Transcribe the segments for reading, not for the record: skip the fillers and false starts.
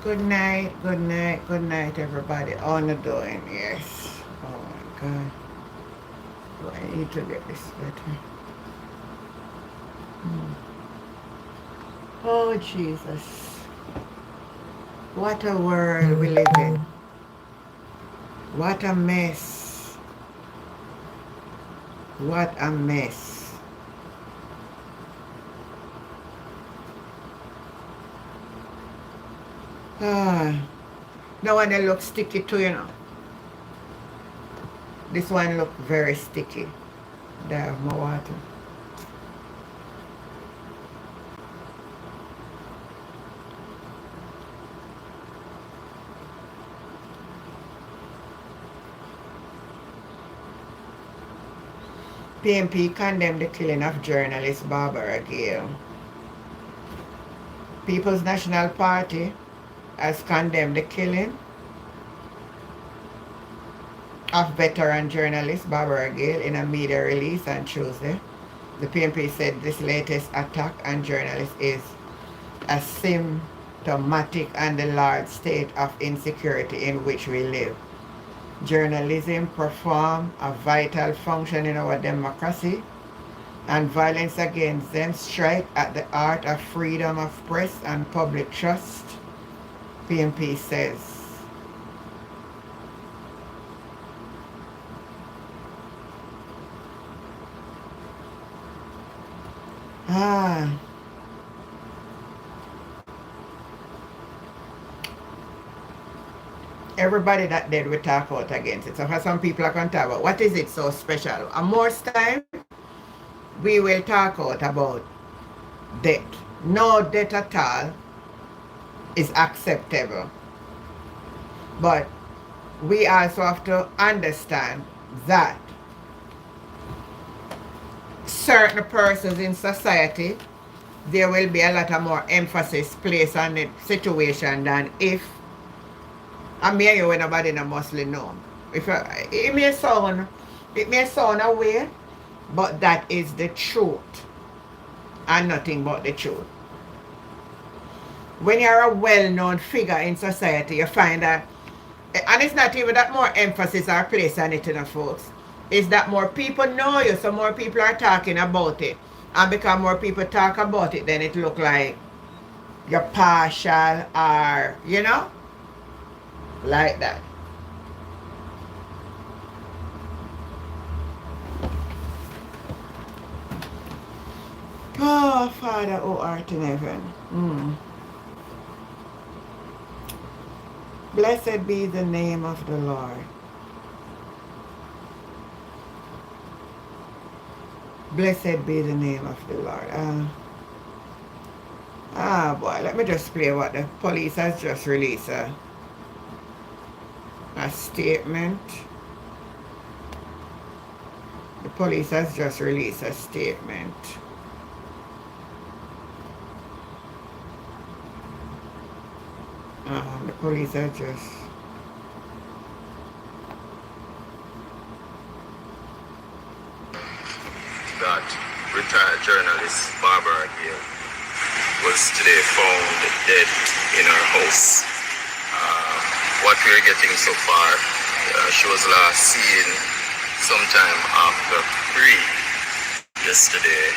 good night, everybody. How you doing? Yes. Oh my God. Do I need to get this better? Oh Jesus. What a world we live in. What a mess. What a mess. No one they look sticky too, you know. This one look very sticky. There, more water. PMP condemned the killing of journalist Barbara Gale. People's National Party has condemned the killing of veteran journalist Barbara Gale in a media release on Tuesday. The PMP said this latest attack on journalists is a symptomatic and the large state of insecurity in which we live. Journalism performs a vital function in our democracy, and violence against them strike at the heart of freedom of press and public trust, PMP says. Everybody that dead we talk out against it. So for some people I can talk about what is it so special. And most time we will talk out about death. No death at all is acceptable. But we also have to understand that certain persons in society, there will be a lot of more emphasis placed on the situation than if I mean you when nobody in a Muslim know. It may sound away, but that is the truth and nothing but the truth. When you're a well-known figure in society, you find that, and it's not even that more emphasis are placed on it, you know, folks. It's that more people know you, so more people are talking about it. And because more people talk about it, then it look like you're partial or, you know, like that. Oh, Father, who art in heaven. Blessed be the name of the Lord. Blessed be the name of the Lord. Boy, let me just play what the police has just released. A statement. The police has just released a statement. The police are just... that retired journalist Barbara Gale was today found dead in her house. What we're getting so far, she was last seen sometime after 3 yesterday,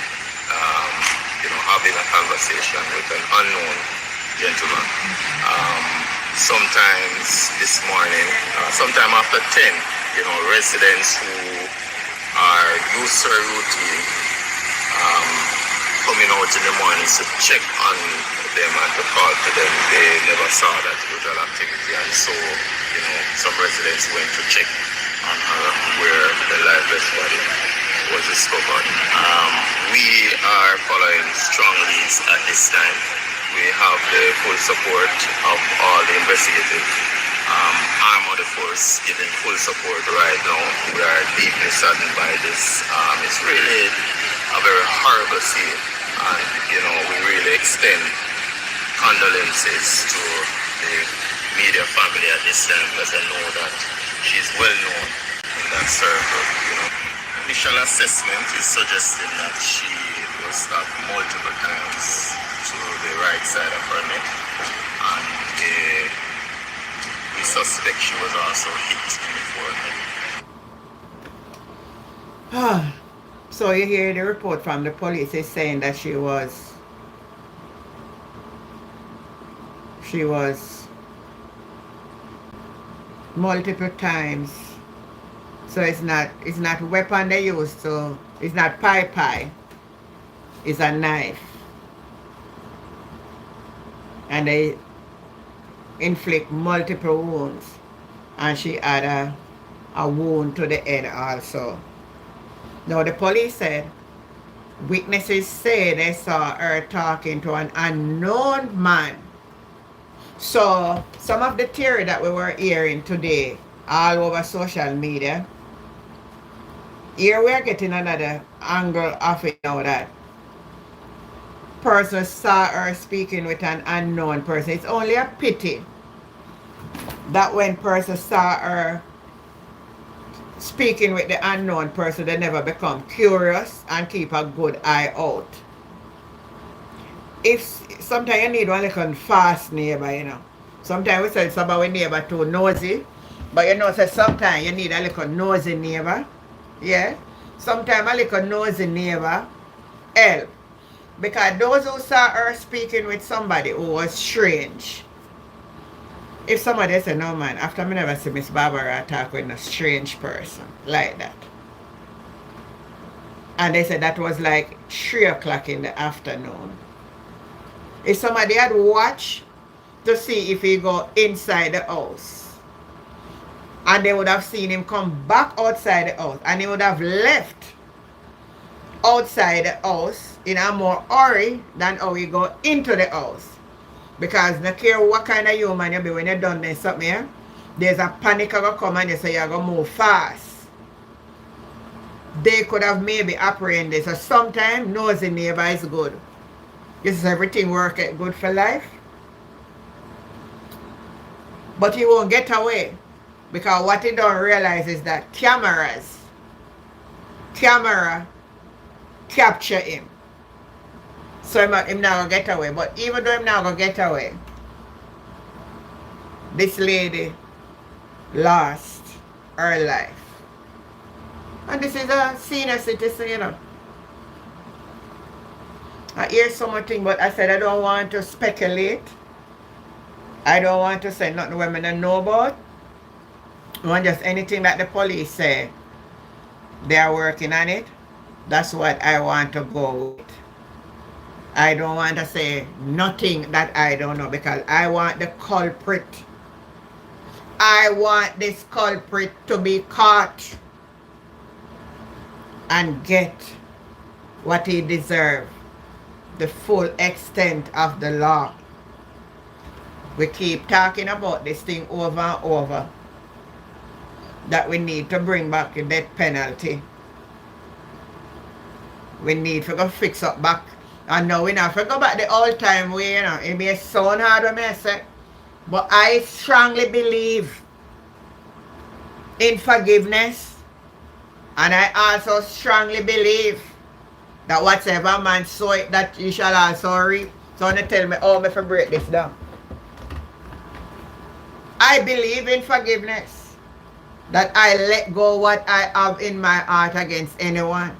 having a conversation with an unknown gentleman. Sometimes this morning, sometime after 10, residents who are used to a routine coming out in the mornings to check on them and to call to them, they never saw that usual activity, and so some residents went to check on her where the lifeless body was discovered. We are following strong leads at this time. We have the full support of all the investigative arm of the force giving full support right now. We are deeply saddened by this. It's really a very horrible scene, and we really extend condolences to the media family at this time, because I know that she's well known in that circle. Initial assessment is suggesting that she was stabbed multiple times to the right side of her neck, and the suspect, she was also hit in the forehead. So you hear the report from the police is saying that she was multiple times. So it's not weapon they use, so it's not pie, it's a knife. And they inflict multiple wounds. And she had a wound to the head also. Now the police said, witnesses say they saw her talking to an unknown man. So some of the theory that we were hearing today all over social media, here we are getting another angle of it now, that person saw her speaking with an unknown person. It's only a pity that when person saw her speaking with the unknown person, they never become curious and keep a good eye out. If sometimes you need one little fast neighbor, you know. Sometimes we say somebody neighbor too nosy, but you know, say sometimes you need a little nosy neighbor. Yeah. Sometimes a little nosy neighbor help. Because those who saw her speaking with somebody who was strange, if somebody say, no man, after me never see Miss Barbara talk with a strange person like that. And they said that was like 3 o'clock in the afternoon. If somebody had watched to see if he go inside the house, and they would have seen him come back outside the house, and he would have left outside the house in a more hurry than how he go into the house. Because no care what kind of human you be, when you're done there something here, there's a panic going to come and you say you're going to move fast. They could have maybe apprehended. So sometimes nosy neighbor is good. This is everything work good for life. But he won't get away. Because what he don't realize is that camera capture him. So him not going to get away. But even though him not going to get away, this lady lost her life. And this is a senior citizen, you know. I hear so much thing, but I said I don't want to speculate. I don't want to say nothing women don't know about. I want just anything that the police say they are working on it. That's what I want to go with. I don't want to say nothing that I don't know, because I want the culprit. I want this culprit to be caught and get what he deserves, the full extent of the law. We keep talking about this thing over and over, that we need to bring back the death penalty. We need to go fix up back. And now we not to go back the old time way, you know. It may sound hard when I say, but I strongly believe in forgiveness. And I also strongly believe that whatever man sow it, that you shall also reap. So want to tell me how me to break this down. I believe in forgiveness. That I let go what I have in my heart against anyone.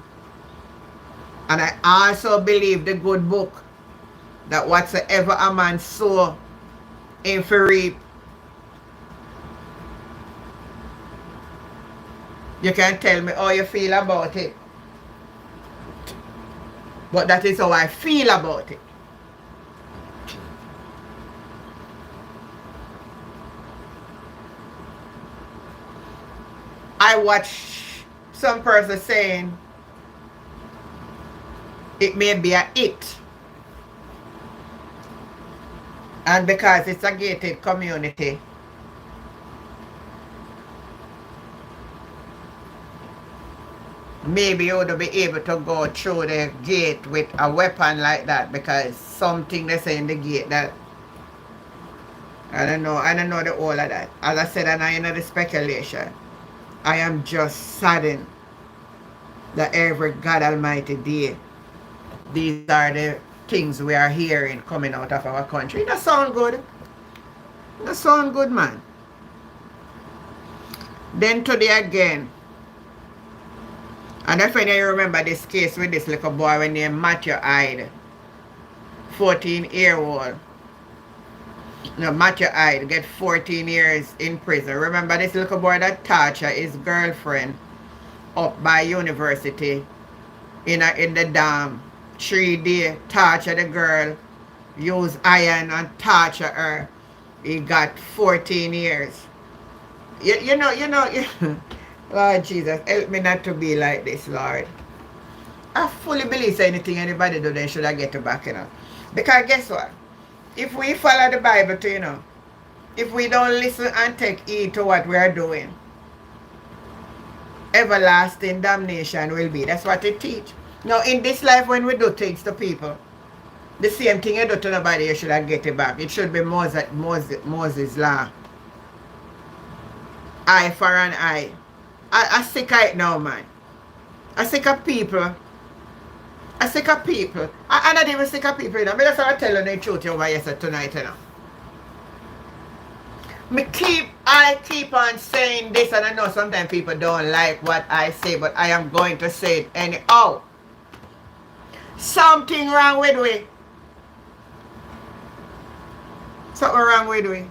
And I also believe the good book, that whatsoever a man sow, him for reap. You can tell me how you feel about it. But that is how I feel about it. I watch some person saying it may be a it. And because it's a gated community, maybe you would be able to go through the gate with a weapon like that, because something they say in the gate that I don't know the whole of that. As I said, and I know the speculation. I am just saddened that every God Almighty day, these are the things we are hearing coming out of our country. It doesn't sound good. It doesn't sound good, man. Then today again. And that's when you remember this case with this little boy when named Matthew Hyde. 14-year-old. No, Matthew Hyde get 14 years in prison. Remember this little boy that tortured his girlfriend up by university in the dam. 3 day torture the girl, use iron and torture her. He got 14 years. You know, Lord Jesus, help me not to be like this, Lord. I fully believe anything anybody do, they should I get it back, Because guess what? If we follow the Bible to, if we don't listen and take heed to what we are doing, everlasting damnation will be. That's what it teach. Now, in this life, when we do things to people, the same thing you do to nobody, you should get it back. It should be Moses' law. Eye for an eye. I sick of it now, man. I sick of people. I'm not even sick of people, But that's what I tell you the truth over here tonight, I keep on saying this, and I know sometimes people don't like what I say, but I am going to say it anyhow. Something wrong with we. Something wrong with we.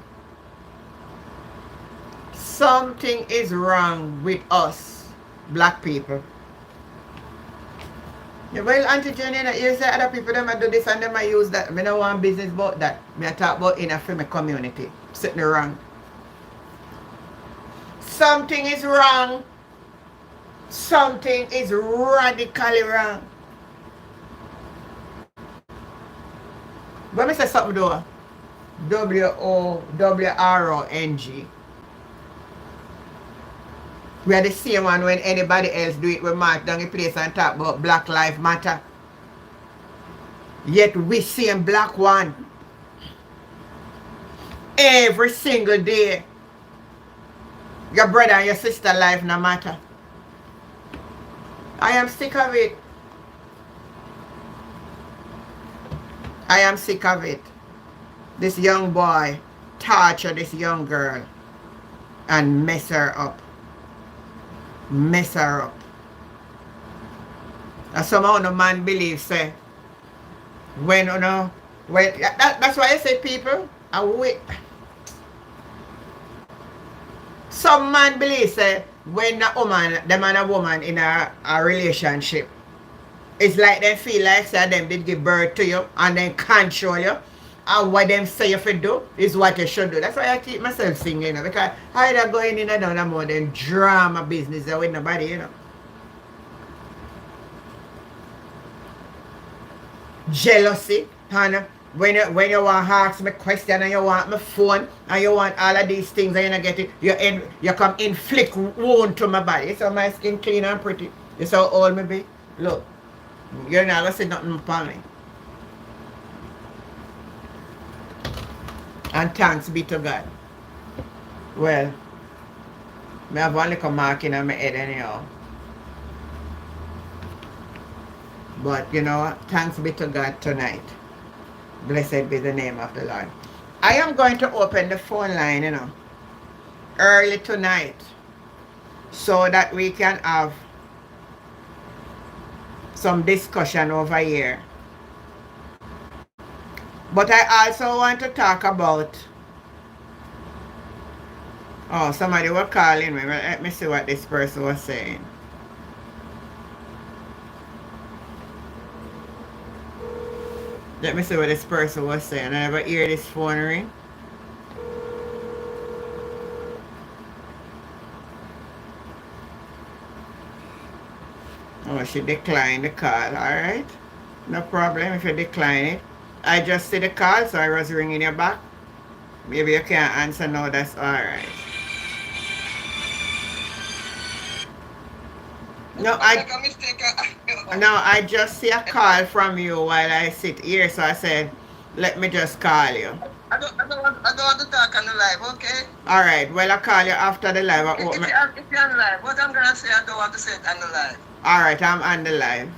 Something is wrong with us, black people. Yeah, well, Auntie Jenny, you say other people them do this and them I use that. I don't want business about that. I talk about in a my community. Something wrong. Something is wrong. Something is radically wrong. When I say something though, WOWRONG. We are the same one when anybody else do it, we mark down the place and talk about Black Lives Matter. Yet we same black one. Every single day. Your brother and your sister life no matter. I am sick of it. I am sick of it. This young boy torture this young girl and mess her up. Mess her up. And somehow no man believes say when that's why I say people some man believes say when a woman, them and a woman in a relationship, it's like they feel like say them did give birth to you and then control you. And what them say if you do is what you should do. That's why I keep myself singing, because I don't go in and down more than drama business with nobody, Jealousy, and when you want to ask me question and you want my phone and you want all of these things and you don't get it, you come inflict wound to my body. So my skin clean and pretty. You see how old me be? Look, you're not going to say nothing upon me. And thanks be to God. Well, I have one little mark in my head anyhow. But thanks be to God tonight. Blessed be the name of the Lord. I am going to open the phone line, early tonight so that we can have some discussion over here. But I also want to talk about, somebody was calling me. Well, let me see what this person was saying. Let me see what this person was saying. I never hear this phone ring. Oh, she declined the call. Alright. No problem if you decline it. I just see the call, so I was ringing you back. Maybe you can't answer now, that's alright. No, I just see a call from you while I sit here, so I said, let me just call you. I don't want to talk on the live, okay? Alright, well, I'll call you after the live. If you're on the live, what I'm going to say, I don't want to say it on the live. Alright, I'm on the live.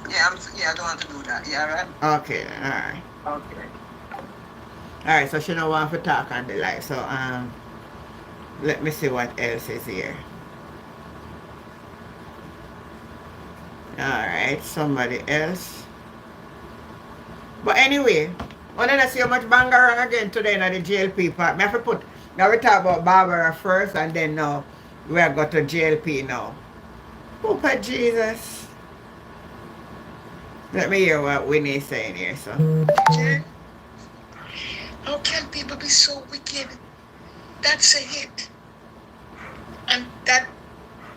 Yeah, I don't want to do that. Yeah, right? Okay, alright. Okay. Alright, so she don't want to talk on the live, so Let me see what else is here. Alright, somebody else. But anyway, I want to see how much bangarang again today in the JLP part. I have to put, now we talk about Barbara first and then now we are going to JLP now. Oh, Jesus. Let me hear what Winnie is saying here, so. Jen, how can people be so wicked? That's a hit. And that,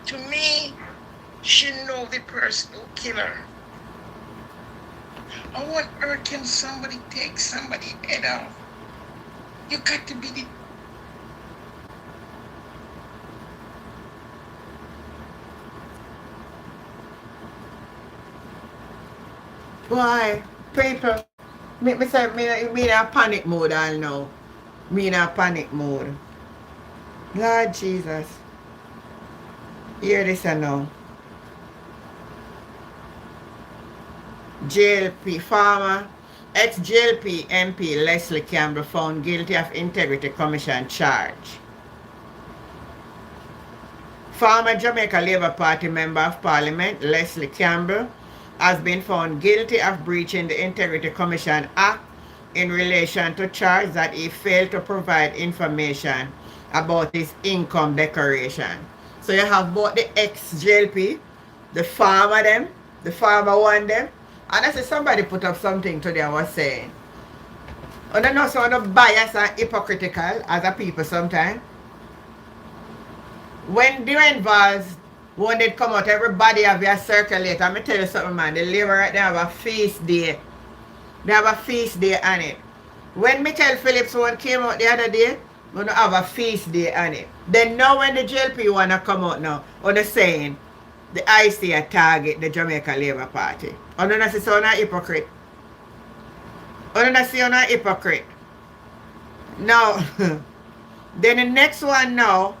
to me, she know the person who killed her. How on earth can somebody take somebody's head off? You got to be the... Why? People, me say, me in a panic mode all now. Me in a panic mode. Lord Jesus. Hear this now. JLP farmer, ex-JLP MP Leslie Campbell found guilty of Integrity Commission charge. Former Jamaica Labour Party Member of Parliament Leslie Campbell has been found guilty of breaching the Integrity Commission Act in relation to charge that he failed to provide information about his income declaration. So you have both the ex-JLP, the farmer one them, and I see somebody put up something today and was saying, I don't know, so I'm biased and hypocritical as a people sometimes. When they involves, when they come out, everybody have their circulate. Let me tell you something, man. The Labour right now have a feast day. They have a feast day on it. When Michael Phillips one came out the other day, we don't have a feast day on it. Then now when the JLP want to come out now, on the saying, the IC target the Jamaica Labour Party. I don't see so not hypocrite. I don't see not hypocrite. Now, then the next one now,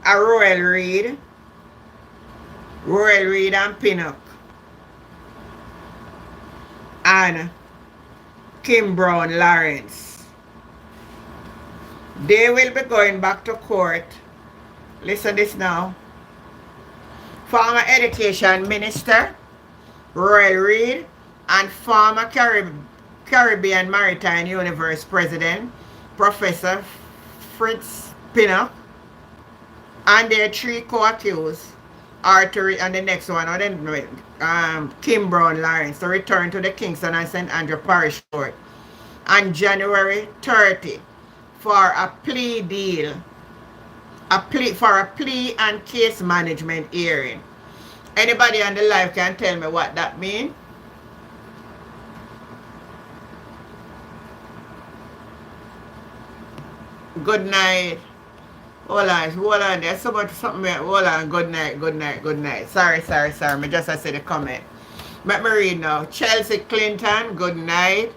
a Royal Reid and Pinnock, and Kim Brown Lawrence. They will be going back to court. Listen this now. Former Education Minister Royal Reid and former Caribbean Maritime University President Professor Fritz Pinnock and their three co-accused are to, and the next one, Kim Brown Lawrence, to return to the Kingston and St. Andrew Parish Court on January 30 for a plea deal, for a plea and case management hearing. Anybody on the live can tell me what that means? Good night. Hold on. There's so much something. Hold on. Good night. Sorry. Me just I said the comment. Let me read now. Chelsea Clinton, good night.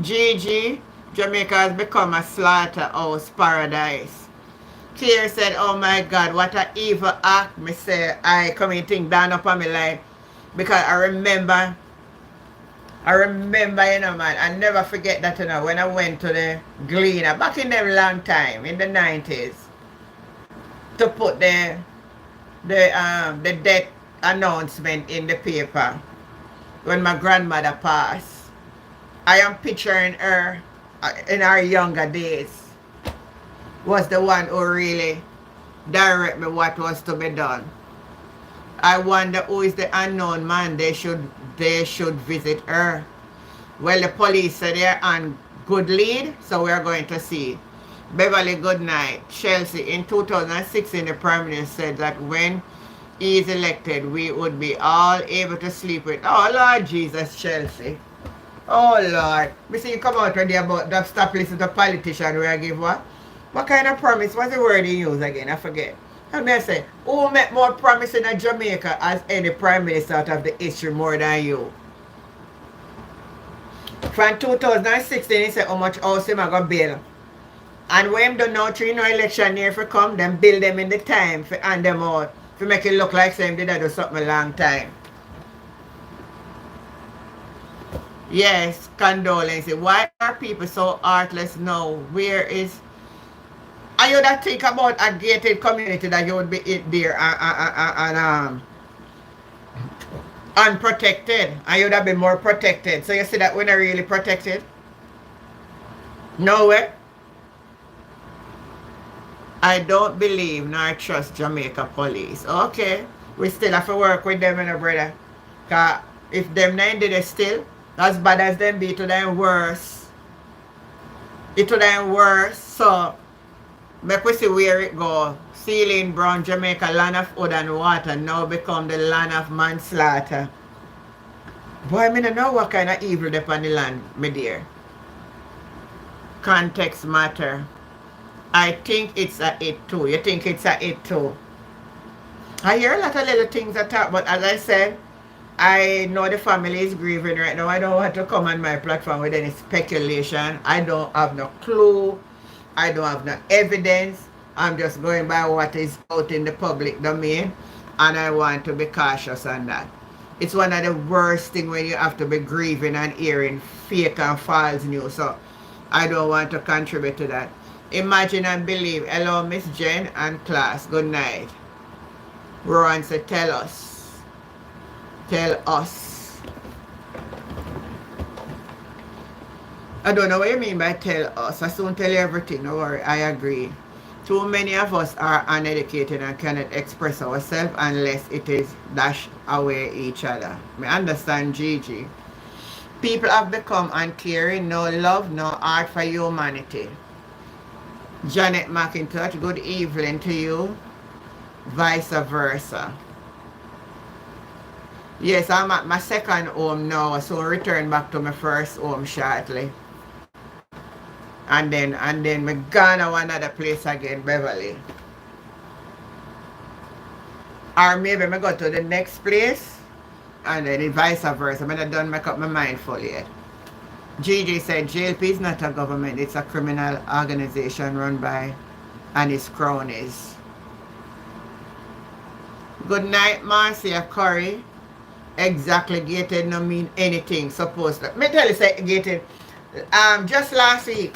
Gigi, Jamaica has become a slaughterhouse paradise. Kier said, oh my God, what an evil act. Me say, I come and think down up on my life. Because I remember, you know, man, I never forget that, you know, when I went to the Gleaner, back in the long time, in the 90s, to put the death announcement in the paper when my grandmother passed. I am picturing her in her younger days. Was the one who really direct me what was to be done. I wonder who is the unknown man they should visit her. Well, the police said they're on good lead, so we're going to see. Beverly, good night. Chelsea, in 2016, the Prime Minister said that when he is elected, we would be all able to sleep with. Oh, Lord Jesus, Chelsea. Oh, Lord. Me see you come out today about that stop listening to politician where I give what? What kind of promise? What's the word you use again? I forget. And I say, who make more promise in Jamaica as any Prime Minister out of the history more than you? From 2016, he said how much house him I got build. And when them don't know no election near for come, then build them in the time for hand them out. To make it look like same did I do something a long time. Yes, condolences. Why are people so heartless now? Where is... I would think about a gated community that you would be in there and unprotected. And you would have been more protected. So you see that we're not really protected? No way. I don't believe nor trust Jamaica police. Okay. We still have to work with them, brother. Because if them nine did it still, as bad as them be, to them worse. It to them worse. So, make we see where it go. Ceiling Brown, Jamaica, land of wood and water, now become the land of manslaughter. Boy, I don't know what kind of evil they on the land, my dear. Context matter. I think it's a it too. You think it's a it too? I hear a lot of little things that talk, but as I said, I know the family is grieving right now. I don't want to come on my platform with any speculation. I don't have no clue. I don't have no evidence. I'm just going by what is out in the public domain, and I want to be cautious on that. It's one of the worst things when you have to be grieving and hearing fake and false news. So I don't want to contribute to that. Imagine and believe. Hello, Miss Jen and class. Good night. Rowan said, tell us. Tell us. I don't know what you mean by tell us. I soon tell you everything. Don't worry. I agree. Too many of us are uneducated and cannot express ourselves unless it is dash away each other. I understand Gigi. People have become uncaring, no love, no heart for humanity. Janet McIntosh, good evening to you. Vice versa. Yes, I'm at my second home now, so I'll return back to my first home shortly. And then me gonna one other place again, Beverly. Or maybe me go to the next place and then vice versa. I don't make up my mind fully yet. Gigi said JLP is not a government, it's a criminal organization run by and its cronies. Good night, Marcia Curry. Exactly, gated no mean anything supposed to. Me tell you say gated. Just last week,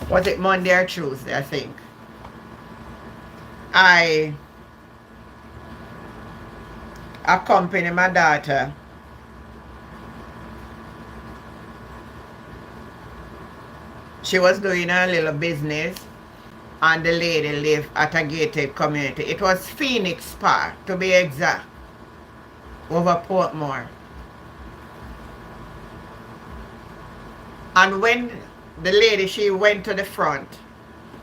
was it Monday or Tuesday, I think, I accompanied my daughter she was doing a little business and the lady lived at a gated community. It was Phoenix Park to be exact, over Portmore. And when the lady, she went to the front,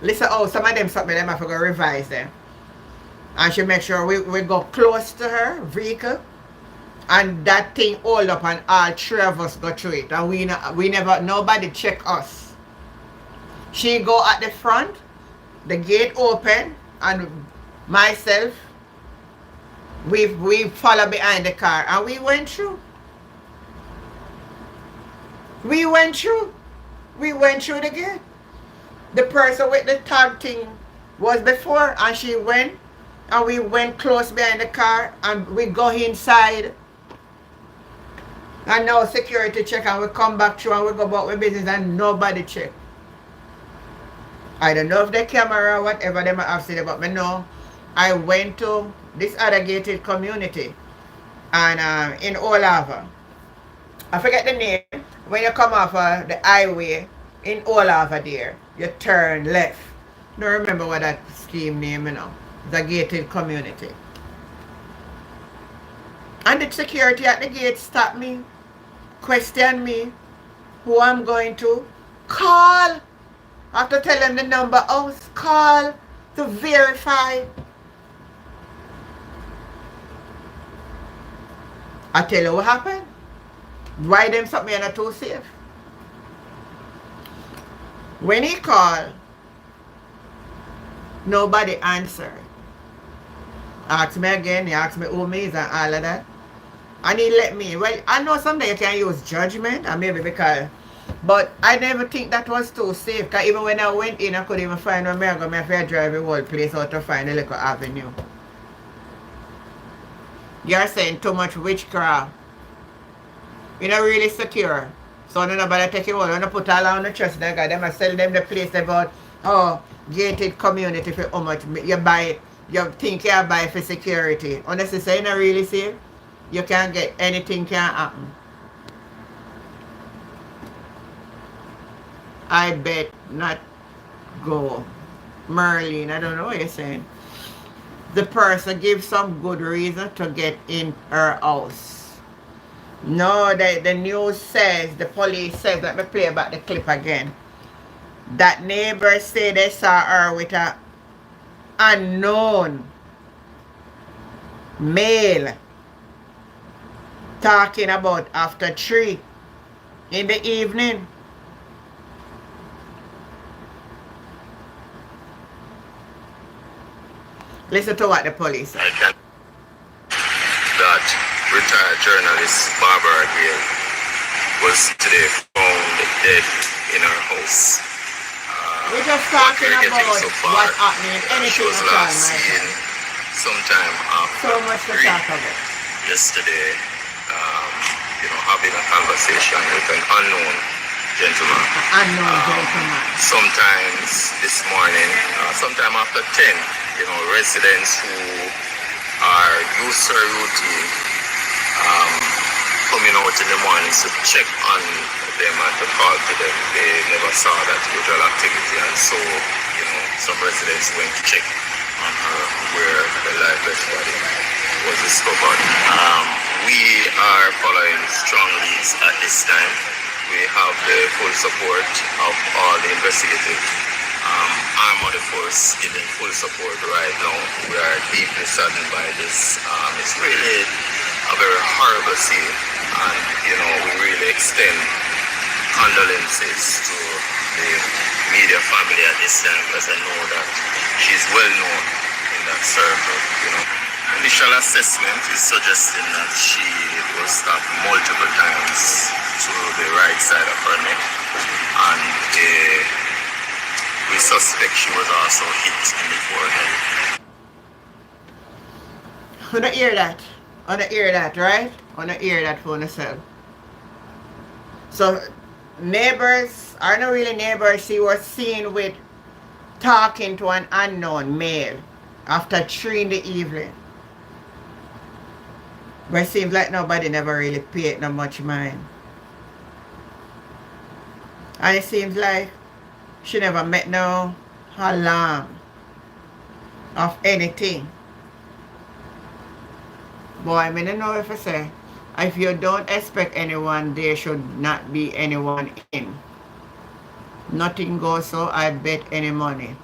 listen, oh, some of them something them have to go revise them. And she make sure we go close to her vehicle. And that thing hold up and all three of us go through it. And we never, nobody check us. She go at the front, the gate open, and myself, we follow behind the car. And we went through. We went through the gate. The person with the tag thing was before, and she went, and we went close behind the car, and we go inside. And now security check, and we come back through, and we go about our business, and nobody check. I don't know if the camera or whatever they might have said about me. No, I went to this other gated community, and in Olava. I forget the name. When you come off the highway in Olava there, you turn left. Don't remember what that scheme name, you know. The gated community. And the security at the gate stopped me, questioned me who I'm going to call. I have to tell them the number house, call to verify. I tell you what happened. Why them something not too safe? When he called, nobody answered. Asked me again, he asked me who me is and all of that. And he let me. Well, I know someday you can use judgment, and maybe because, but I never think that was too safe. Because even when I went in, I couldn't even find where I go. I have to drive the whole place out to find a little avenue. You're saying too much witchcraft. You're not really secure. So nobody take it all. When you put all on the trust, they got them, I sell them the place about, oh, gated community for how much you buy, you think you buy for security. Honestly, say you not really safe. You can't get anything can happen. I bet not go. Merlin, I don't know what you're saying. The person gives some good reason to get in her house. No, the news says, the police says, let me play back the clip again. That neighbors say they saw her with a unknown male talking about after 3 in the evening. Listen to what the police say. That retired journalist Barbara Gale was today found dead in her house. We're just talking about what's happening. She Anything was at all, last seen sometime so after much to 3 talk about. yesterday, having a conversation with an unknown gentleman. Unknown gentleman. Sometimes this morning, sometime after 10, residents who are used to a routine coming out in the mornings to check on them and to call to them, they never saw that usual activity, and so some residents went to check on her where the lifeless body was discovered. We are following strong leads at this time. We have the full support of all the investigative arm of the force giving full support right now. We are deeply saddened by this. It's really a very horrible scene, and we really extend condolences to the media family at this time, because I know that she's well known in that circle. Initial assessment is suggesting that she was stabbed multiple times to the right side of her neck, and we suspect she was also hit in the forehead. I don't hear that. I don't hear that, right? I don't hear that for yourself. So neighbors, are not really neighbors, she was seen with talking to an unknown male after 3 in the evening. But it seems like nobody never really paid no much mind. And it seems like she never met no alarm of anything. Boy, I don't know if I say, if you don't expect anyone, there should not be anyone in. Nothing goes, so I bet any money.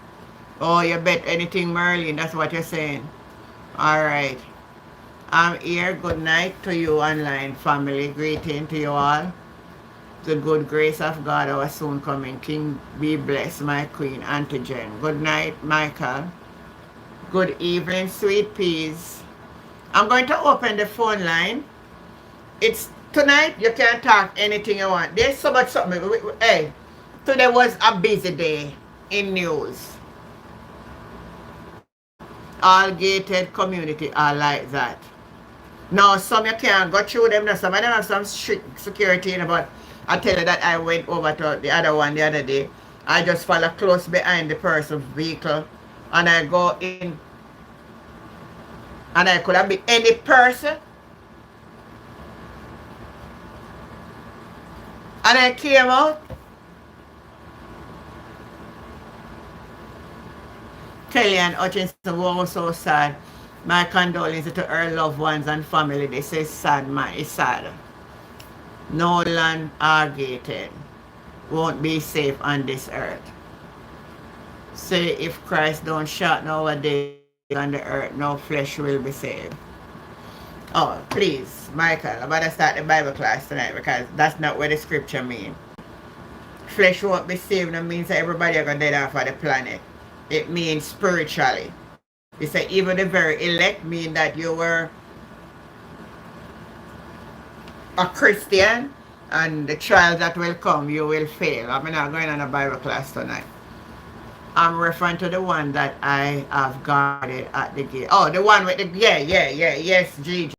Oh, you bet anything, Merlin, that's what you're saying. Alright. I'm here. Good night to you online family. Greeting to you all. The good grace of God, our soon coming King, be blessed, my queen, Auntie Jen. Good night, Michael. Good evening, sweet peas. I'm going to open the phone line. It's tonight, you can talk anything you want. There's so much something. Hey, today was a busy day in news. All gated community are like that. Now, some you can't go through them. Now, some of them have some strict security, but I tell you that I went over to the other one the other day. I just follow close behind the person's vehicle, and I go in, and I could have been any person, and I came out. Kellyanne Hutchinson was so sad. My condolences to her loved ones and family. They say sad, man. It's sad. No land are gated. Won't be safe on this earth. Say if Christ don't shut nowadays on the earth, no flesh will be saved. Oh, please, Michael, I'm about to start the Bible class tonight, because that's not what the scripture means. Flesh won't be saved. That means that everybody are going to die off of the planet. It means spiritually. It said even the very elect mean that you were a Christian, and the trials that will come, you will fail. I'm not going on a Bible class tonight. I'm referring to the one that I have guarded at the gate. Oh, the one with the, yes, Gigi.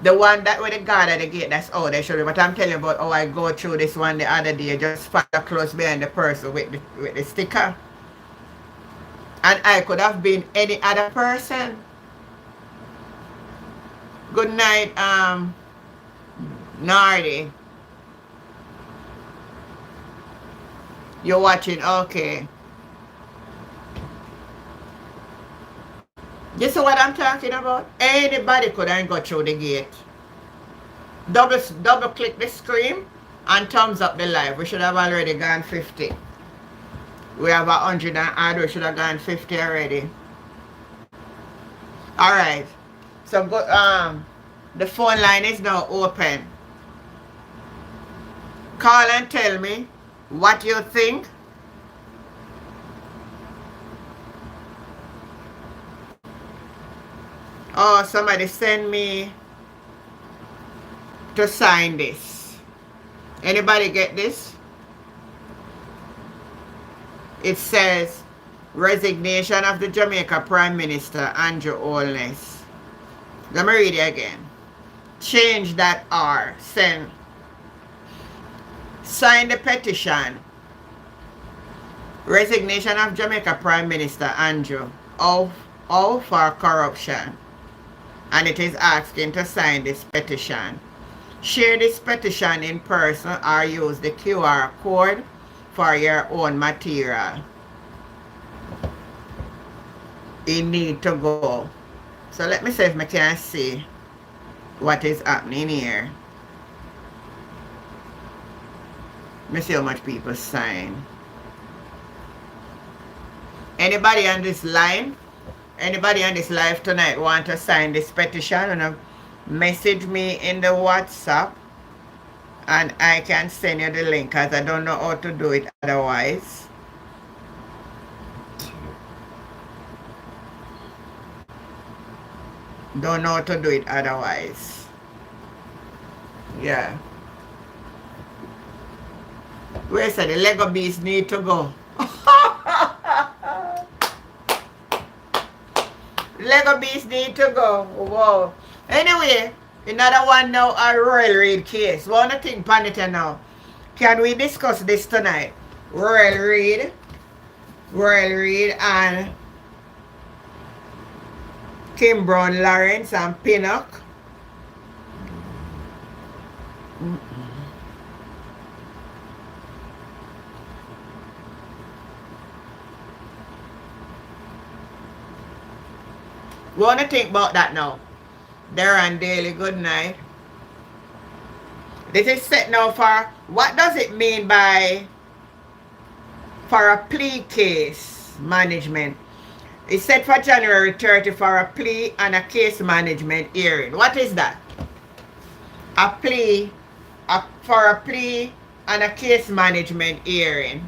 The one that with the guard at the gate, that's how they should be. But I'm telling you about how I go through this one the other day, just follow close behind the person with the sticker. And I could have been any other person. Good night, Nardi. You're watching, okay. You see what I'm talking about? Anybody could go through the gate. Double click the screen and thumbs up the live. We should have already gone 50. We have 100 and odd. We should have gone 50 already. Alright. So go, the phone line is now open. Call and tell me what you think. Oh, somebody send me to sign this. Anybody get this? It says resignation of the Jamaica Prime Minister Andrew Holness. Let me read it again. Change that R. Send. Sign the petition. Resignation of Jamaica Prime Minister Andrew. All for corruption. And it is asking to sign this petition. Share this petition in person or use the QR code for your own material. You need to go. So let me see if I can see what is happening here. Let me see how much people sign. Anybody on this line? Anybody on this live tonight want to sign this petition? And message me in the WhatsApp and I can send you the link, because I don't know how to do it otherwise. Don't know how to do it otherwise. Yeah. Where said the Lego beast need to go? Lego beast need to go. Wow. Anyway, another one now, a Royal Reid case. One thing, Panita now. Can we discuss this tonight? Royal Reid and Kim Brown Lawrence and Pinnock. We want to think about that now. Darren Daly, good night. This is set now for, what does it mean by for a plea case management? It's set for January 30 for a plea and a case management hearing. What is that? A plea, for a plea and a case management hearing.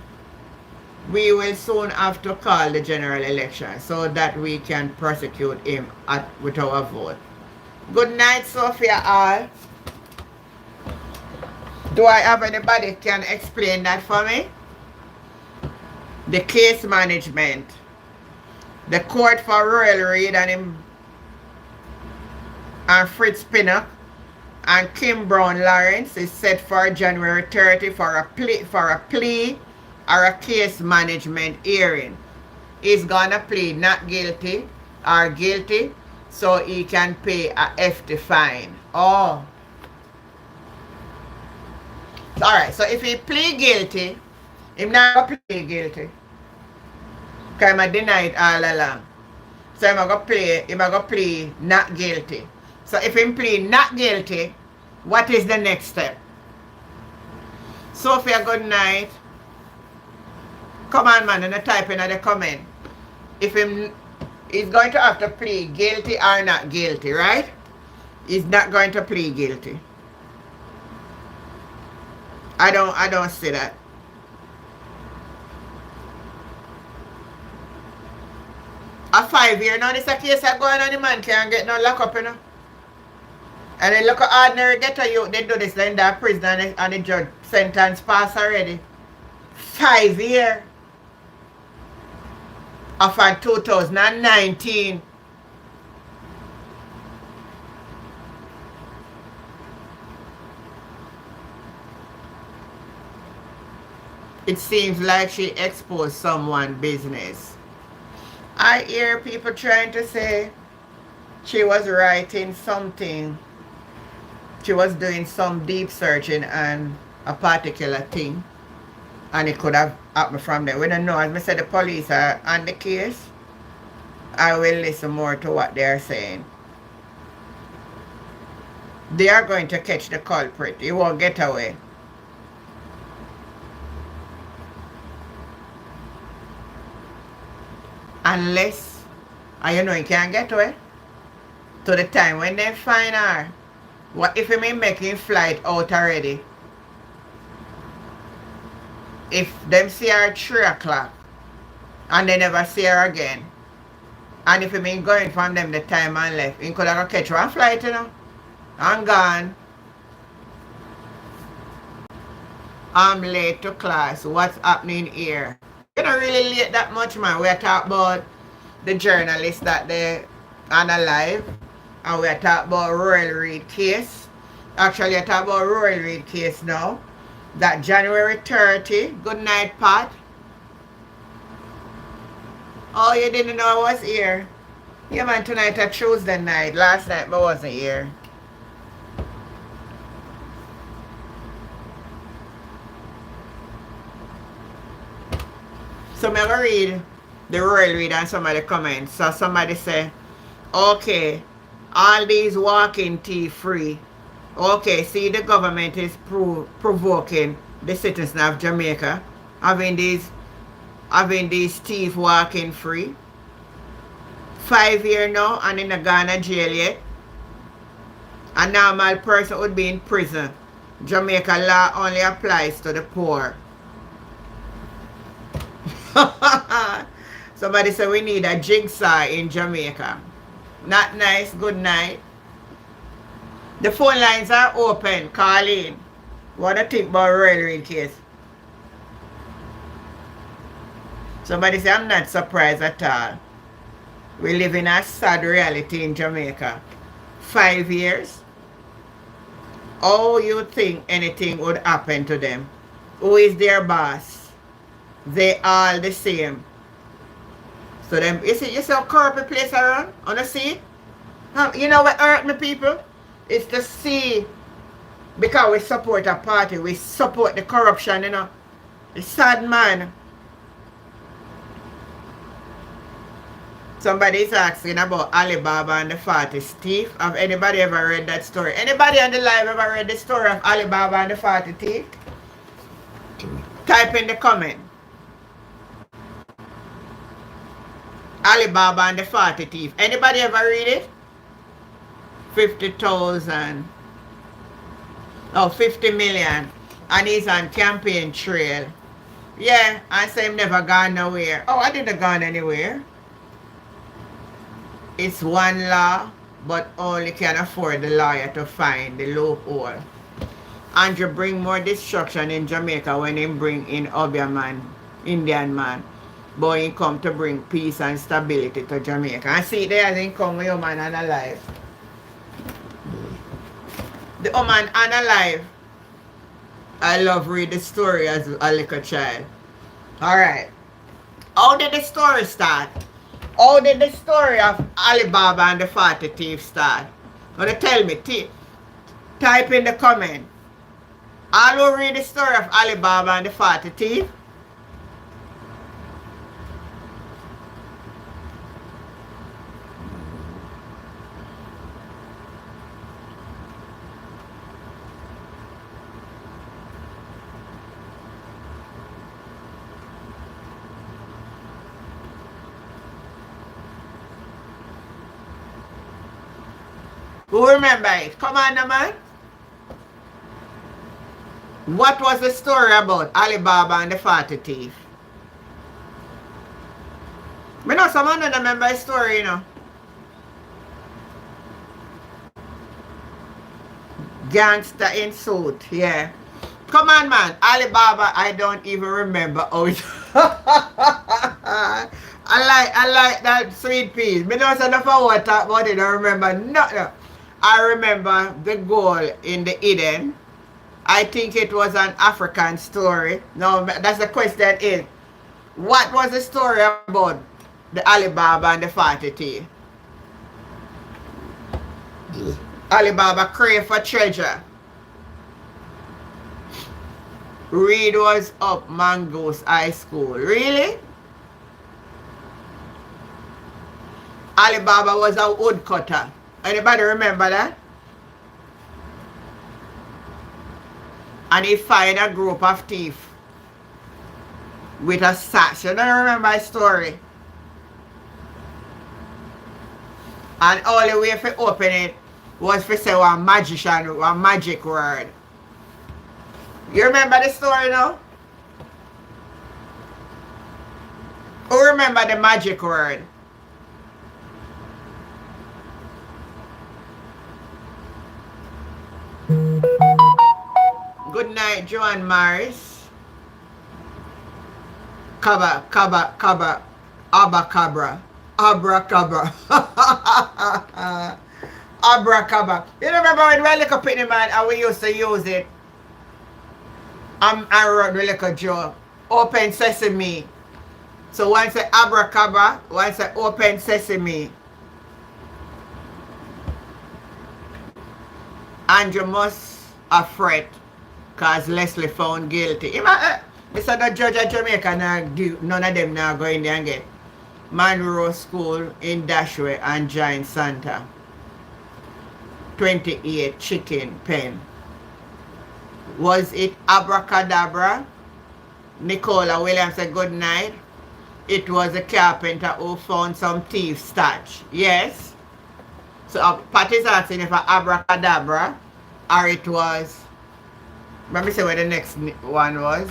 We will soon have to call the general election so that we can prosecute him with our vote. Good night, Sophia all. Do I have anybody can explain that for me? The case management. The court for Royal Reid and him and Fritz Pinnock and Kim Brown Lawrence is set for January 30 for a plea or a case management hearing. He's gonna plead not guilty or guilty, so he can pay a hefty fine. Oh. Alright, so if he plead guilty, him not gonna plead guilty. Because I deny it all along. So I'm gonna plead not guilty. So if him plead not guilty, what is the next step? Sophia, good night. Come on, man, and type in the comment. If he's going to have to plead guilty or not guilty, right? He's not going to plead guilty. I don't see that. A 5 year now, this a case that going on, the man can't get no lock up, you know. And then look at ordinary ghetto youth, they do this, then that prison and the judge sentence pass already. 5 year. Of 2019. It seems like she exposed someone's business. I hear people trying to say she was writing something. She was doing some deep searching on a particular thing. And it could have happened from there. We don't know. As I said, the police are on the case. I will listen more to what they are saying. They are going to catch the culprit. He won't get away. Unless, you know, he can't get away. To the time when they find her, what if he may making flight out already? If them see her at 3 o'clock and they never see her again, and if he been going from them the time and left, he could have catch one flight, you know, and gone. I'm late to class. What's happening here? You're not really late that much, man. We're talking about the journalists that they analyze, and we're talking about Royal Reid case. Actually, we're talking about Royal Reid case now. That January 30. Good night, Pat. Oh, you didn't know I was here? Yeah, man, tonight a Tuesday night. Last night I wasn't here. So I'm going to read the Royal Reid and some of the comments. So somebody say, okay, all these walking tea free. Okay, see, the government is provoking the citizens of Jamaica, having these thief walking free. 5 years now and in a Ghana jail yet. A normal person would be in prison. Jamaica law only applies to the poor. Somebody said we need a jigsaw in Jamaica. Not nice. Good night. The phone lines are open. Call in. What do you think about Royal Reid case? Somebody say I'm not surprised at all. We live in a sad reality in Jamaica. 5 years. Oh, you think anything would happen to them? Who is their boss? They all the same. So them, you see how corrupt place around? On the sea? You know what hurt me, people? It's to see, because we support a party, we support the corruption, you know. It's sad, man. Somebody is asking about Alibaba and the 40 thief. Have anybody ever read that story? Anybody on the live ever read the story of Alibaba and the 40 thief? Type in the comment. Alibaba and the 40 thief. Anybody ever read it? 50,000. Oh, 50 million. And he's on campaign trail. Yeah, I say him never gone nowhere. Oh, I didn't gone anywhere. It's one law, but only can afford the lawyer to find the loophole. Andrew bring more destruction in Jamaica when he bring in Obia man, Indian man. But he come to bring peace and stability to Jamaica. And see there as he come with human and alive. The woman and alive. I love read the story as a little child. Alright. How did the story start? How did the story of Alibaba and the 40 thieves start? Gonna tell me, type in the comment. All who read the story of Alibaba and the 40 thieves? Who remember it? Come on, man. What was the story about Alibaba and the 40 thief? I know someone don't remember the story, you know. Gangster in suit, yeah. Come on, man. Alibaba, I don't even remember how it. I like that sweet piece. Me don't say enough of what talk about it. I remember nothing. I remember the goal in the Eden. I think it was an African story. No, that's the question is, what was the story about the Alibaba and the 40 thief? Alibaba craved for treasure. Reed was up Mongoose High School. Really? Alibaba was a woodcutter. Anybody remember that? And he find a group of thieves with a sash. You don't remember the story? And all the way for open it was for say one magician, one magic word. You remember the story now? Who remember the magic word? Good night, Joan Morris. Cabra, cabra, cabra, abacabra, abracabra. Abracabra. You remember when we were little pitney man and we used to use it? I wrote the little joke. Open sesame. So once I abracabra, once I open sesame. Andrew must afraid because Leslie found guilty. It's a judge at Jamaica, none of them now go in there and get Monroe School in Dashway and Giant Santa. 28 chicken pen. Was it abracadabra? Nicola Williams said good night. It was a carpenter who found some thief stash. Yes. So Patty's asking if abracadabra or it was. Let me see where the next one was.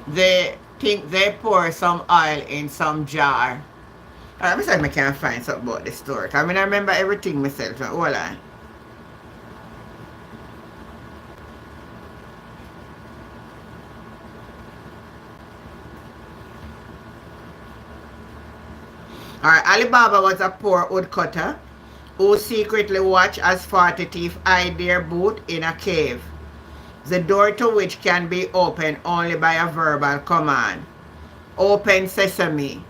They think they pour some oil in some jar. Let me see if I can find something about the story. I mean, I remember everything myself. Hold on. Alright, Alibaba was a poor woodcutter who secretly watched as 40 thieves hide their boot in a cave, the door to which can be opened only by a verbal command. Open sesame.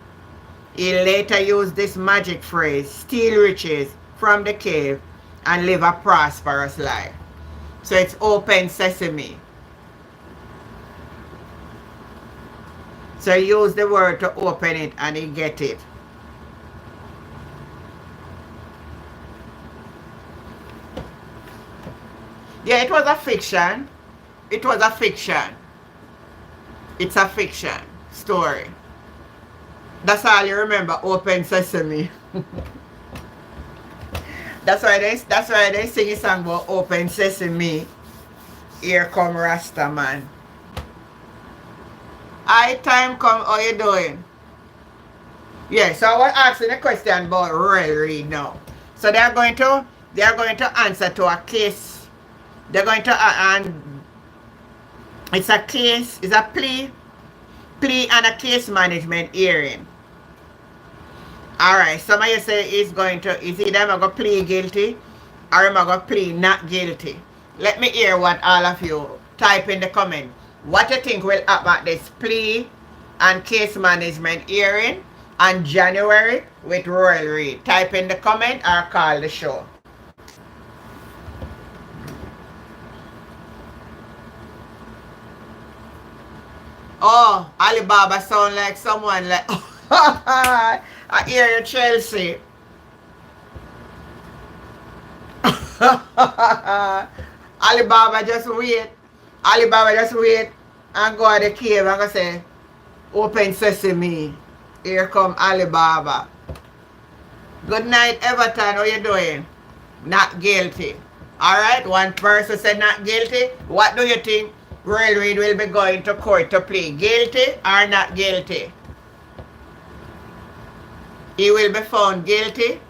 He later used this magic phrase, steal riches from the cave and live a prosperous life. So it's open sesame. So he used the word to open it and he get it. Yeah, it was a fiction. It was a fiction. It's a fiction story. That's all you remember, open sesame. that's why they sing a song about open sesame. Here come Rasta man. Hi, time come, how you doing? Yeah, so I was asking a question about Royal Reed now. So they are going to answer to a case. They're going to and it's a case, it's a plea and a case management hearing. Alright, some of you say is either I'm going to plead guilty or I'm going to plead not guilty. Let me hear what all of you type in the comment. What you think will happen at this plea and case management hearing on January with Royal Reed? Type in the comment or call the show. Oh, Alibaba sound like someone like I hear you, Chelsea. Alibaba just wait. Alibaba just wait and go to the cave and go say, open sesame. Here come Alibaba. Good night, Everton. How you doing? Not guilty. Alright, one person said not guilty. What do you think? Royal Reed will be going to court to plead guilty or not guilty. He will be found guilty.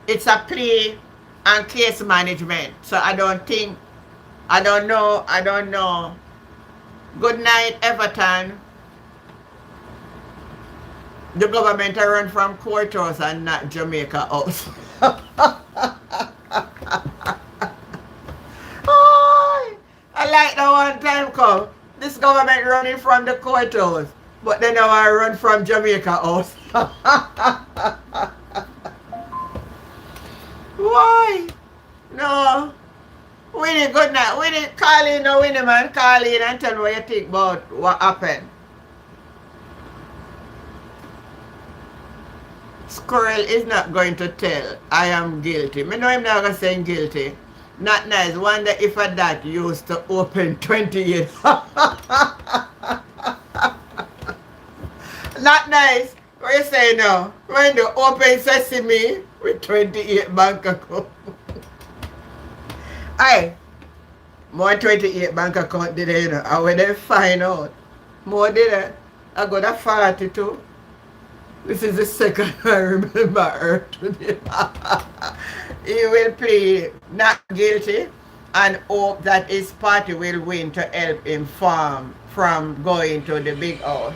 It's a plea and case management. So I don't know. Good night, Everton. The government are run from courthouse and not Jamaica House. Oh, I like that one time come. This government running from the courthouse, but then now I run from Jamaica House. Why? No. Winnie, good night. Winnie, call in now, Winnie, man. Call in and tell me what you think about what happened. Squirrel is not going to tell I am guilty. Me know him not going to say guilty. Not nice. Wonder if a that used to open 20 years. Not nice. What you say now? When the open sesame with 28 bank account. Aye. More 28 bank account did it, you know. And when they find out, more did it. I got a 42. This is the second I remember her today. He will plead not guilty and hope that his party will win to help him farm from going to the big house.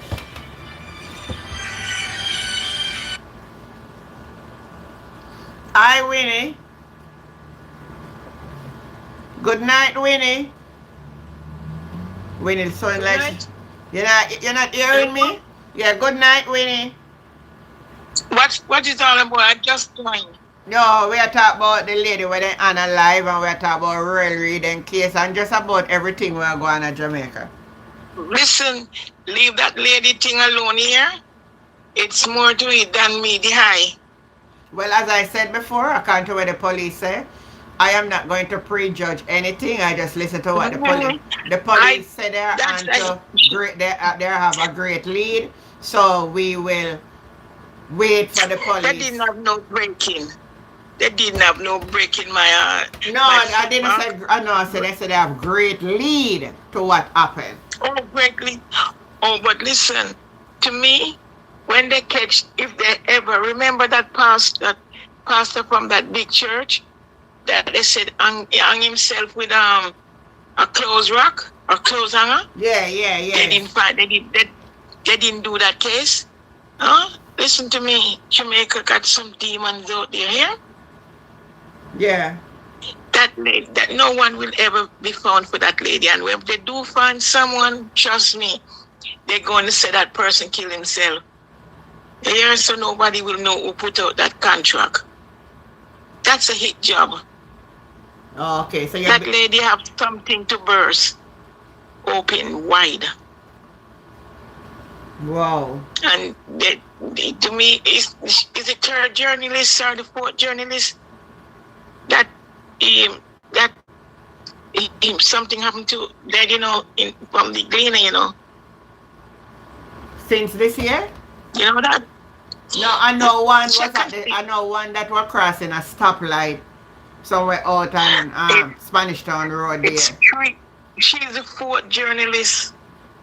Hi, Winnie. Good night, Winnie. Winnie, so like you're not hearing me? Yeah, good night, Winnie. What is all about? I just joined. No, we are talking about the lady where they on live and we are talking about real reading case and just about everything we are going to Jamaica. Listen, leave that lady thing alone here. It's more to it than me, the high. Well, as I said before, according to what the police say, I am not going to prejudge anything. I just listen to what the police say there and they have a great lead. So we will wait for the police. They didn't have no breaking. They didn't have no breaking my heart. No, I didn't say. I know. I said they have great lead to what happened. Oh, great lead. Oh, but listen, to me, when they catch, if they ever remember that pastor from that big church, that they said hung himself with a clothes rack or clothes hanger. Yeah. They didn't do that case. Huh? Listen to me, Jamaica got some demons out there here. Yeah. That lady, that no one will ever be found for that lady. And when they do find someone, trust me, they're going to say that person killed himself. Here, so nobody will know who put out that contract. That's a hit job. Oh, okay, so that lady have something to burst open wide. Wow. And to me, is the third journalist or the fourth journalist that something happened to that, you know, from the Gleaner, you know. Since this year? You know that? No, I know one I know one that was crossing a stoplight somewhere out on Spanish Town Road there. She's the fourth journalist.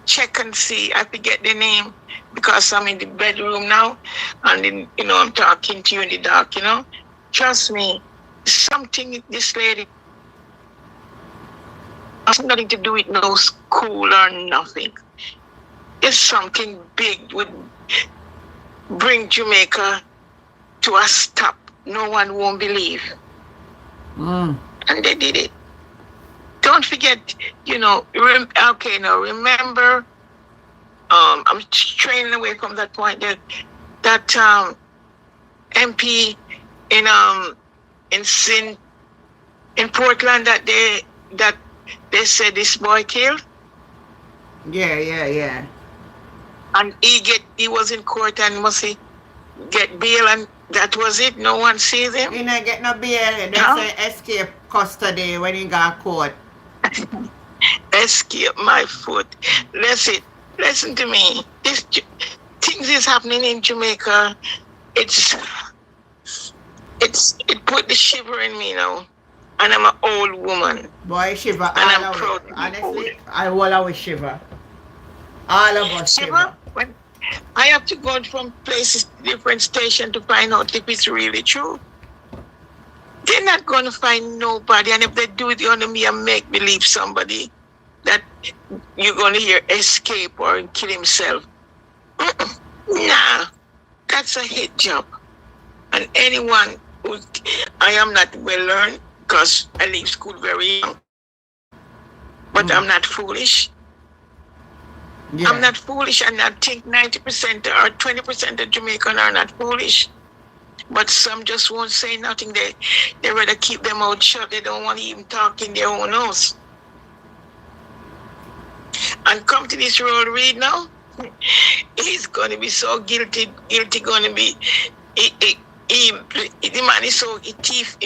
Check and see. I forget the name because I'm in the bedroom now, and then, you know, I'm talking to you in the dark. You know, trust me, something this lady has nothing to do with no school or nothing. It's something big would bring Jamaica to a stop. No one won't believe, and they did it. Don't forget, you know, remember, I'm straying away from that point that MP in Portland that they said this boy killed. Yeah. And he was in court and must he get bail and that was it. No one sees him. He not get no bail. They say escape custody when he got caught. Escape my foot. Listen to me. Things is happening in Jamaica. It put the shiver in me now. And I'm an old woman. Boy, shiver. And I'm proud. Honestly, I will always shiver. All of us shiver. When I have to go from places to different stations to find out if it's really true. They're not going to find nobody, and if they do it, they're going to be a make-believe somebody that you're going to hear escape or kill himself. Nah. That's a hit job. And anyone who, I am not well learned because I leave school very young. But I'm not foolish. Yeah. I'm not foolish, and I think 90% or 20% of Jamaican are not foolish. But some just won't say nothing. They rather keep them out shut. They don't want to even talk in their own house. And come to this road read now. He's going to be so guilty going to be. The man is so thief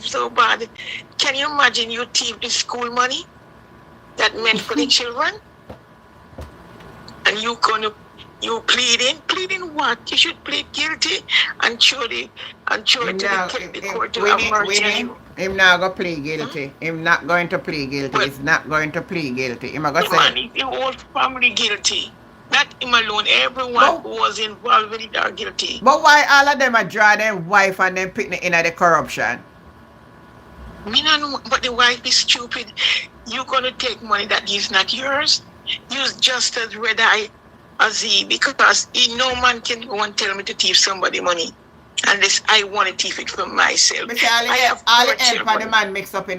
so bad. Can you imagine you thief the school money that meant for the children? And you pleading what? You should plead guilty and show the court to have mercy. Him not going to plead guilty. Him not going to plead guilty. He's not going to plead guilty. Him going to say the whole family guilty. Not him alone. Everyone who was involved with it are guilty. But why all of them are draw their wife and them picking in the corruption? Me not know, but the wife is stupid. You gonna take money that is not yours? You're just as red eye as he, because no man can go and tell me to thief somebody money unless I want to thief it for myself. I have all the help and the man mix up in.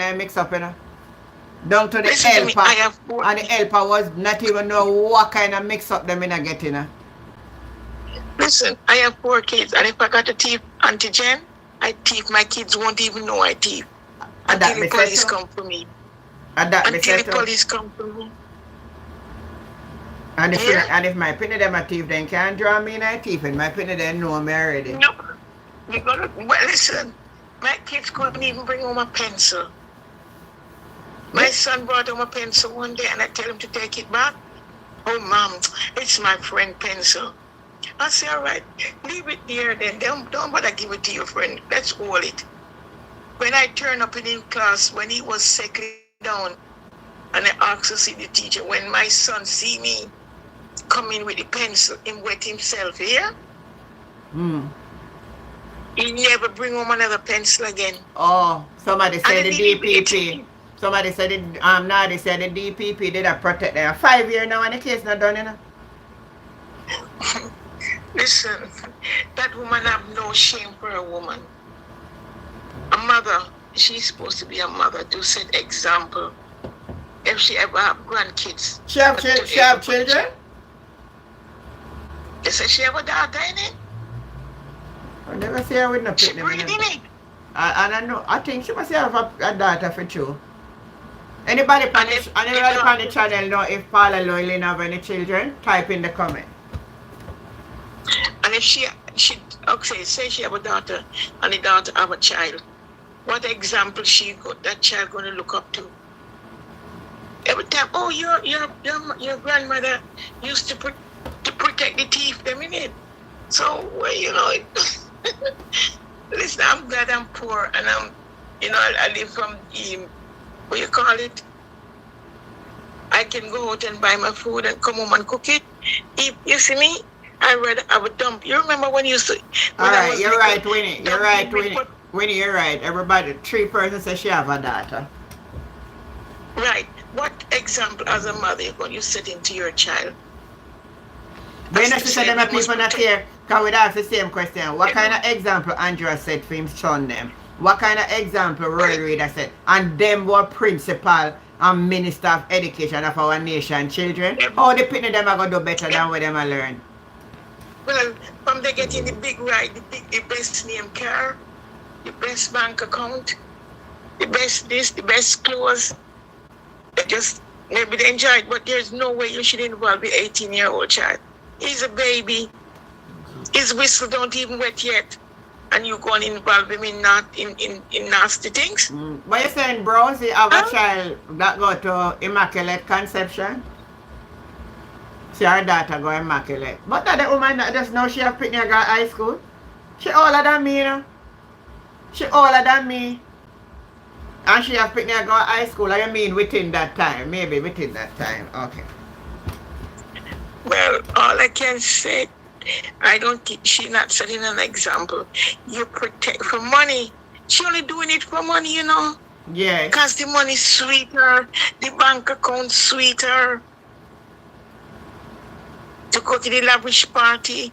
Down to the helper, and the helper was not even know what kind of mix up them in a getting. Listen, I have 4 kids, and if I got a thief Auntie Jen, I thief. My kids won't even know I thief until the police come for me. Until the police come for me. And if my penny them a thief, then can't draw me in a thief, and my penny them know me already. No, listen, my kids couldn't even bring home a pencil. My son brought home a pencil one day, and I tell him to take it back. Oh, Mom, it's my friend pencil. I say, all right, leave it there then. Don't bother give it to your friend. Let's hold it. When I turn up in class, when he was settling down, and I asked to see the teacher, when my son see me come in with the pencil, him wet himself here, he never bring home another pencil again. Oh, somebody said the DPP. Somebody said they said the DPP did not protect them. 5 years now and the case not done, you know. Listen, that woman have no shame for a woman. A mother, she's supposed to be a mother to set example. If she ever have grandkids. She have children? They say she have a daughter in it. I never see her with no She breathing it. I know. I think she must have a daughter for sure. Anybody on the channel know if Paula Loyalin have any children? Type in the comment. And if she okay, say she have a daughter and the daughter have a child, what example that child going to look up to? Every time, oh, your grandmother used to protect the thief, them in it. So, well, you know, listen, I'm glad I'm poor and I live from what you call it? I can go out and buy my food and come home and cook it. If you see me, I rather have a dump. You remember when you used to... Alright, you're right, Winnie. You're right, Winnie. Winnie, you're right. Everybody, 3 persons say she have a daughter. Right. What example as a mother you set into your child? When I say them people not here, can we ask the same question? What kind of example Andrew set for him son them? What kind of example Roy Reader said? And them were principal and minister of education of our nation children. How the people them are going to do better than what them are learn? Well, from they getting the big ride, the best name car, the best bank account, the best this, the best clothes. They just maybe they enjoy it, but there's no way you should involve the 18-year-old child. He's a baby. His whistle don't even wet yet. And you go and involve him in nasty things? What you saying, bro? See, have a child that go to Immaculate Conception? See, her daughter go Immaculate. But that woman that just know she have picked her go high school. She older than me, you know. She older than me. And she have picked her go high school. I mean within that time. Maybe within that time. Okay. Well, all I can say, I don't think she's not setting an example. You protect for money. She only doing it for money, you know. Yeah. Because the money sweeter, the bank account sweeter. To go to the lavish party.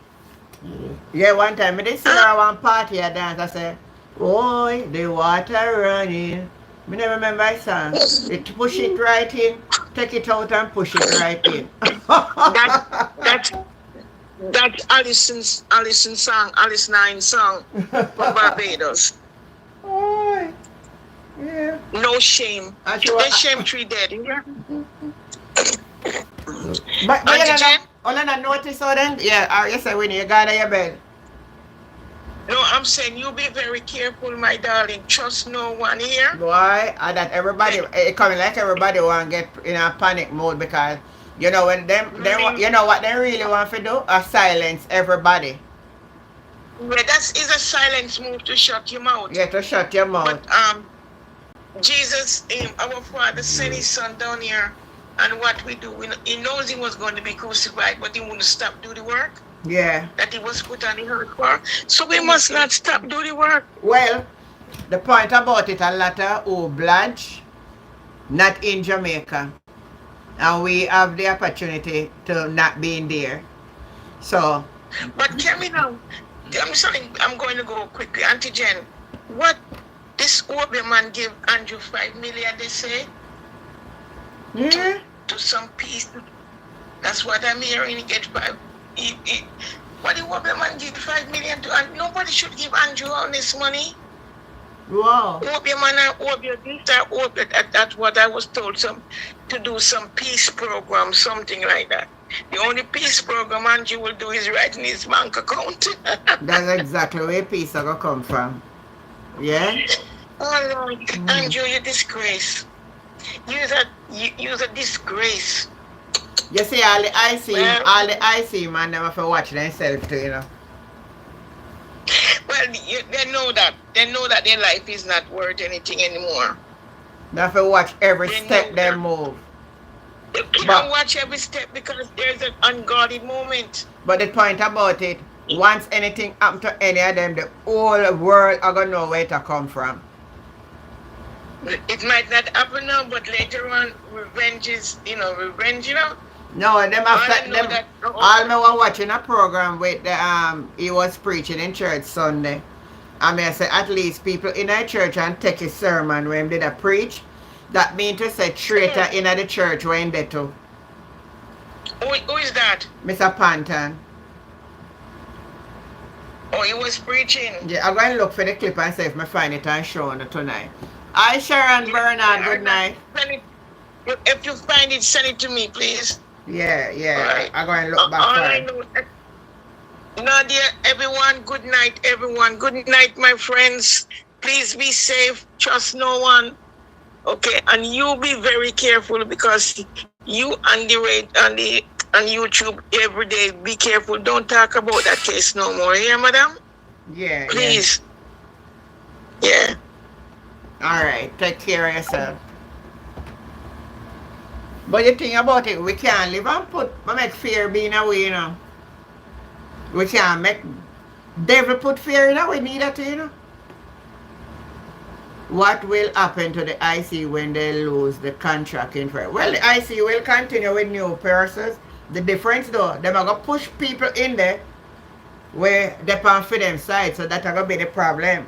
Yeah, one time I did see her at one party I dance. I said, "Boy, the water running." Me never remember I song. It push it right in, take it out and push it right in. That that's that's Alison's song, Alice Nine song from Barbados. Boy, yeah. No shame. And she The was, shame tree dead. Yeah. but you Auntie know, Jen? all I notice all them. Yeah, you say when you got out of your bed. No, I'm saying you be very careful, my darling. Trust no one here. Boy, and that everybody, it coming like everybody want to get in a panic mode because you know when you know what they really want to do? Silence everybody. Yeah, that is a silence move to shut your mouth. Yeah, to shut your mouth. But Jesus, our Father, sent His Son down here, and what we do, He knows He was going to be crucified, but He wouldn't stop do the work. Yeah. That He was put on the earth for. So we must not stop do the work. Well, the point about it, a lot of Oblige, not in Jamaica, and we have the opportunity to not be in there. So. But tell me now, I'm sorry, I'm going to go quickly. Auntie Jen, what this Obi man give Andrew 5 million, they say? Yeah. To some piece. That's what I'm hearing. He get 5. What the Obi man give 5 million to? And nobody should give Andrew all this money. Wow. Obi man and Obi this or Obi that. That's what I was told. To do some peace program, something like that. The only peace program Andrew will do is write in his bank account. That's exactly where peace are gonna come from. Yeah? Oh Lord, Andrew, you disgrace. You're a disgrace. You see all the IC man them have to watch themselves too, you know. Well, they know that. They know that their life is not worth anything anymore. They have to watch every step they move. You can't watch every step because there's an unguarded moment. But the point about it, once anything happen to any of them, the whole world are gonna know where to come from. It might not happen now, but later on, revenge, you know. No, them after them. All me was watching a program with the he was preaching in church Sunday. I mean, I say at least people in a church and take his sermon when they did a preach. That mean to say traitor in the church when they too. Who is that? Mr. Panton. Oh, he was preaching. Yeah, I'm going to look for the clip and see if I find it and show it tonight. Hi, Sharon Bernard, good night. If you find it, send it to me, please. Yeah, Right. I'm going to look back for it. Nadia, everyone, good night, everyone. Good night, my friends. Please be safe. Trust no one. Okay, and you be very careful because you on YouTube every day. Be careful. Don't talk about that case no more. Yeah, madam? Yeah. Please. Yeah. All right. Take care of yourself. But the thing about it, we can't live and make fear being away, you know. We can't make devil put fear in away neither, you know. What will happen to the IC when they lose the contract in front? Well, the IC will continue with new persons. The difference though, they are going to push people in there where they pan for them side, so that's going to be the problem.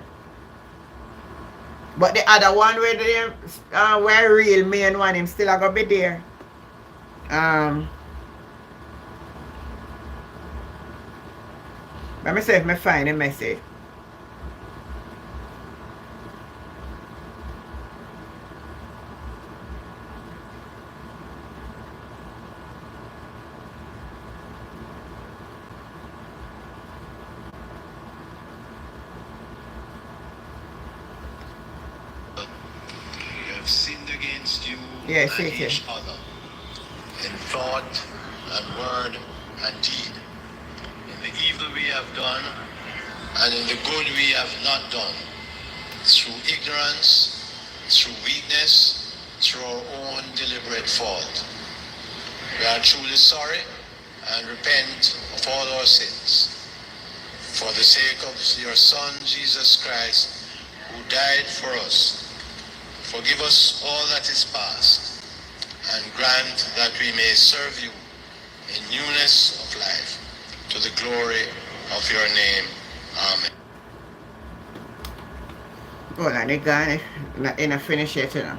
But the other one where real main one, him still going to be there. Let me see if I find a message. Sinned against you Yes, and yes, each other in thought and word and deed, in the evil we have done and in the good we have not done, through ignorance, through weakness, through our own deliberate fault. We are truly sorry and repent of all our sins. For the sake of your Son, Jesus Christ, who died for us, forgive us all that is past, and grant that we may serve you in newness of life, to the glory of your name. Amen. Hold on, they gone in a finish yet, you know.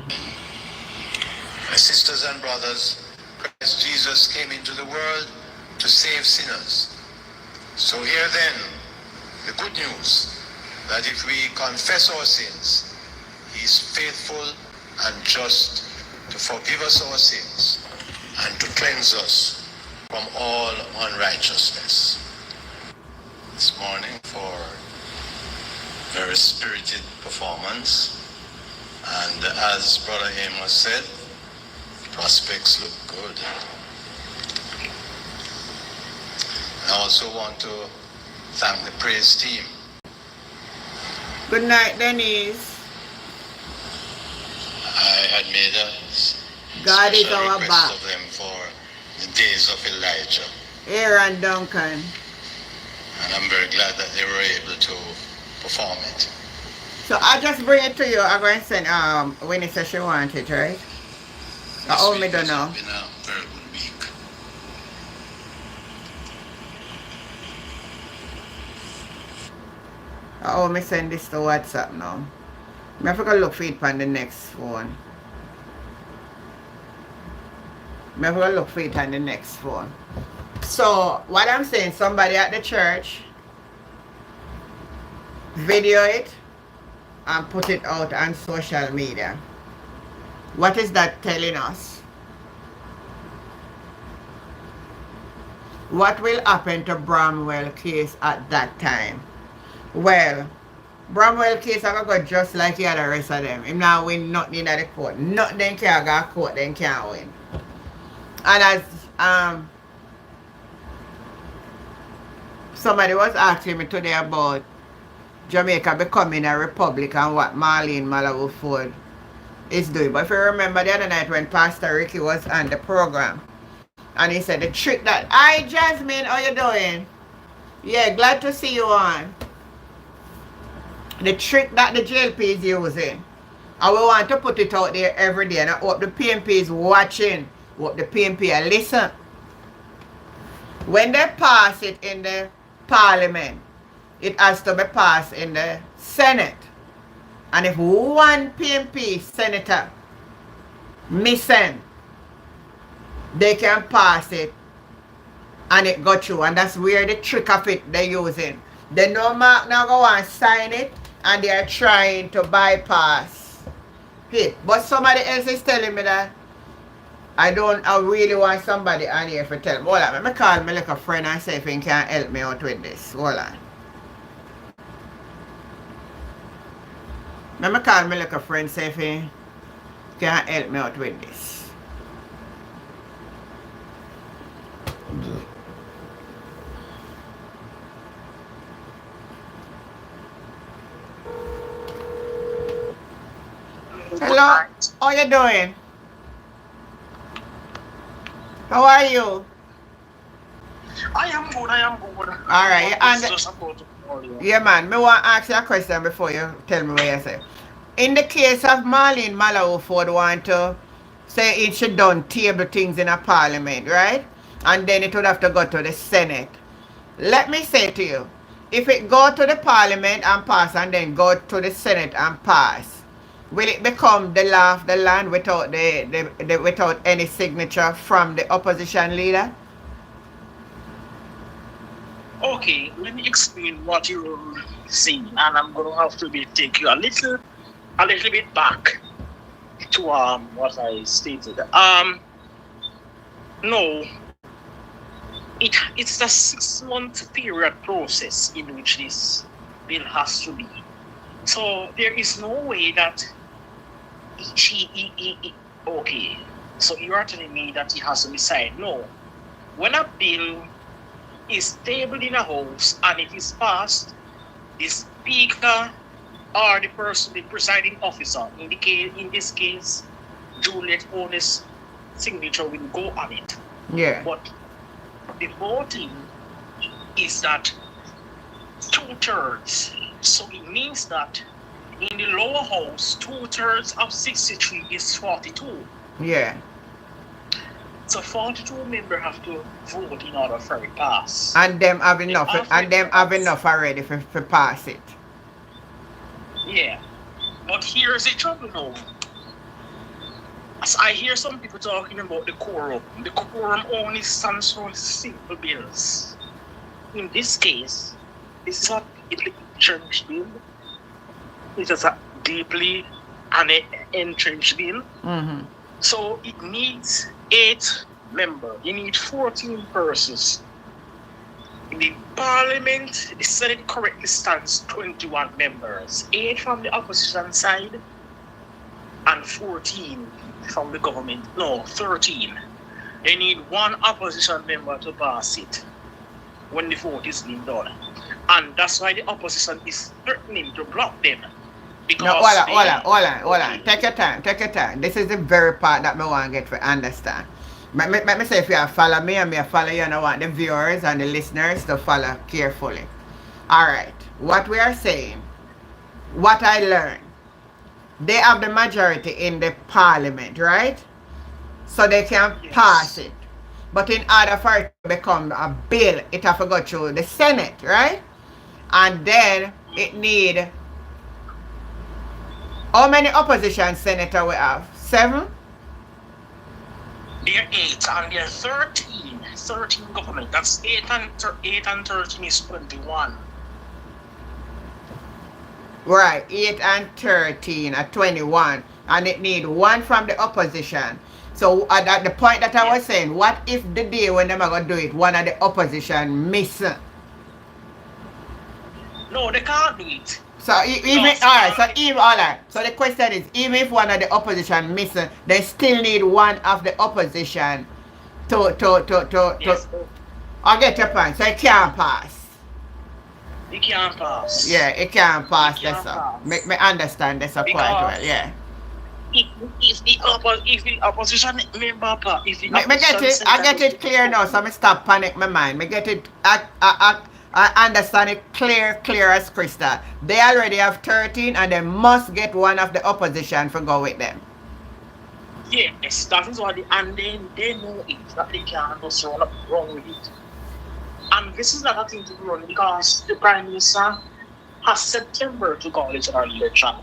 My sisters and brothers, Christ Jesus came into the world to save sinners. So hear then the good news that if we confess our sins, he is faithful and just to forgive us our sins and to cleanse us from all unrighteousness. This morning for very spirited performance, and as Brother Amos said, prospects look good. And I also want to thank the praise team. Good night, Denise. I had made a God is special our request back. of them for the days of Elijah. Aaron Duncan. And I'm very glad that they were able to perform it. So I just bring it to you. I'm going to send when it says she want it, right? I This only week don't has know. been a very good week. I only send this to WhatsApp now. I have to go look for it on the next phone. I have to go look for it on the next phone. So what I'm saying, somebody at the church video it and put it out on social media. What is that telling us? What will happen to Bramwell case at that time? Well, Bramwell case I go just like the other rest of them. Him now win nothing in the court. Nothing they can't go to court, they can't win. And as somebody was asking me today about Jamaica becoming a republic and what Marlene Malavo Ford is doing. But if you remember the other night when Pastor Ricky was on the program and he said the trick that, hi Jasmine, how you doing? Yeah, glad to see you on. The trick that the JLP is using. And we want to put it out there every day. And I hope the PNP is watching. I hope the PNP are listen. When they pass it in the parliament, it has to be passed in the Senate. And if one PNP senator missing, they can pass it and it go through. And that's where the trick of it they're using. They know Mark now go and sign it and they are trying to bypass it. But somebody else is telling me that I really want somebody on here to tell me. Hold on, let me call me like a friend and see if he can help me out with this. Hold on. Let me call me like a friend, see if he can help me out with this. Hello, how you doing? How are you? I am good. Alright, yeah man, me want to ask you a question before you tell me what you say. In the case of Marlene Malavo Ford want to say it should done table things in a parliament, right? And then it would have to go to the Senate. Let me say to you, if it go to the parliament and pass and then go to the Senate and pass, will it become the law of the land without without any signature from the opposition leader? Okay, let me explain what you're saying, and I'm gonna have to take you a little bit back to what I stated. No, it's a 6-month period process in which this bill has to be. So there is no way that okay. So you are telling me that he has to be signed. No, when a bill is tabled in a house and it is passed, the speaker or the presiding officer, in this case, Juliet Onis' signature will go on it. Yeah. But the voting is that 2/3. So it means that in the lower house, 2/3 of 63 is 42. Yeah. So 42 members have to vote in order for it pass. And them have enough. after And them it have pass- enough already for pass it. Yeah. But here's the trouble now. As I hear some people talking about the quorum only stands for simple bills. In this case, this is a entrenched bill. It is a deeply entrenched bill. Mm-hmm. So it needs 8 members. You need 14 persons. In the parliament, the Senate currently stands 21 members. 8 from the opposition side and 14 from the government. No, 13. They need 1 opposition member to pass it when the vote is being done. And that's why the opposition is threatening to block them. Because No, hold on. Take your time. This is the very part that I want to get to understand. Let me say, if you follow me and me follow you, and I want the viewers and the listeners to follow carefully. Alright, what we are saying, what I learned, they have the majority in the parliament, right? So they can pass it. But in order for it to become a bill, it have to go through the Senate, right? And then it need, how many opposition senator we have? 7? There are 8 and there are 13. 13 government. That's 8 and 13 is 21. Right, 8 and 13 are 21. And it need 1 from the opposition. So at the point that I was saying, what if the day when them are going to do it, one of the opposition miss? No, they can't do it. So even alright. So the question is, even if one of the opposition miss, they still need one of the opposition to Yes. I get your point. So it can't pass. It can't pass. Yeah, it can't pass. It can't That's all. pass. Make me understand this quite well. Yeah. If the opposition member, if the Me get it. I get it clear now. So me stop panic my mind. Me get it. I understand it clear as crystal. They already have 13 and they must get one of the opposition for go with them. Yes, that is what and then they know it that they can't just run with it. And this is not a thing to run because the Prime Minister has September to call it an election.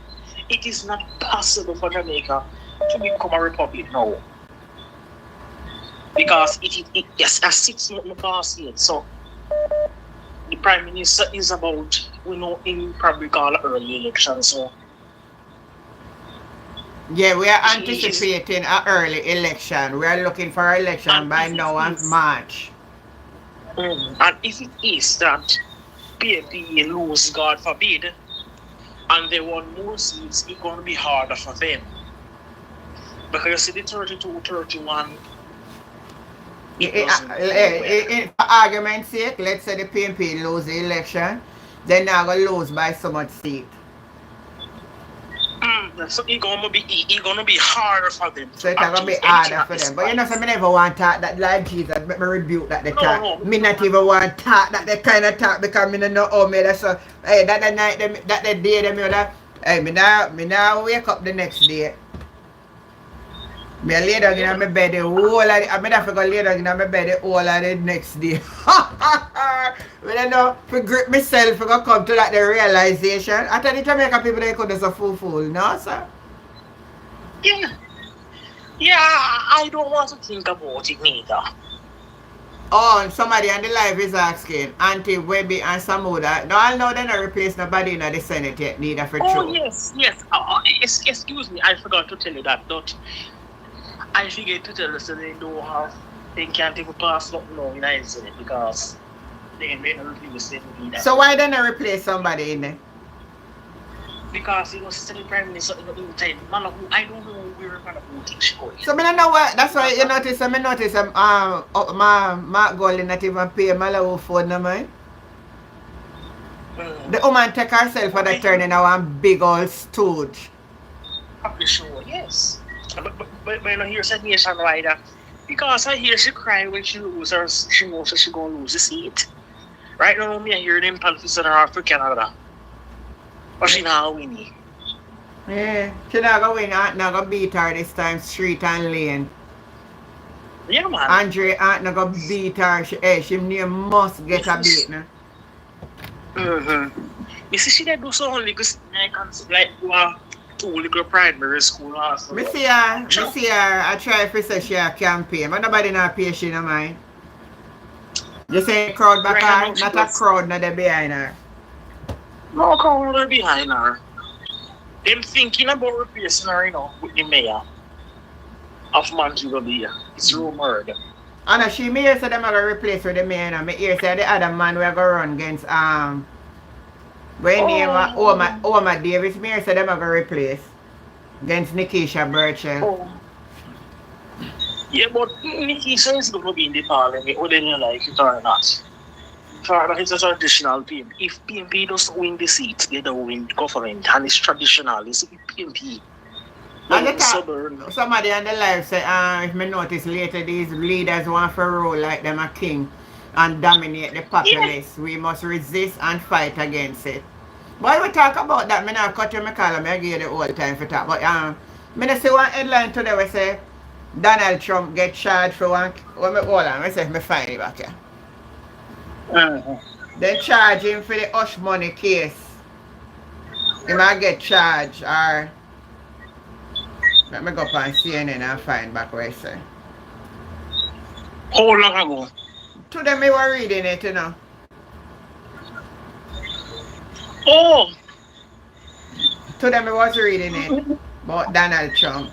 It is not possible for Jamaica to become a republic now. Because it yes, a 6 month past yet. So the Prime Minister is about, in probably call early election. So Yeah, we are anticipating an early election. We are looking for an election by now and March. And if it is that PNP lose, God forbid, and they want more seats, it's going to be harder for them. Because you see the 32, 31, For argument's sake, let's say the PNP lose the election, they're not going to lose by so much seat. so it's gonna be harder for them. So it's going to be harder for them. But you know, so me never want to talk that like Jesus, me rebuke that they talk. No. Me not even want to talk that they kind of talk because me don't know how me that's so, hey, that the night, that the day, them, you know, hey, me now wake up the next day. Me lay down in my bed the whole of the, I mean I forgot lay down in my bed the whole of the next day. When I know, for grip myself, for come to that the realization. I tell the Jamaican people they could just a fool, no sir? Yeah, I don't want to think about it neither. Oh, and somebody on the live is asking, Auntie Webby and Samuda, no, I know they not replace nobody in the Senate yet, neither for Oh, true. yes. Excuse me, I forgot to tell you that, but I forget to tell you so they can't even pass something now in the Senate because they may not replace them either. So why don't I replace somebody in there? Because it was still the Prime Minister in the meantime. Man, I don't know where we're going to vote she going. So I know what, that's why you notice, my goal not even pay my little phone no man. The woman take herself for the turn in our big old stooge. Probably sure, yes. But you know, here's a nationwide. Because I hear she cry when she loses, she knows that she's going to lose the seat. Right now, me I hear them politicians are for Canada. But she now winning. Yeah, she not going to win, not going to beat her this time, street and lane. Yeah, man. Andre ain't not gonna beat her. She name must get a beat now. You see, she did do so only because I can like do a two little primary school also. Me see her. I try to say she a campaign, but nobody not pay she no mind. You say crowd back Right now, her, she not a does. crowd not there behind her. No corner behind her. Them thinking about replacing her, with the mayor of Montreal Bay. It's rumored. And she me hear say them are gonna replace with the mayor and me hear say the other man we are gonna run against when name Oma Davis, me hear say them are gonna replace against Nikisha Burchell. Oh. Yeah, but Nikki says going to be in the parliament, whether you like it or not. Florida is a traditional PMP. If PMP doesn't win the seat, they don't win government, and it's traditional. It's PMP. And the top, somebody on the live say, if me notice later, these leaders want to rule like them a king and dominate the populace. Yeah. We must resist and fight against it. While we talk about that, me not cut you my column, I give you the whole time for talk. But me not see one headline today we say Donald Trump get charged for one. Hold on, I say me find it back here. They charge him for the hush money case. He might get charged or let me go up on CNN and find back where I say. How long ago? Today me were reading it, you know. Oh! Today me was reading it about Donald Trump.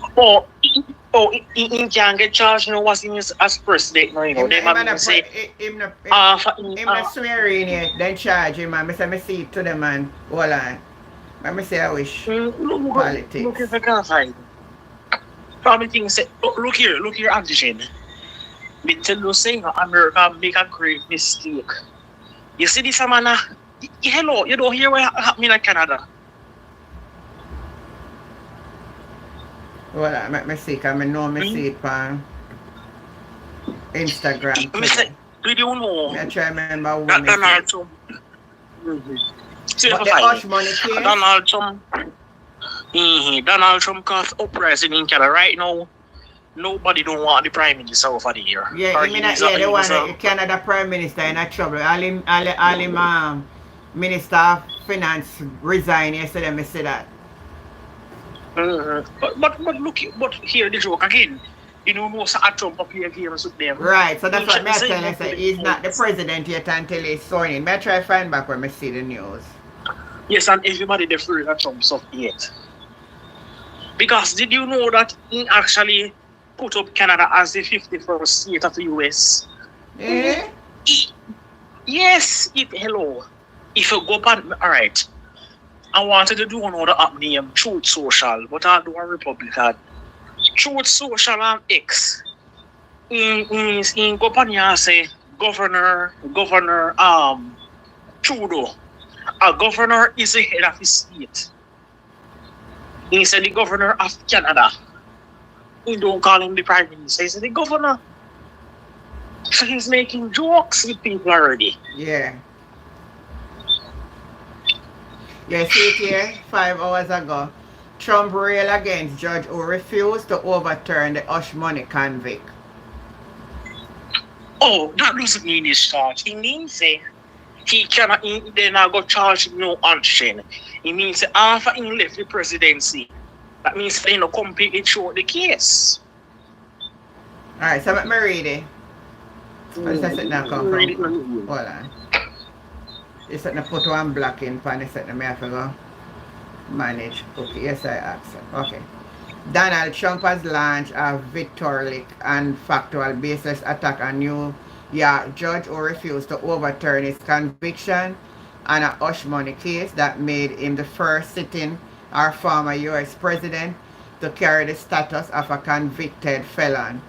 He can get charged, what's in his as president, They might say, him not swearing yet, then charge him, and I say, me see it to the man. Hold on. Let me say I wish politics. Look if I can find. Probably things say, look here, Antigen. Me tell you saying America make a great mistake. You see this man, hello, you don't hear what happening in Canada. Well, let me see, because I know me see it on Instagram. We don't know. I try to remember what that Donald Trump. But the hush money case? Donald Trump caused uprising in Canada right now. Nobody don't want the Prime Minister over the year. Yeah, I mean, the one the Canada Prime Minister in a trouble. All him Minister of Finance resign yesterday, I say that. But look, here the joke again. Most of Trump up here games with them. Right, so that's what I'm telling you. Say he's not the president yet until he's sworn in. May I try to find back when I see the news. Yes, and everybody they fear that Trump's up yet. Because did you know that he actually put up Canada as the 51st state of the US? Yeah. Yes, hello. If you go back, alright. I wanted to do another app named Truth Social, but I'll do a Republican. Truth Social and X. In go back and say Governor Trudeau. A governor is the head of the state. He said the governor of Canada. He don't call him the prime minister. He said the governor. So he's making jokes with people already. Yeah. Yeah, see it here, 5 hours ago. Trump railed against judge who refused to overturn the hush money convict. Oh, that doesn't mean he's charged. It means they not go charge him no action. It means after he left the presidency, that means they no completely throw the case. Alright, so let me read it. What's that now come from? Hold on. It's set to put one block in pan, it's set to me have to go manage. Okay, yes I accept. Okay. Donald Trump has launched a vitriolic and factual baseless attack on New York judge who refused to overturn his conviction on a hush money case that made him the first sitting or former US president to carry the status of a convicted felon.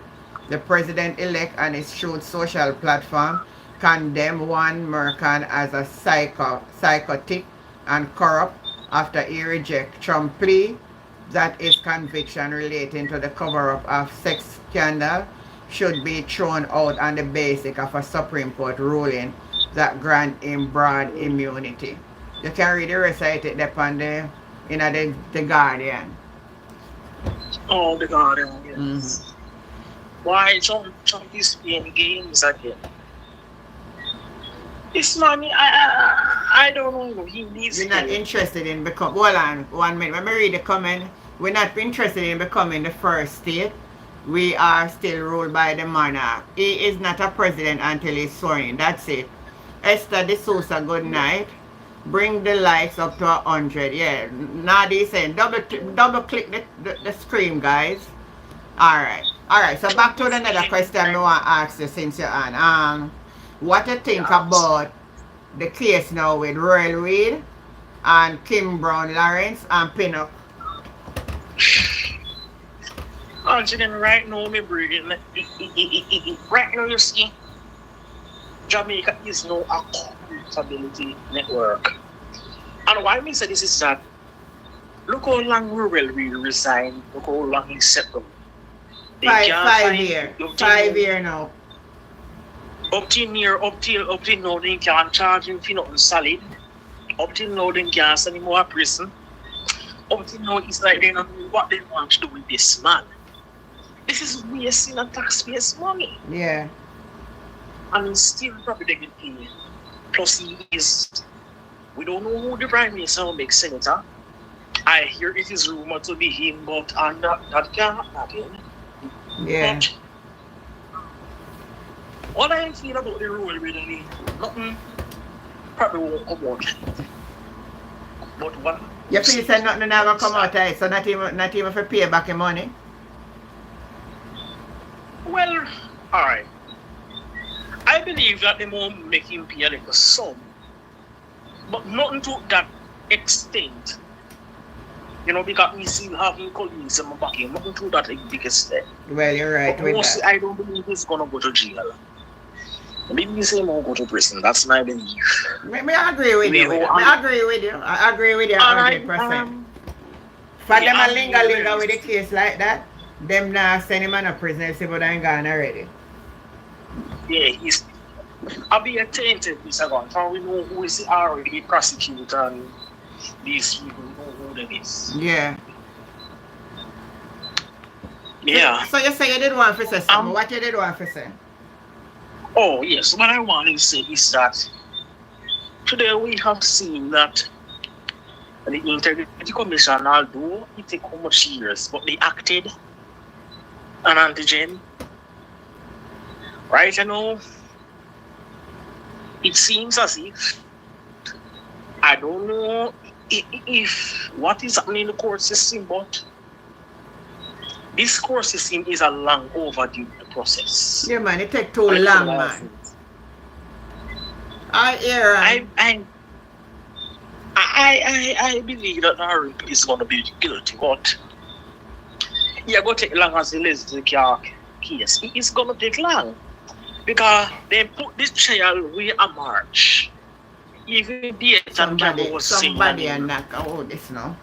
The president-elect on his Truth Social platform condemned one Mercan as a psychotic and corrupt after he rejected Trump's plea that his conviction relating to the cover-up of sex scandal should be thrown out on the basis of a Supreme Court ruling that grant him broad immunity. You can read the rest of it there on the Guardian. Oh, the Guardian, yes. Why Trump is playing games again? This money, I don't know. He needs We're not help. interested in become. Hold on, 1 minute. Let me read the comment. We're not interested in becoming the first state. We are still ruled by the monarch. He is not a president until he's sworn in. That's it. Esther De Sousa, good night. Bring the likes up to 100. Yeah, Nadi saying double click the screen, guys. Alright. So back to another question I want to ask you since you're on. What you think about the case now with Royal Reed and Kim Brown Lawrence and Pinnock? Angela, right now, me breathing. Right now, you see, Jamaica is no accountability network. And why me say this is that, look how long Royal Reed resigned, look how long he settled. 5 year. 5 year now. Up till now, they can't charge him for nothing solid. Up till now, they can't send him more to prison. Up till now, it's like they don't know what they want to do with this man. This is wasting a taxpayers' money. Yeah. And he's still probably getting paid. Plus, we don't know who the Prime Minister will make senator. I hear it is rumored to be him, but that can't happen. Yeah. But all I feel about the rule really, nothing probably won't come out. But what? You feel say nothing never come out, eh? So not even for pay back your money? Well, alright. I believe that they won't make him pay a little sum. But nothing to that extent. You know, because we still having colleagues in my back here, nothing to that big extent. Well, you're right But with mostly, that. I don't believe he's gonna go to jail. Maybe you say more go to prison. That's my belief. I agree with you. I agree with you 100%. For them a linger with a case like that, them now send him on a prison, see what I'm gone already. Yeah, I'll be attainted, Mr. Gunn. For we know who is already prosecuted and these people know who them is. Yeah. Yeah. So you say you did want to say something. What you did want to say? Oh, yes. What I want to say is that today we have seen that the Integrity Commission, although it took how much years, but they acted an antigen. Right, you know, it seems as if, I don't know if what is happening in the court system, but this court system is a long overdue process. Yeah, man, it take too long, man. I hear. I believe that Aaron is going to be guilty, but yeah, going to take long as the Leslie case. It's going to take long because they put this child way a march. Even the somebody and knock out this now.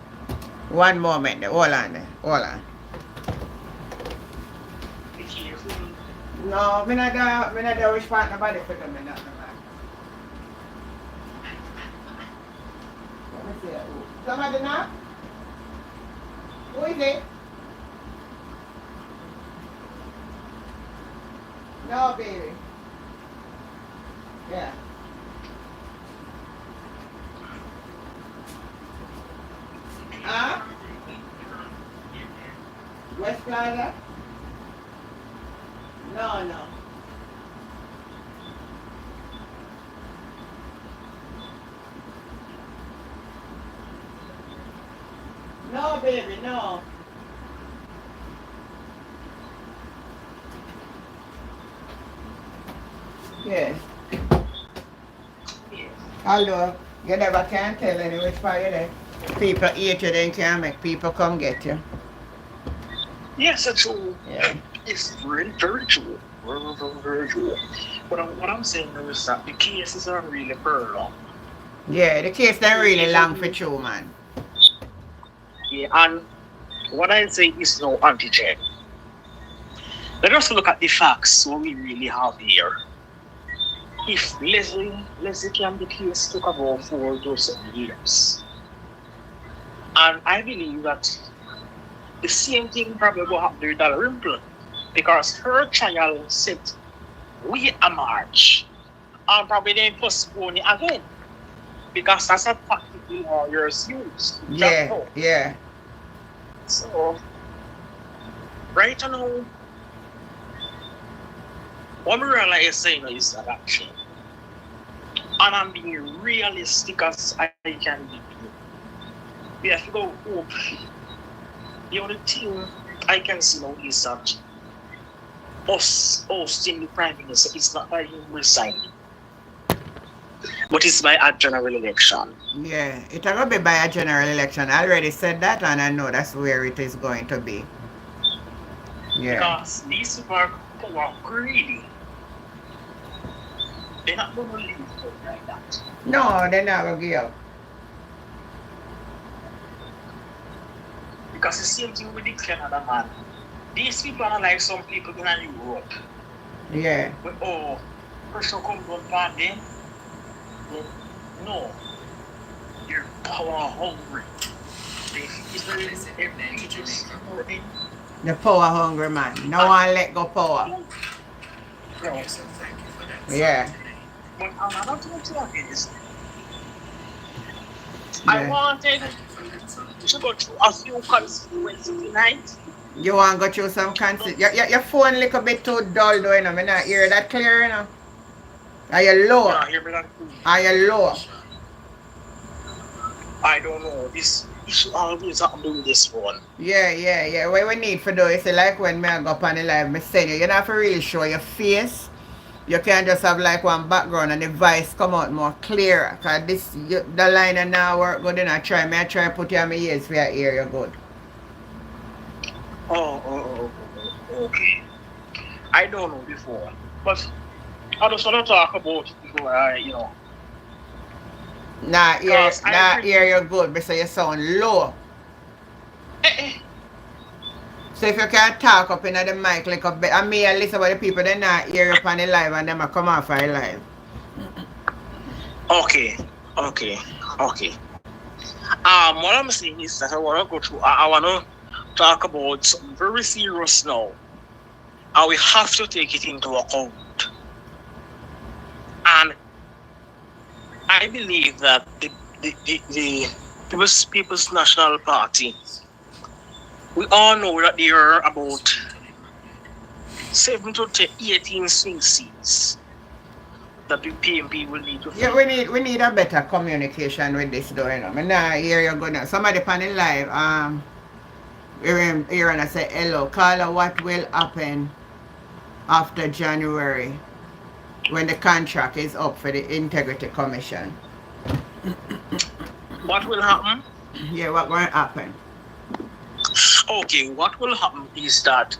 One moment, hold on. No, me not there which part nobody for them in that. Let me see. Somebody knock? Who is it? No, baby. Yeah. Huh? West Plaza? No. No, baby, no. Yes. Although, you never can tell any which part you're there. People eat you, then can't make people come get you. Yes, that's true. Yeah. It's very, very true. Very true. But what I'm saying is that the cases are really very long. Yeah, the case not really long for true, man. Yeah, and what I say is no antigen. Let us look at the facts what we really have here. If Leslie can the case took about 4 to 7 years. And I believe that the same thing probably will happen with Dalrymple. because her trial set we a march and probably then postpone it again because that's a tactic the lawyers use. Yeah. So right now, what we realize saying is that action. And I'm being realistic as I can be. We have to go hope. The only thing I can see now is that us hosting the Prime Minister is not by him resigning, but it's by a general election. Yeah. It's going to be by a general election. I already said that, and I know that's where it is going to be. Yeah. Because these people are greedy. They're not going to leave it like that. No, they're not going to give up. Because the same thing with the Canada man. These people are not like some people in Europe. Yeah. But pressure comes on bad then. No. They're power hungry. The power hungry man. No one let go power. No. Yeah. But another thing to that is, I wanted to go through a few constituencies tonight. You want to go through some your phone a little bit too dull though, you know. I not hear that clear, you know. Are you low? Yeah, hear me that too. Are you low? I don't know. This issue always happen with this one. Yeah. What we need for do is like when me go up on the live, me send you don't have to really show your face. You can just have like one background and the voice come out more clear. Cause the line and now work good, and I try and put you on my ears for your ear you good. Okay. I don't know before, but I just want to talk about it before you know. Nah, hear you good, because you sound low. So if you can't talk up in the mic like a bit, and me and listen about the people, they not hear you on the live and them come off our live. Okay. What I'm saying is that I want to go through, I want to talk about something very serious now. And we have to take it into account. And I believe that the People's National Party, we all know that there are about 7 to 18 swing seats that the PMP will need to. Yeah, we need a better communication with this though, you know. I nah hear you good now. Somebody on the live, here and I say hello, Carla, what will happen after January when the contract is up for the Integrity Commission? What will happen? Yeah, what going to happen? Okay, what will happen is that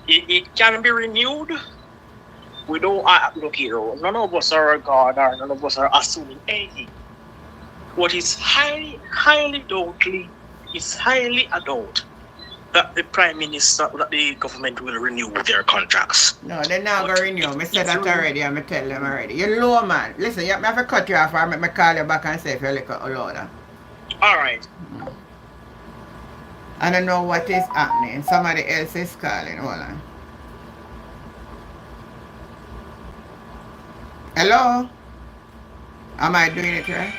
it can be renewed. We don't look here. None of us are a god, or none of us are assuming anything. What is highly doubtly, is highly a doubt that the Prime Minister, that the government will renew their contracts. No, they're not going to renew. I said that already, and I tell them already. You're low, man. Listen, you have to cut you off, or I call you back and say if you're like a louder. All right. I don't know what is happening. Somebody else is calling. Hold on. Hello? Am I doing it right?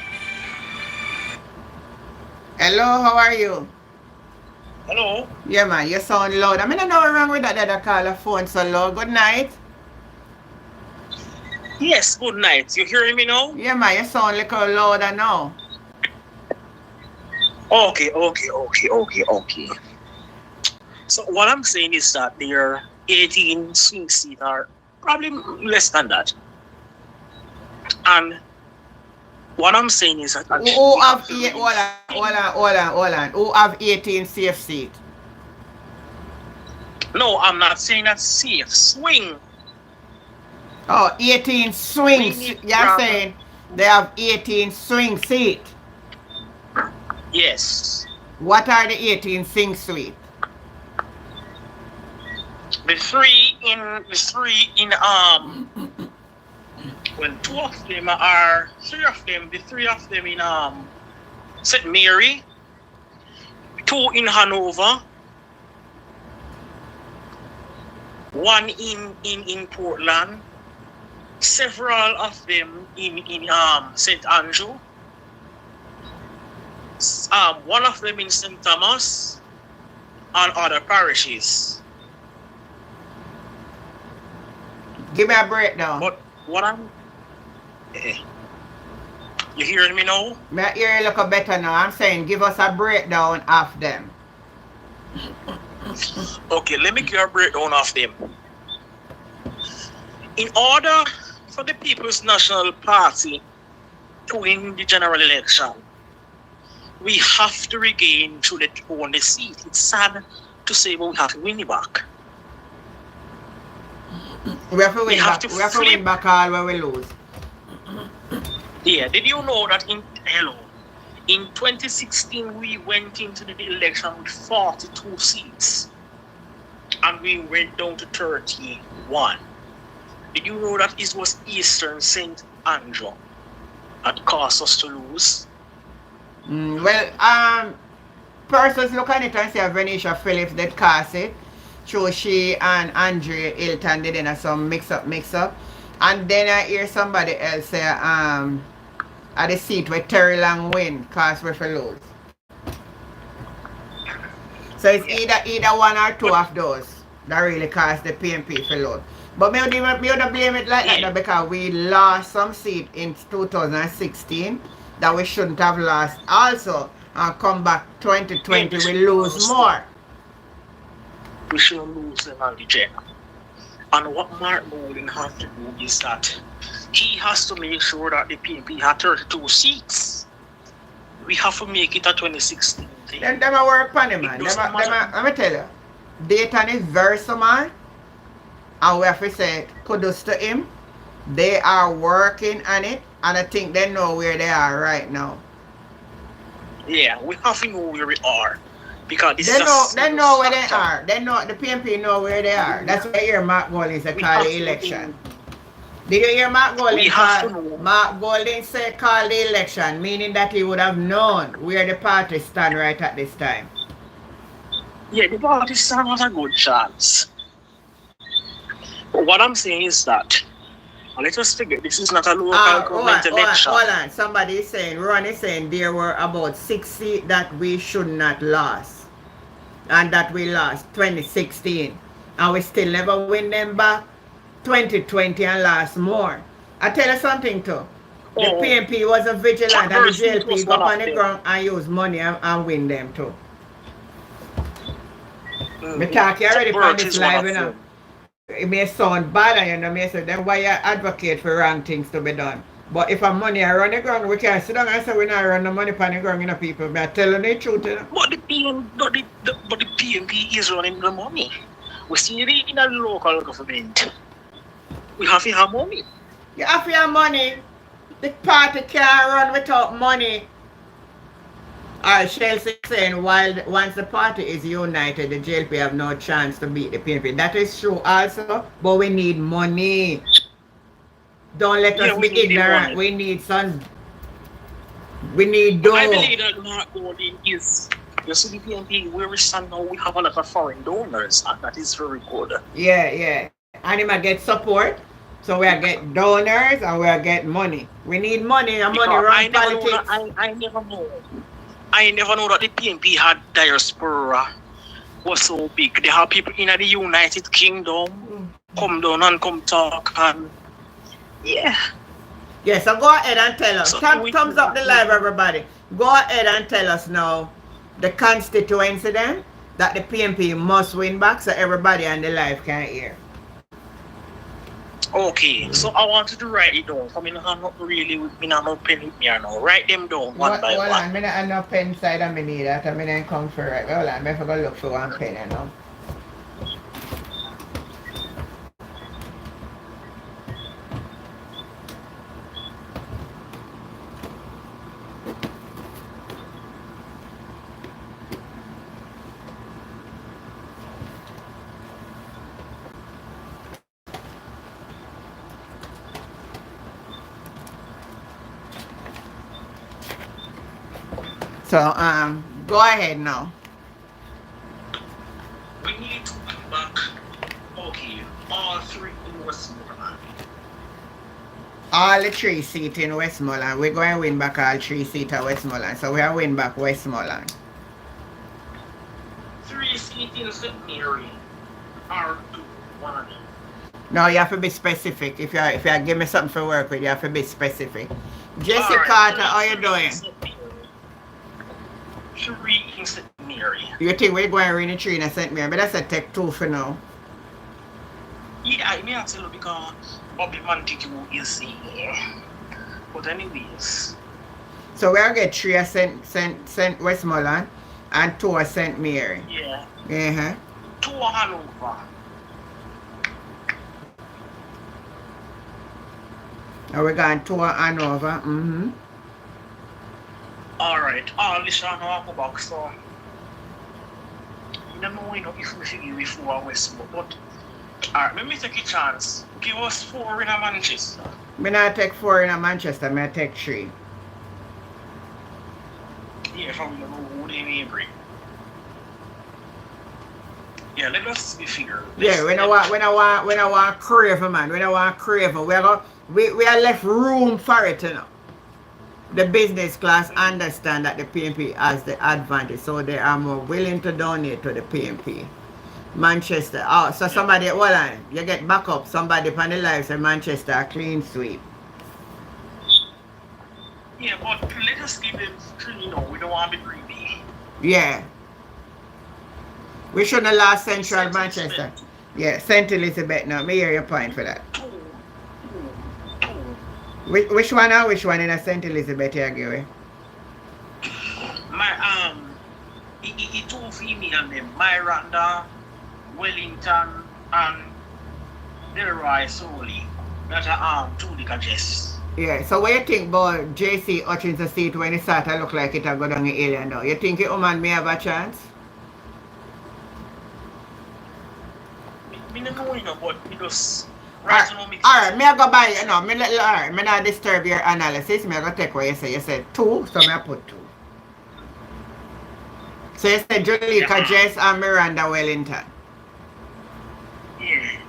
Hello, how are you? Hello? Yeah, man, you sound loud. I mean, I know what's wrong with that other caller phone so low. Good night. Yes, good night. You hearing me now? Yeah, man, you sound a little louder now. Okay. So what I'm saying is that there are 18 swing seats, are probably less than that. And what I'm saying is that who have hold on. Who have 18 safe seats? No, I'm not saying that's safe. Swing. Oh, 18 swings. You're saying they have 18 swing seats. Yes. What are the 18 swing seats? The three in well, three of them the three of them in St. Mary, 2 in Hanover, one in Portland, several of them in St. Andrew, one of them in St. Thomas, and other parishes. Give me a breakdown. But what I'm you hearing me now? Me hear you look better now. I'm saying give us a breakdown of them. Okay, let me give a breakdown of them. In order for the People's National Party to win the general election, we have to regain through the only seat. It's sad to say, but we have to win it back. We have to win have back. to We have to flip. win back all where we lose. Yeah, did you know that in 2016 we went into the election with 42 seats and we went down to 31. Did you know that it was Eastern St. Andrew that caused us to lose? Persons look at it and say Venetia Phillips did cast it. So she and Andrea Hilton did in some mix up. And then I hear somebody else say at the seat where Terry Long win, cause we for lose. So it's either one or two of those that really cause the PNP for lose. But me don't blame it like that because we lost some seat in 2016 that we shouldn't have lost also, and come back 2020 we lose more. We shouldn't lose them on the jet. And what Mark Bowling has to do is that he has to make sure that the PNP had 32 seats. We have to make it a 2016 thing. Them a work on it, man. Let me tell you, Dayton is very smart, and we have to say kudos to him. They are working on it, and I think they know where they are right now. Yeah, we have to know where we are. Because they know where they are. They know the PNP know where they are. That's why I hear Mark Golding say call the election. Did you hear Mark Golding call? Mark Golding said call the election, meaning that he would have known where the party stand right at this time. Yeah, the party stand has a good chance. But what I'm saying is that let us forget this is not a local government election. Hold on. Somebody is saying, Ron is saying there were about 6 seats that we should not lose. And that we lost 2016. And we still never win them back 2020 and lost more. I tell you something too. The PNP was a vigilant and the JLP go up on the ground and use money and win them too. Me talk you already on this live, you know. It may sound bad, you know, me say then why you advocate for wrong things to be done. But if our money are on the ground, we can't sit down and say we not run the money on the ground, you know, people. But I'm telling the truth, you know. But the PNP is running the money. We see it in a local government. We have to have money. You have to have money. The party can't run without money. Alright, Chelsea saying once the party is united, the JLP have no chance to beat the PNP. That is true also, but we need money. Don't let us be ignorant. We need some. We need dough. I believe that Mark Golding is. You see, the PNP where we stand now, we have a lot of foreign donors, and that is very good. Yeah. And he might get support. So we are get donors and we are get money. We need money and money run politics. I never know that the PNP had diaspora was so big. They have people in the United Kingdom come down and come talk and yeah. Yeah, so go ahead and tell us. Thumbs up the live, everybody. Go ahead and tell us now the constituency then that the PNP must win back so everybody on the live can hear. Okay, so I wanted to write it down. I mean, I'm not really with me, I'm not pen with me now. Write them down one by one. Hold on, I have no pen side and I need that. I mean, come for it. Hold on, I forgot to look for one pen, you know. So, go ahead now. We need to win back Okay, all three in Westmoreland. All the 3 seats in Westmoreland. We're going to win back all 3 seats at Westmoreland. So we are win back Westmoreland. 3 seats in St. Mary. R2, 1. No, you have to be specific. If you give me something for work with, you have to be specific. Jesse Alright, Carter, how you doing? 3 in St. Mary. You think we're going to win the 3 in St. Mary? But that's a take 2 for now. Yeah, I may actually because Bobby Montague is here. But anyways. So we're going to get 3 at St. Westmoreland and 2 at St. Mary. Yeah. Uh-huh. 2 at Hanover. And we're going 2 at Hanover. Mm-hmm. Alright, all this on our back, so I don't know if we figure before Westmoreland, but alright, let me take a chance. Give us 4 in a Manchester. Me not take 4 in a Manchester, me take 3. Yeah, from the road in Avery. Yeah, let us be figure. Yeah, we don't want craven, man. We don't want craven. We are left room for it, you know. The business class understand that the PNP has the advantage, so they are more willing to donate to the PNP. Manchester, oh, so somebody, hold on, you get back up, somebody on the live say Manchester a clean sweep. Yeah, but let us give them 3, you know, we don't want to be greedy. Yeah. We shouldn't have lost Central Manchester. Yeah, St. Elizabeth now. Me hear your point for that. 2. Which one in a St. Elizabeth you give? My it 2 female them, Miranda, Wellington, and Delroy Soley. That are 2 Jess. Yeah, so what you think about JC Hutchins' seat when it start to look like it will go down the alien now? You think it man may have a chance? Me don't know, you know, but me just Alright, me I go by, you know, me not disturb your analysis. Me I go take what you say. You said 2, so me I put 2. So you said Julika Jess and Miranda Wellington. Yeah.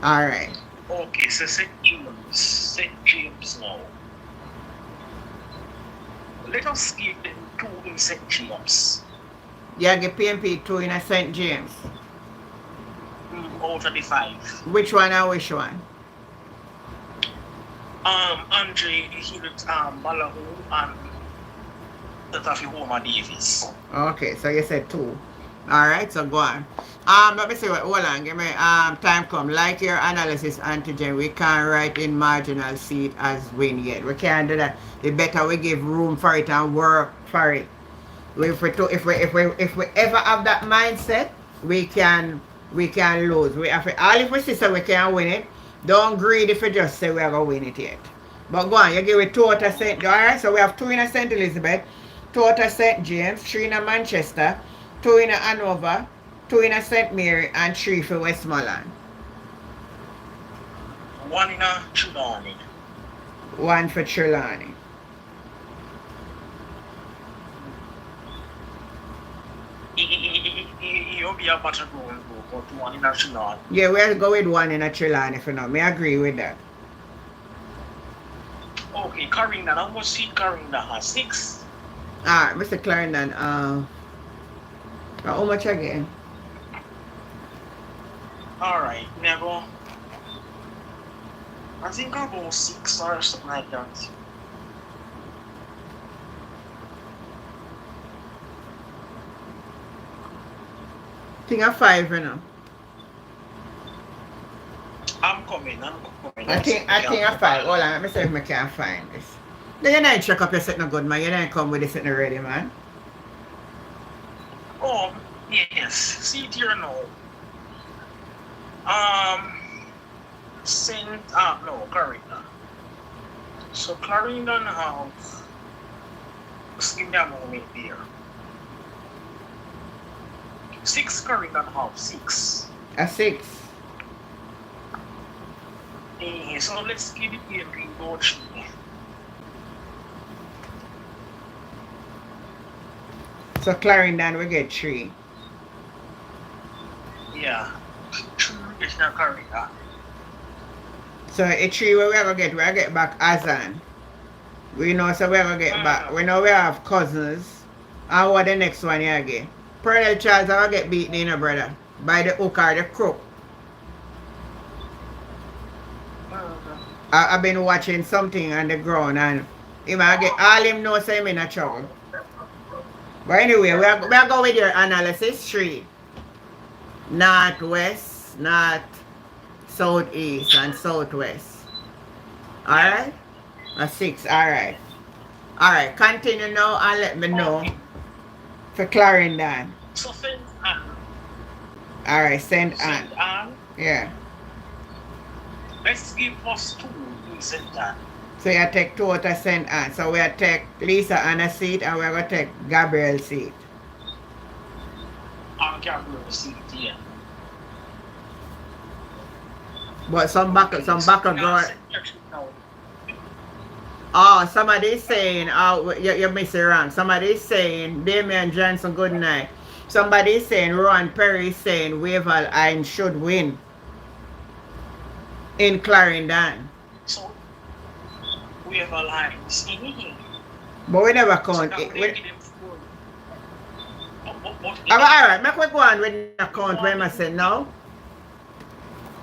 Alright. Okay, so St. James now. Let us give them 2 in St. James. Yeah, give PNP 2 in a St. James. Out of the 5. Which one and which one? Andre Hewitt, Ballahu, and Tafi Homer Davis. Okay, so you said 2. Alright, so go on. Let me see what, hold on, give me, time come. Like your analysis, antigen, we can't write in marginal seat as win yet. We can't do that. It better we give room for it and work for it. If we ever have that mindset, we can lose. We have all if we see so we can win it. Don't greed if we just say we are gonna win it yet. But go on, you give it 2 out of St. Alright, so we have 2 in a St. Elizabeth, 2 out of St. James, 3 in a Manchester, 2 in a Hanover, 2 in a St. Mary, and 3 for Westmoreland. 1 in a Trelawney. 1 for Trelawney. You'll be a better going but 1 in a Trelawney. Yeah, we'll go with 1 in a Trelawney for now. Me agree with that. Okay, Clarendon, how much seat Clarendon has? 6? Mr. Clarendon, how much again? Alright, never. I think about 6 or something like that. I think 5 you know. I'm coming. I think 5. Hold on, let me see if I can find this. Then you not check up your set no good man. You don't come with this set no ready man. Oh, yes. See it here now. Clarendon. So Clarendon have give me a moment there. 6 Clarendon have 6. A 6. So let's give it a green go 3. So Clarendon we get 3. Yeah. 3 educational career. So a tree where we are get back Azan. We know so we are gonna get back. We know we have cousins. And what the next one you get? Pearl Charles are get beaten in a brother. By the hook or the crook. I've been watching something on the ground and him I get all him know say him in a trouble. But anyway, we are going with your analysis. 3. Northwest, north, southeast, and southwest. Alright? A 6, alright. Alright, continue now and let me know for Clarendon. So St. Anne. Alright, St. Anne. St. Anne. Yeah. Let's give us 2 in St. Anne. So you take 2 out of St. Anne. So we take Lisa Anna's seat and we're going to take Gabriel's seat. And Gabriel's seat, yeah. But some buckle girl. Oh, somebody's saying, oh, you're missing wrong. Somebody's saying, Damian Johnson, good night. Somebody's saying, Ron Perry saying, Waverl Iron should win in Clarendon. So, Waverl Iron is in here. But we never count So it. Alright, make we go on with the count when I say no.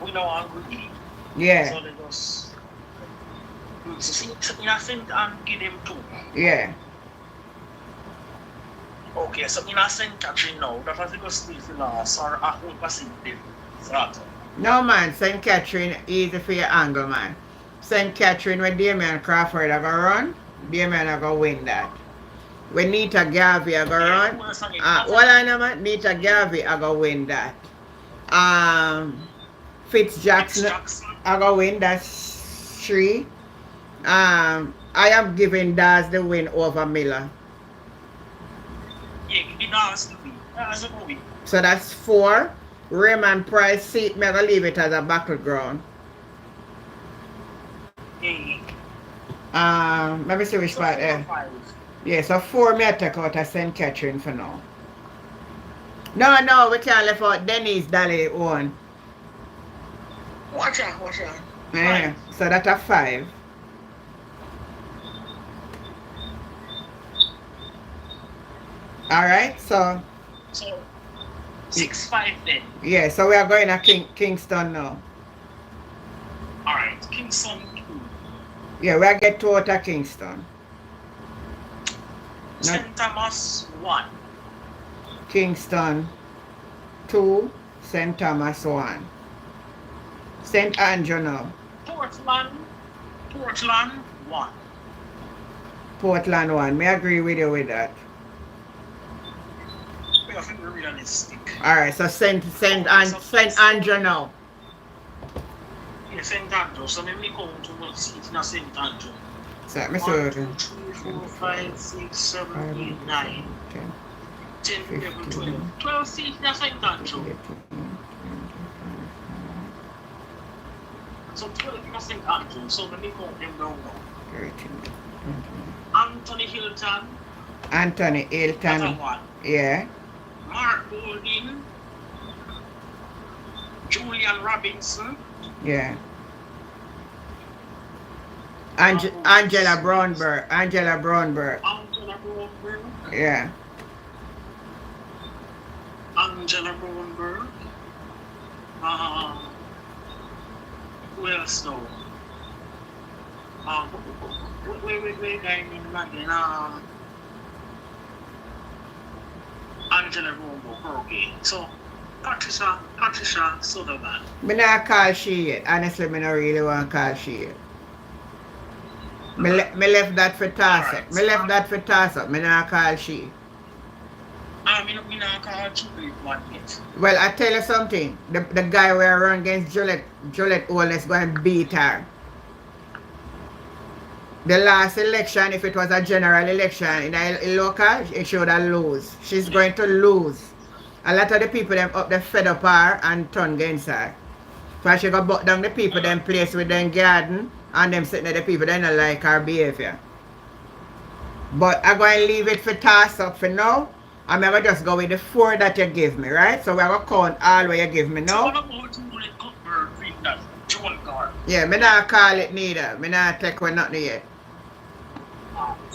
we know agree. Yeah, So let us. So in a St. Anne, give them 2. yeah. Okay, so in a St. Catherine now, that was because Steve last or a whole percentage. No man, St. Catherine easy for your angle man. St. Catherine when Damian Crawford are gonna run, Damian are gonna win that. When Nita Garvey are gonna run, what I know man, Nita Garvey are gonna win that. Fitz Jackson are gonna win that 3. I am giving Daz the win over Miller. Yeah, give Daz the win. Daz the win. So that's 4. Raymond Price seat, me gonna leave it as a battleground. Let me see which part there. Yeah, so 4 me I take out of St. Catherine for now. No, we can't leave out Dennis Daly one. Watch out. Yeah, so that's a 5. Alright, so 6-5 then. yeah, so we are going to Kingston now. Alright, Kingston 2. Yeah, we are get 2 out of Kingston. St. Thomas 1. Kingston 2, St. Thomas 1. St. Andrew now. Portland 1. Portland 1. Me agree with you with that. We have to be realistic. Alright, so St. Andrew now. Yeah, St. Andrew. So let me come to what seat in St. Andrew. So let me see 1, what 2, 3, 4, 5, 6, 7, 8, 9, 10, 11, 12. 12 seats in St. Andrew. So 12 in St. Andrew. So let me count them down now. Anthony Hilton. That's a 1. Yeah. Mark Golding. Julian Robinson. Yeah. Angela Brownberg. Yeah. Angela Brownberg. Who else now? Wait, guy named again. Angela Brownberg. Okay. So, Patricia Sullivan. Me not call she yet. Honestly, me not really want to call she yet. Me left that for toss up. Me not call she. Me not call Julie one yet. Well, I tell you something. The guy where I run against Jolette Oles going to beat her. The last election, if it was a general election in a local, she would have lose. She's going to lose. A lot of the people them up the fed up her and turn against her. So she got butt down the people them place with them garden and them sitting at the people they don't like her behavior. But I'm going to leave it for toss up for now. I'm going to just go with the 4 that you give me, right? So we're going to count all what you give me now. Yeah, me not call it neither. Me not take one nothing yet.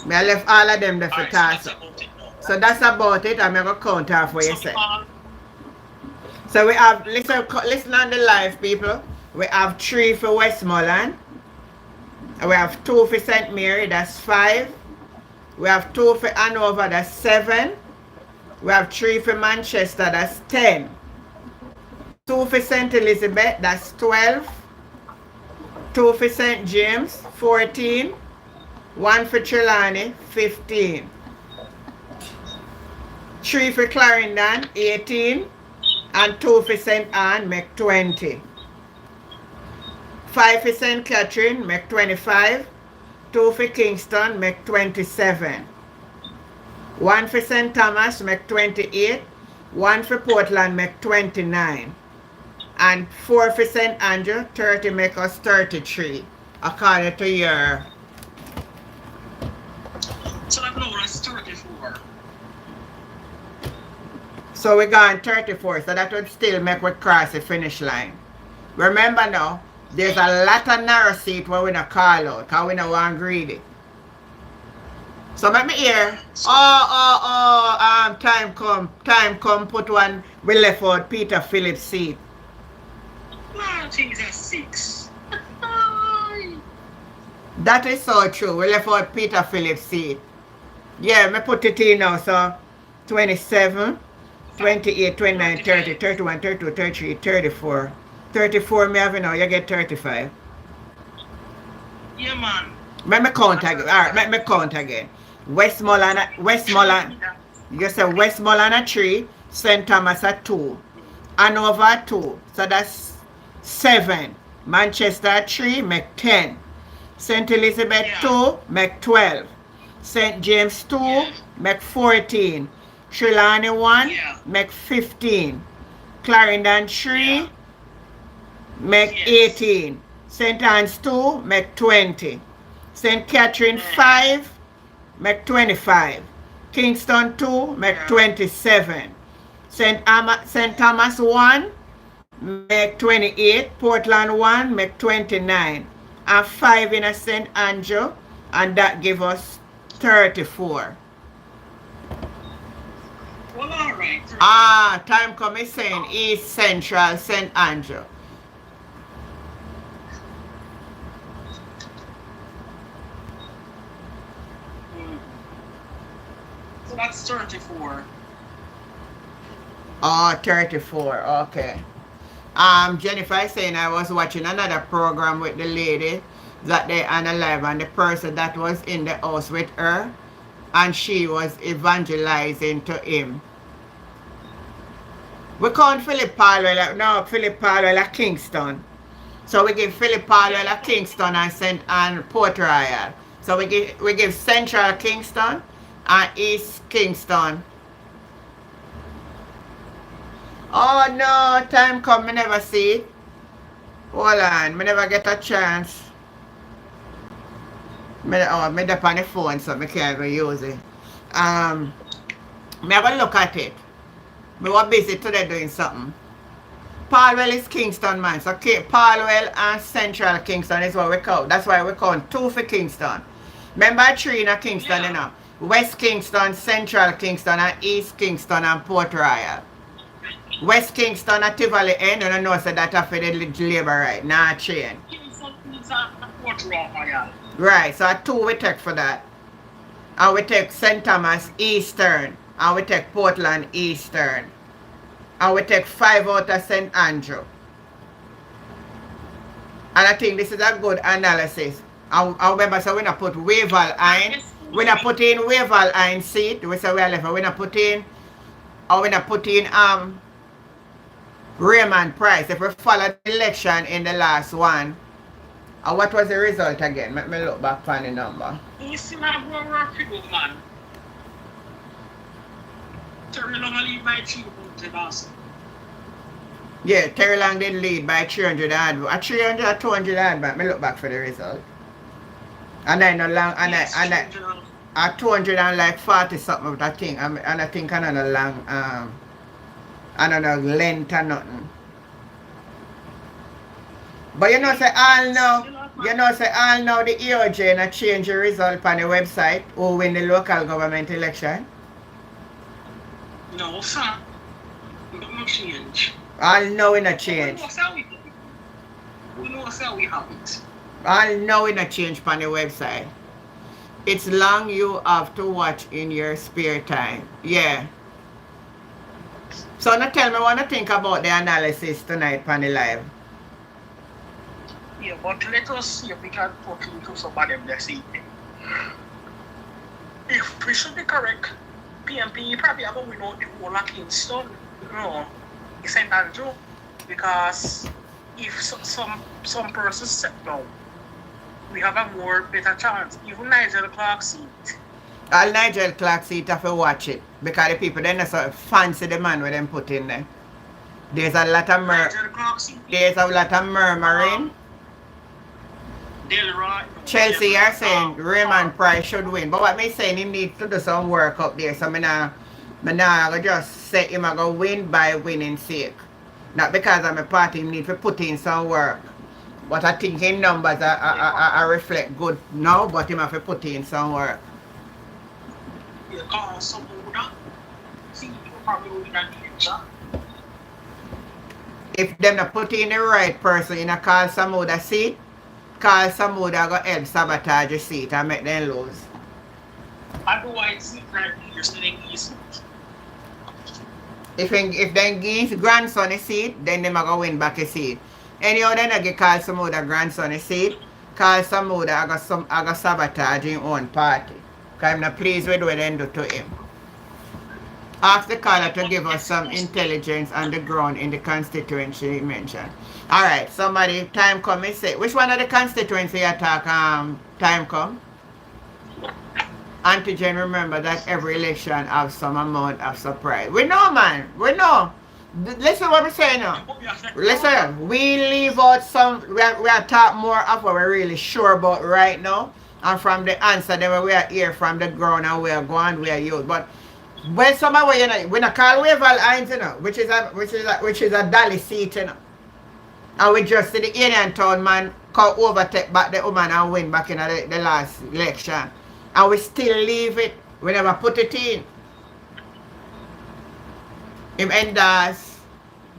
Me I left all of them there for task. So that's about it. I'm going to count off what you say. So we have, listen on the live, people. We have 3 for Westmoreland. We have 2 for St. Mary, that's 5. We have 2 for Hanover, that's 7. We have 3 for Manchester, that's 10. 2 for St. Elizabeth, that's 12. 2 for St. James, 14. 1 for Trelawney, 15. 3 for Clarendon, 18. And 2 for St. Anne, make 20. 5 for St. Catherine, make 25. 2 for Kingston, make 27. 1 for St. Thomas, make 28. 1 for Portland, make 29. And 4 for St. Andrew, 30 make us 33, according to your... So that now that's 34. So we're going 34, so that would still make we cross the finish line. Remember now, there's a lot of narrow seat where we not call out, because we not want greedy. So let me hear. Time come, put one, we left out Peter Phillips' seat. I think that's 6. That is so true. We left out Peter Phillips' seat. Yeah, me put it in now, so 27, 28, 29, 30, 31, 32, 33, 34. 34 me have now, you get 35. Yeah, man. Let me count again. Alright, let me count again. Westmoreland, you say Westmoreland at 3, St. Thomas at 2, Hanover at 2, so that's 7. Manchester at 3, make 10. St. Elizabeth 2, make 12. St. James 2, make 14. Trelawney 1, make 15. Clarendon 3, make 18. St. Anne's 2, make 20. St. Catherine 5, make 25. Kingston 2, make 27. St. Thomas 1, make 28. Portland 1, make 29. And 5 in a St. Andrew, and that give us 34. Well, all right. Time come saying East Central St. Andrew. So that's 34. 34, okay. Jennifer is saying I was watching another program with the lady that they analyzed, and the person that was in the house with her, and she was evangelizing to him. We count Philip Palwell, no, Philip Palwell at Kingston. So we give Philip Palwell at Kingston and Port Royal. So we give Central Kingston and East Kingston. Oh no, time come, me never see it. Hold on, me never get a chance. Me up on the phone, so me can't even use it. Me have a look at it. Me was busy today doing something. Palwell is Kingston, man. So Palwell and Central Kingston is what we count. That's why we count 2 for Kingston. Remember 3 in a Kingston, you know. West Kingston, Central Kingston, and East Kingston and Port Royal. West Kingston at Tivoli end, you don't know so that after the labor right, not change. Right, so 2 we take for that. And we take St. Thomas Eastern. And we take Portland Eastern. And we take 5 out of St. Andrew. And I think this is a good analysis. And remember, so we not put Wavell Iron. We not put in Wavell Iron seat. We say we are left. We not put in, or we not put in Raymond Price. If we follow the election in the last one. And what was the result again? Let me look back on the number. Man. Terry Long lead by 300 also. Yeah, Terry Long did lead by 300 and 300 or 200 and back. Me look back for the result. And then no long and at 240 something of that thing. And I think another long another length or nothing. But you know say all now the EOJ na change the result on the website who win the local government election. No, sir. No change. All now in a change. We know how we have it. All now in a change on the website. It's long you have to watch in your spare time. Yeah. So now tell me what you think about the analysis tonight on the live. Yeah, but let us see if we can put into some of them this evening. If we should be correct, PMP probably have to win out the whole of Kingston. No, it's St. Andrew. Because if some persons step down, we have a more better chance. Even Nigel Clark seat. All Nigel Clark seat have to watch it. Because the people then so fancy the man with them put in there. There's a lot of murmuring. Chelsea, you're saying Raymond Price should win. But what me saying, he needs to do some work up there. So I nah just say him go win by winning sake. Not because I'm a party, he need to put in some work. But I think in numbers I reflect good now, but him have to put in some work. If them not put in the right person in a call some other seat, call some other go help sabotage the seat and make them lose. Otherwise, if them give grandson a seat, then them go win back a seat. Any other nigga call some other grandson a seat, call some other I go sabotage his own party. Because I'm not pleased with what they do to him. Ask the caller to give us some intelligence on the ground in the constituency he mentioned. Alright, somebody, time come and say, which one of the constituency attack time come? Antigen, remember that every election have some amount of surprise. We know, man. We know. Listen what we say now. Listen, we leave out some, we are talk more of what we're really sure about right now. And from the answer, then we are here from the ground and we are going, we are used. But when somebody, we not call Waverl Hines, which is a Dali seat, And we just see the Indian town man come overtake back the woman and win back in the last election. And we still leave it. We never put it in. Him endorse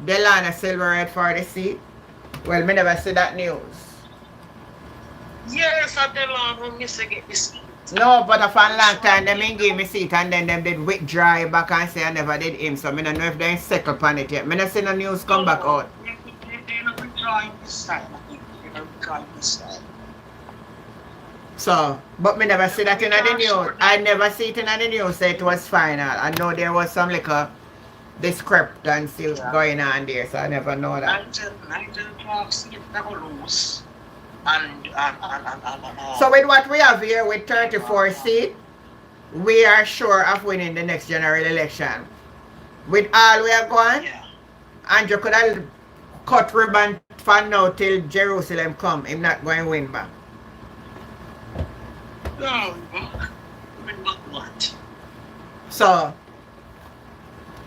Delana Silverhead for the seat. Well, me never see that news. Yes, I Delana miss get the seat. No, but for a long time, them ain't give me seat and then them did withdraw it back and say I never did him. So I don't know if they ain't settled upon it yet. I don't see no news come back out. They not withdrawing this time, I think. They not withdrawing this time. So, but me never see that in the news. I never see it in the news say it was final. I know there was some little discrepancy going on there, so I never know that. Nigel Clark seat never lose. So with what we have here with 34 seats, we are sure of winning the next general election. With all we are going, Andrew could have cut ribbon for now till Jerusalem come. Him not going to win back. No, win back what? So,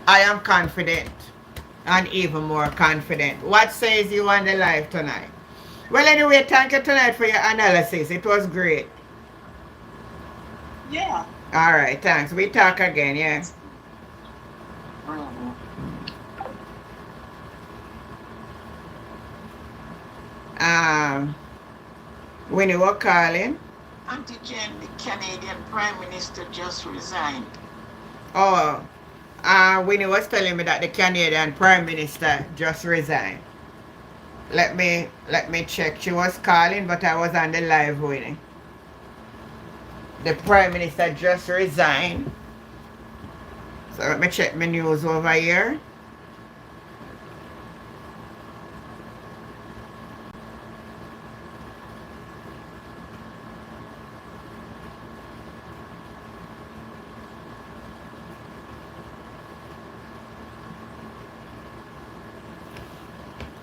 I am confident and even more confident. What says you on the live tonight? Well, anyway, thank you tonight for your analysis. It was great. Yeah. All right, thanks. We talk again, yeah? When you were calling? Auntie Jen, the Canadian Prime Minister just resigned. Oh, Winnie was telling me that the Canadian Prime Minister just resigned. Let me check. She was calling, but I was on the live, Winnie. The Prime Minister just resigned. So let me check my news over here.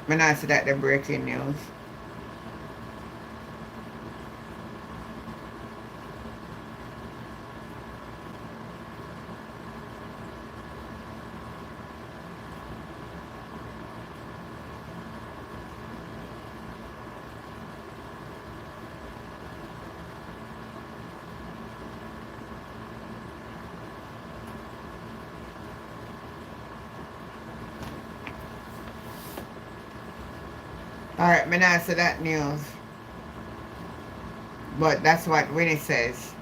I'm not see that the breaking news. Alright, me not see that news. But that's what Winnie says.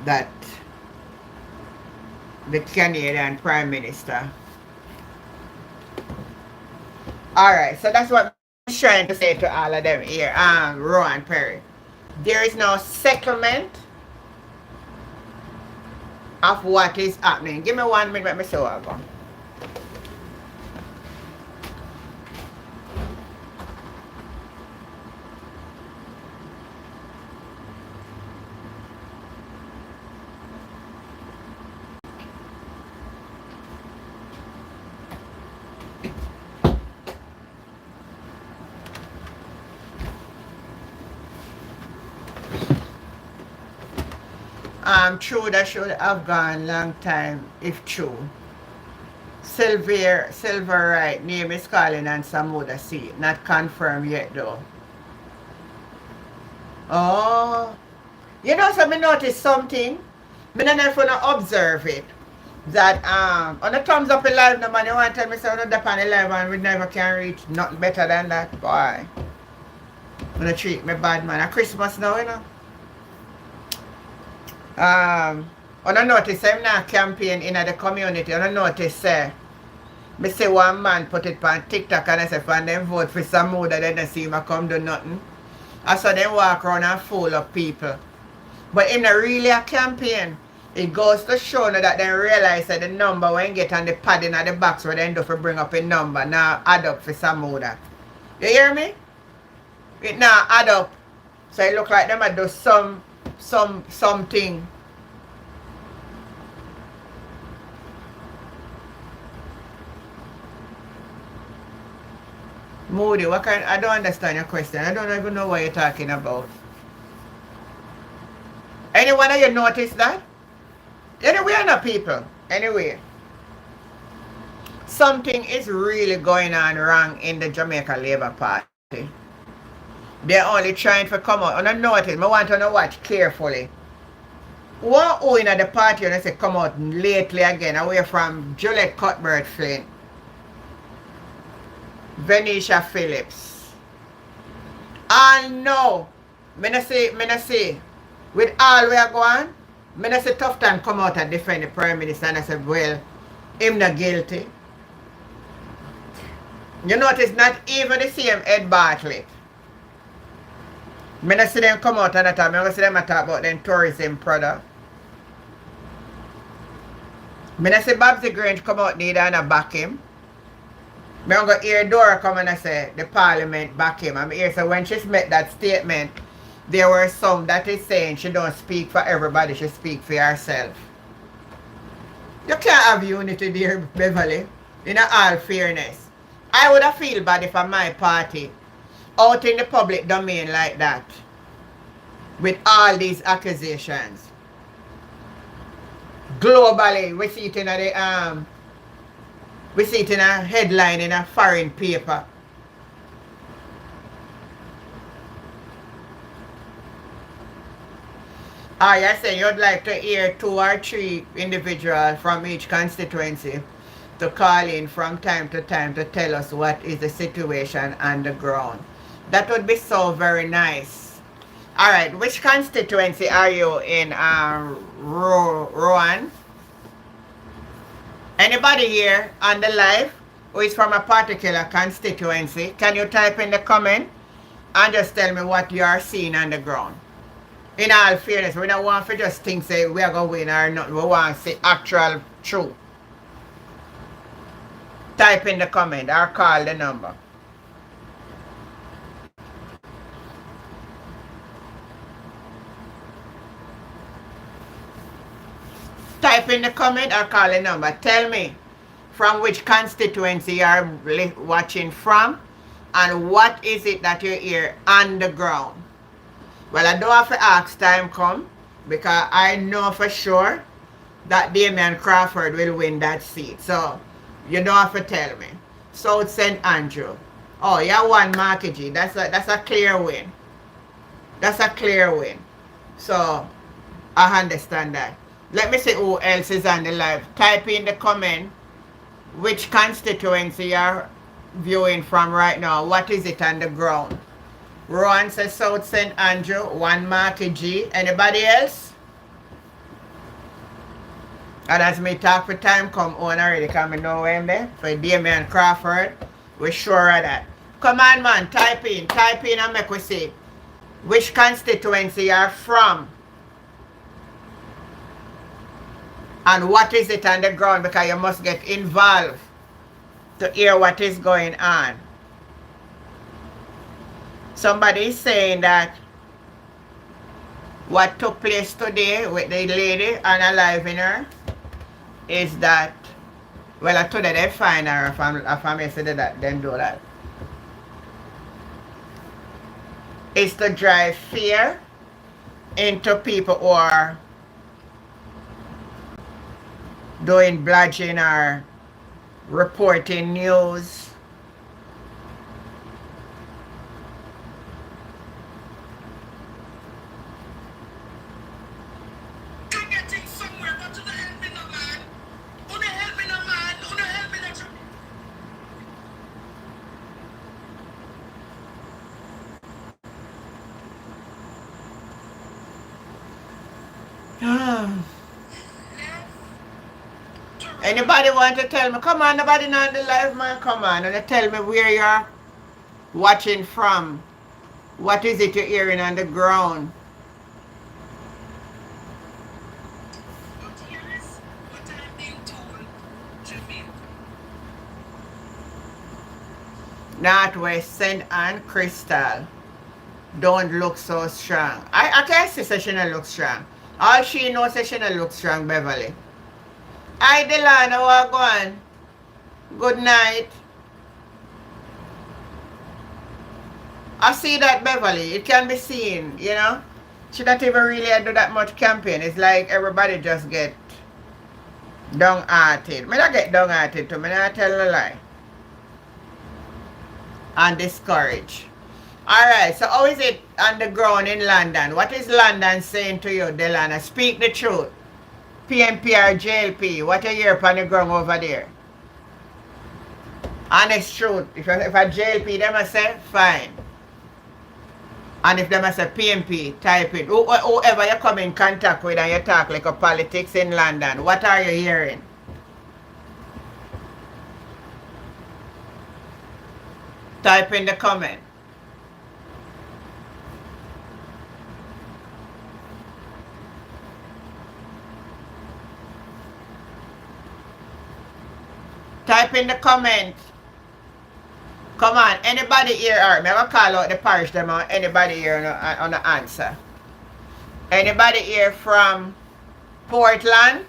That the Canadian Prime Minister. Alright, so that's what I'm trying to say to all of them here. Rowan Perry. There is no settlement of what is happening. Give me 1 minute, let me show you. True, that should have gone long time if true. Silver right name is calling on Samuda seat. Not confirmed yet though. Oh. You know, so me notice something. Me don't know if you observe it. That on the thumbs up in live no man, you want to tell me so on the pan live and we never can reach nothing better than that. Boy. I'm gonna treat me bad man. At Christmas now, you know. On a notice, I'm not campaign in the community. On a notice, me say one man put it on TikTok and I say, fan them vote for some more that they don't see me come do nothing. I saw them walk around and full of people. But in a really a campaign, it goes to show now that they realize that the number when get on the padding at the box where they do for bring up a number now add up for some more. You hear me? It now add up. So it look like them I do something. Moody, what kind? I don't understand your question. I don't even know what you're talking about. Anyone of you notice that? Anyway, not people. Anyway. Something is really going on wrong in the Jamaica Labour Party. They're only trying to come out. And I notice, I want to watch carefully. One who in the party and I say come out lately again away from Juliet Cuthbert Flynn, Venetia Phillips. And no, I say, with all we are going, I say tough time come out and defend the Prime Minister and I said, well, him not guilty. You notice not even the same Ed Bartlett. I see them come out at that time. I see them talk about them tourism product. I see Babsy Grange come out neither and I back him. I go hear Dora come and I say the parliament back him. I'm here so when she made that statement, there were some that is saying she don't speak for everybody, she speak for herself. You can't have unity there, Beverly, in all fairness. I would have feel bad if my party out in the public domain like that with all these accusations. Globally, we see it in the we see it in a headline in a foreign paper. I say you'd like to hear 2 or 3 individuals from each constituency to call in from time to time to tell us what is the situation on the ground. That would be so very nice. Alright, which constituency are you in, Rowan? Anybody here on the live who is from a particular constituency, can you type in the comment and just tell me what you are seeing on the ground? In all fairness, we don't want to just think say we are going to win or not. We want to see actual truth. Type in the comment or call the number. Type in the comment or call the number. Tell me from which constituency you are watching from and what is it that you hear on the ground. Well, I don't have to ask time come because I know for sure that Damian Crawford will win that seat. So you don't have to tell me. South St. Andrew. Oh, you won Markiji. That's a clear win. That's a clear win. So I understand that. Let me see who else is on the live. Type in the comment which constituency you're viewing from right now, what is it on the ground? Rowan says South St. Andrew, 1 Marky G. Anybody else? And as me talk for time come on already, because I know where I'm there. For Damian Crawford, we're sure of that. Come on, man, type in and make we see which constituency you are from. And what is it on the ground, because you must get involved to hear what is going on. Somebody is saying that what took place today with the lady unaliving her is that, well, today they find her, if I'm yesterday that then do that. Is to drive fear into people who are doing bludgeoning or reporting news. Anybody want to tell me? Come on, nobody know the live, man. Come on, and tell me where you're watching from. What is it you're hearing on the ground? Northwest, St. Anne, Crystal. Don't look so strong. I can't say she don't look strong. All she knows is she don't look strong, Beverly. Hi, Delana, what going? Good night. I see that, Beverly. It can be seen, you know. She don't even really do that much campaign. It's like everybody just get downhearted. Me not get downhearted too. Me not tell a lie. And discouraged. Alright, so how is it on the ground in London? What is London saying to you, Delana? Speak the truth. PMP or JLP, what you hear on the ground over there? Honest truth. If a JLP, them I say, fine. And if them I say PMP, type it. Whoever you come in contact with and you talk like a politics in London, what are you hearing? Type in the comment. Type in the comment. Come on, anybody here? Alright, I'm gonna call out the parish them on anybody here on the answer. Anybody here from Portland?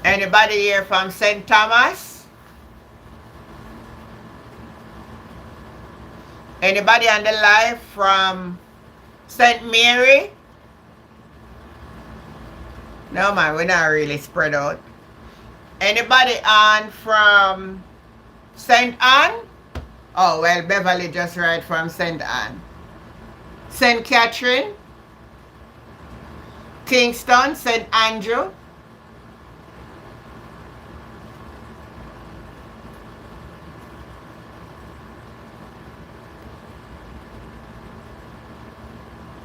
Anybody here from St. Thomas? Anybody on the live from St. Mary? No man, we're not really spread out. Anybody on from St. Anne? Oh well, Beverly just right from St. Anne. St. Catherine? Kingston? St. Andrew?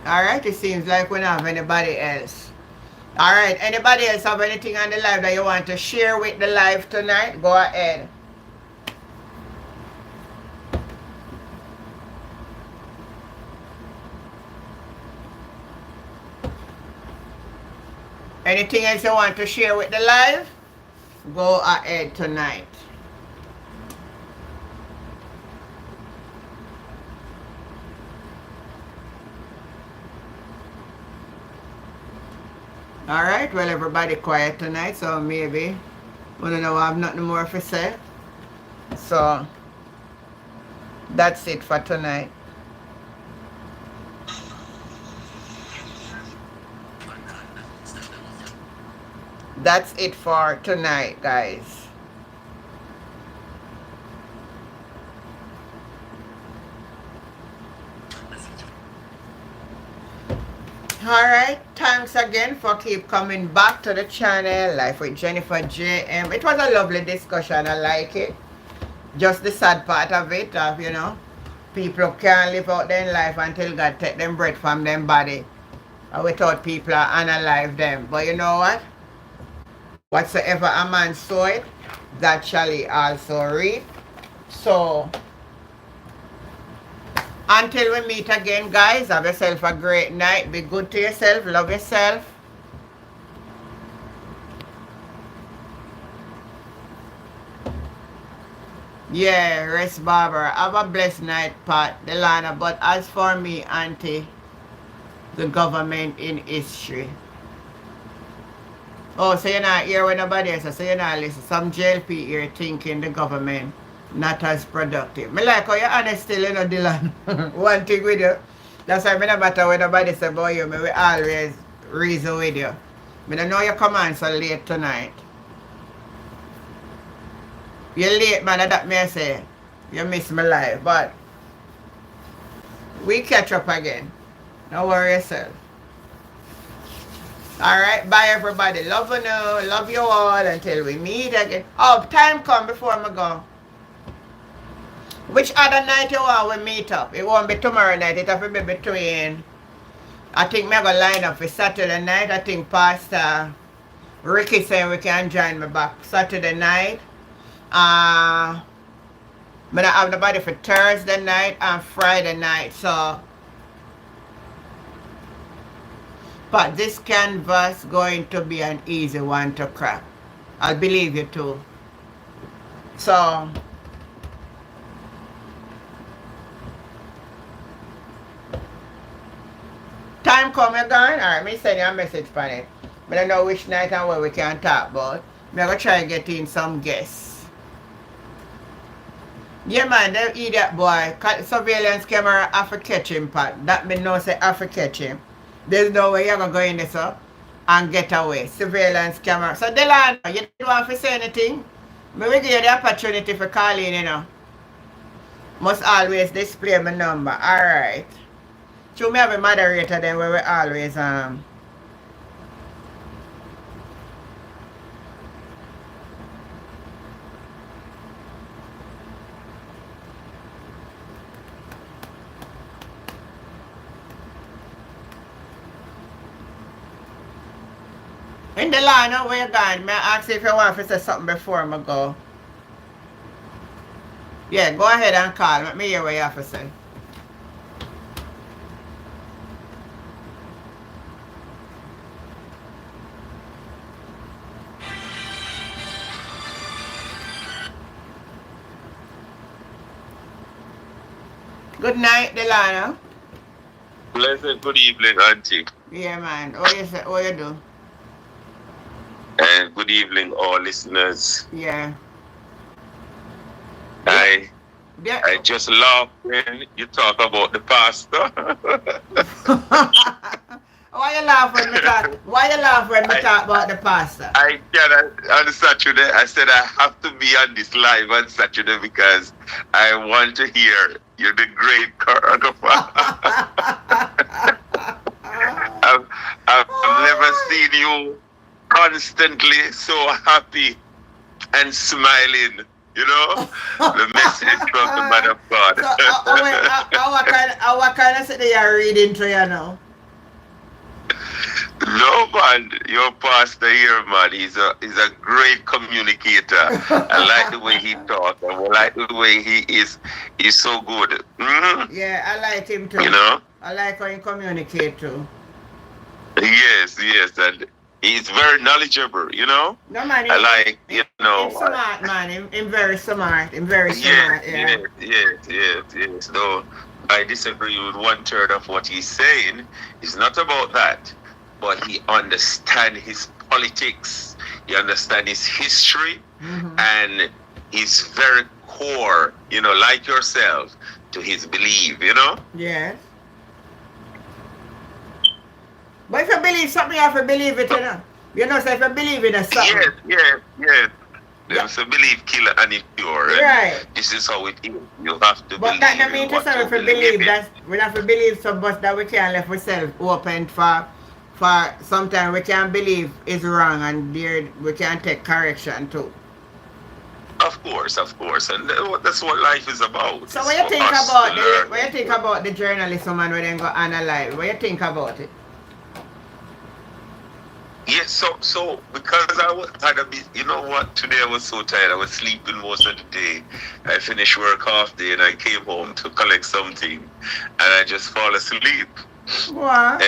Alright, it seems like we don't have anybody else. Alright, anybody else have anything on the live that you want to share with the live tonight? Go ahead. Anything else you want to share with the live? Go ahead tonight. Alright, well everybody quiet tonight, so maybe I don't know, I have nothing more to say. So that's it for tonight. That's it for tonight, guys. Alright, thanks again for keep coming back to the channel, Life with Jennifer JM. It was a lovely discussion, I like it. Just the sad part of it, you know, people can't live out their life until God take them breath from them body. And without people unalive them. But you know what? Whatsoever a man soweth, that shall he also reap. So, until we meet again, guys, have yourself a great night. Be good to yourself. Love yourself. Yeah, rest, Barbara. Have a blessed night, Pat, Delana. But as for me, Auntie, the government in history. Oh, so you're not here when nobody else, so you're not listening. Some JLP here thinking the government not as productive. Me like how you're honest still, you know, Dylan. One thing with you. That's why me no matter what nobody say about you, me will always reason with you. Me don't know you come on so late tonight. You're late, man, that me I say. You miss my life, but we catch up again. Don't worry yourself. Alright, bye everybody. Love you now. Love you all until we meet again. Oh, time come before I go. Which other night you want we meet up? It won't be tomorrow night. It'll be between. I think me gonna line up for Saturday night. I think Pastor Ricky said we can join me back Saturday night. I don't have nobody for Thursday night and Friday night. So, but this canvas going to be an easy one to crack. I believe you too. So, time come again. Alright, me send you a message for it. But I don't know which night and where we can talk about. I'm gonna try and get in some guests. Yeah man, the idiot boy, surveillance camera have to catch him, Pat. That means no say have to catch him. There's no way you're gonna go in there and get away. Surveillance camera. So Delano, you don't want to say anything? Me will give you the opportunity for calling, you know. Must always display my number. Alright. So me have a moderator then where we always in the line, where you gone? May I ask if you want to say something before I go? Yeah, go ahead and call. Let me hear what you have to say. Good night, Delano. Blessed good evening, Auntie. Yeah, man. What you do? And good evening, all listeners. Yeah. I just laugh when you talk about the pastor. Why you laugh when we talk about the pastor? I cannot on Saturday. I said I have to be on this live on Saturday because I want to hear you're the great choreographer. I've never seen you constantly so happy and smiling. You know, the message from the man of God. So, what kind of city you're reading to you now? No man, your pastor here, man, he's a great communicator. I like the way he talks. I like the way he is. He's so good. Mm-hmm. Yeah, I like him too. You know, I like how he communicates too. Yes, and he's very knowledgeable. You know, no man. I like you know. He's smart man. He's very smart. He's very smart. Yes. No, I disagree with 1/3 of what he's saying. It's not about that. But he understands his politics, he understands his history, and he's very core, you know, like yourself, to his belief, you know? Yes. But if you believe something, you have to believe it, you know? You know, so if you believe in something. Yes. There's a belief killer and it's pure. Right. This is how it is. You have to believe. But that doesn't mean to say if we believe that we have to believe so much that we can't let ourselves open for for sometimes we can believe is wrong and there we can take correction too. Of course, and that's what life is about. So It's what you for think us to about learn. the journalism and when they go analyze? What you think about it? Yes, so because had a bit, you know what? Today I was so tired. I was sleeping most of the day. I finished work half day and I came home to collect something, and I just fall asleep. What?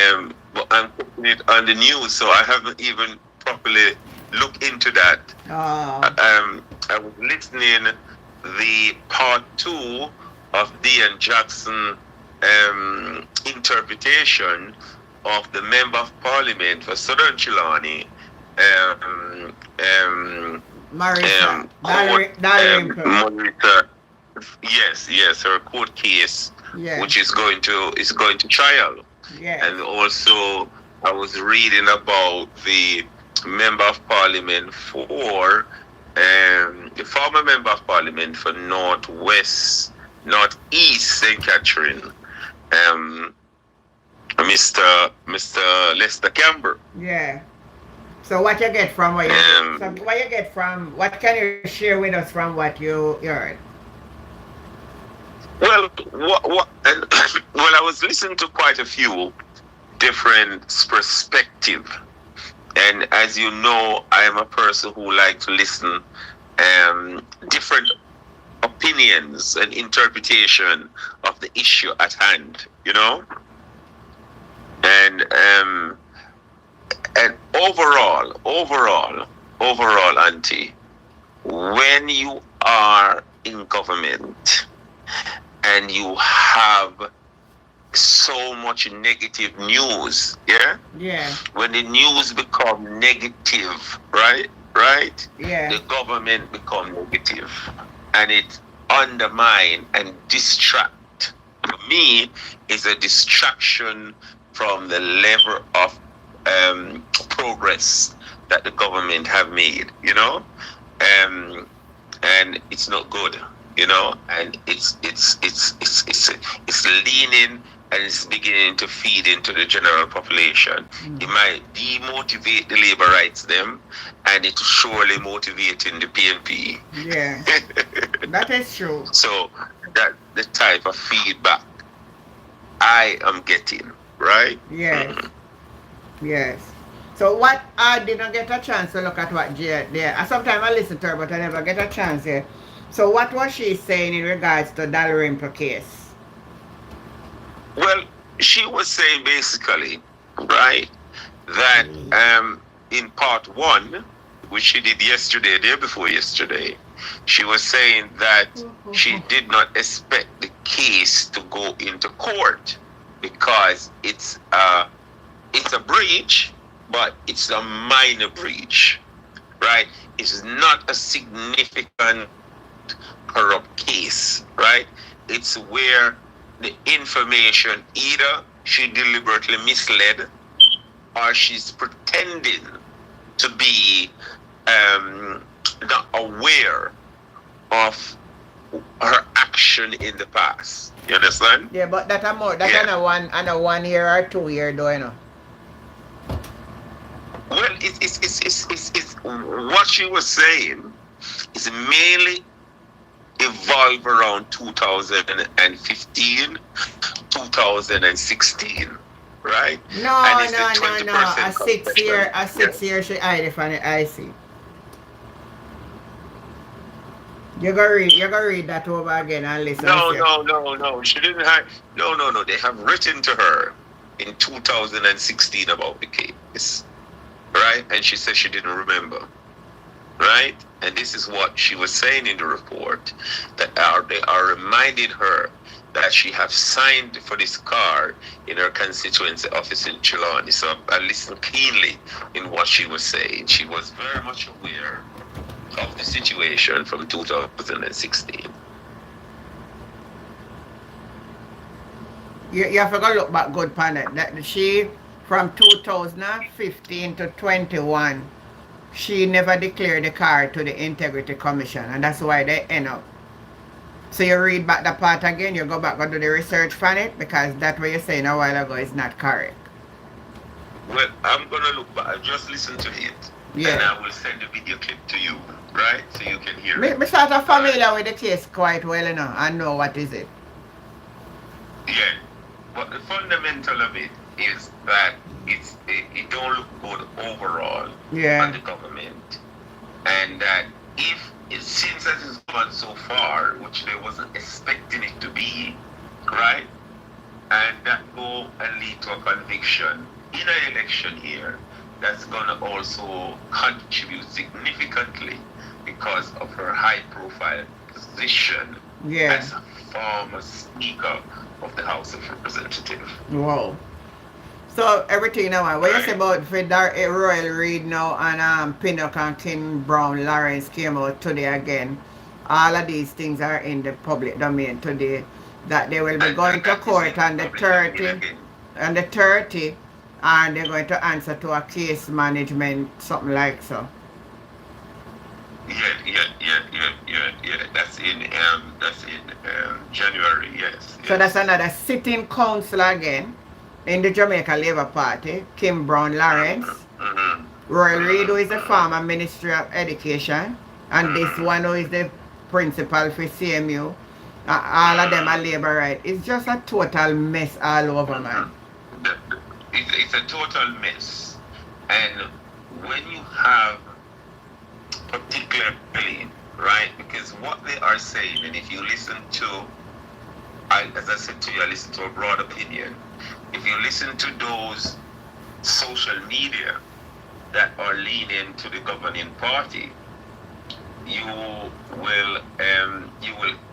But I'm putting it on the news, so I haven't even properly looked into that. Oh. I was listening the part 2 of Dean Jackson interpretation of the Member of Parliament for Southern Chilani, Marisa. Marisa, yes, her court case, Yes. which is going to trial. Yes. And also, I was reading about the Member of Parliament for the former Member of Parliament for Northeast St. Catherine, Mr. Lester Campbell. Yeah. So what you get from what what can you share with us from what you heard? Well, well, I was listening to quite a few different perspectives, and as you know, I am a person who likes to listen different opinions and interpretation of the issue at hand. You know, and overall, Auntie, when you are in government and you have so much negative news, Yeah. when the news become negative, right, Yeah. the government become negative, and it undermine and distract. For me, is a distraction from the level of progress that the government have made, you know, and it's not good, you know, and it's leaning and it's beginning to feed into the general population. It might demotivate the labor rights them, and it's surely motivating the PNP. Yeah. That is true. So that the type of feedback I am getting, right? Yes. Yes. So what I didn't get a chance to look at what Jay there. Sometimes I listen to her, but I never get a chance here. So what was she saying in regards to Dalrymple case? Well, she was saying basically, right, that in part 1, which she did yesterday, day before yesterday, she was saying that she did not expect the case to go into court because it's a breach, but it's a minor breach, right? It's not a significant corrupt case, right? It's where the information either she deliberately misled or she's pretending to be not aware of her action in the past. You understand? Yeah, but that on a 1 year or 2 year though, you know. Well, it's what she was saying is mainly evolve around 2015, 2016, right? No. A 6 year she hide it from the IC. You go read that over again and listen. No. She didn't have. No. They have written to her in 2016 about the case, right? And she said she didn't remember, right? And this is what she was saying in the report, that they are reminding her that she have signed for this card in her constituency office in Chilani. So I listened keenly in what she was saying. She was very much aware of the situation from 2016. You have to go look back good on it. That she from 2015 to 21, she never declared the card to the Integrity Commission, and that's why they end up. So you read back the part again, you go back and do the research on it, because that what you're saying a while ago is not correct. Well, I'm gonna look back. I just listen to it, and Yeah. I will send the video clip to you, right? So you can hear Me, it. me sort of familiar with the case quite well, you know. I know what is it. Yeah, but the fundamental of it is that it don't look good overall on Yeah. the government, and that if it seems as it's gone so far, which they wasn't expecting it to be, right? And that go and lead to a conviction in an election here, that's gonna also contribute significantly because of her high-profile position Yeah. as a former Speaker of the House of Representatives. Wow. So everything now, what you say about Royal Reid now and Pinnock and Kim Brown Lawrence came out today again. All of these things are in the public domain today. That they will be going to court on the 30 and the 30 and they're going to answer to a case management, something like so. Yeah. That's in January, yes. So that's another sitting council again in the Jamaica Labour Party, Kim Brown Lawrence, Royal Reid, who is the former Ministry of Education, and this one who is the principal for CMU. All of them are labor right. It's just a total mess all over, man. It's a total mess. And when you have particularly, right, because what they are saying, and if you listen to, as I said to you, I listen to a broad opinion. If you listen to those social media that are leaning to the governing party, you will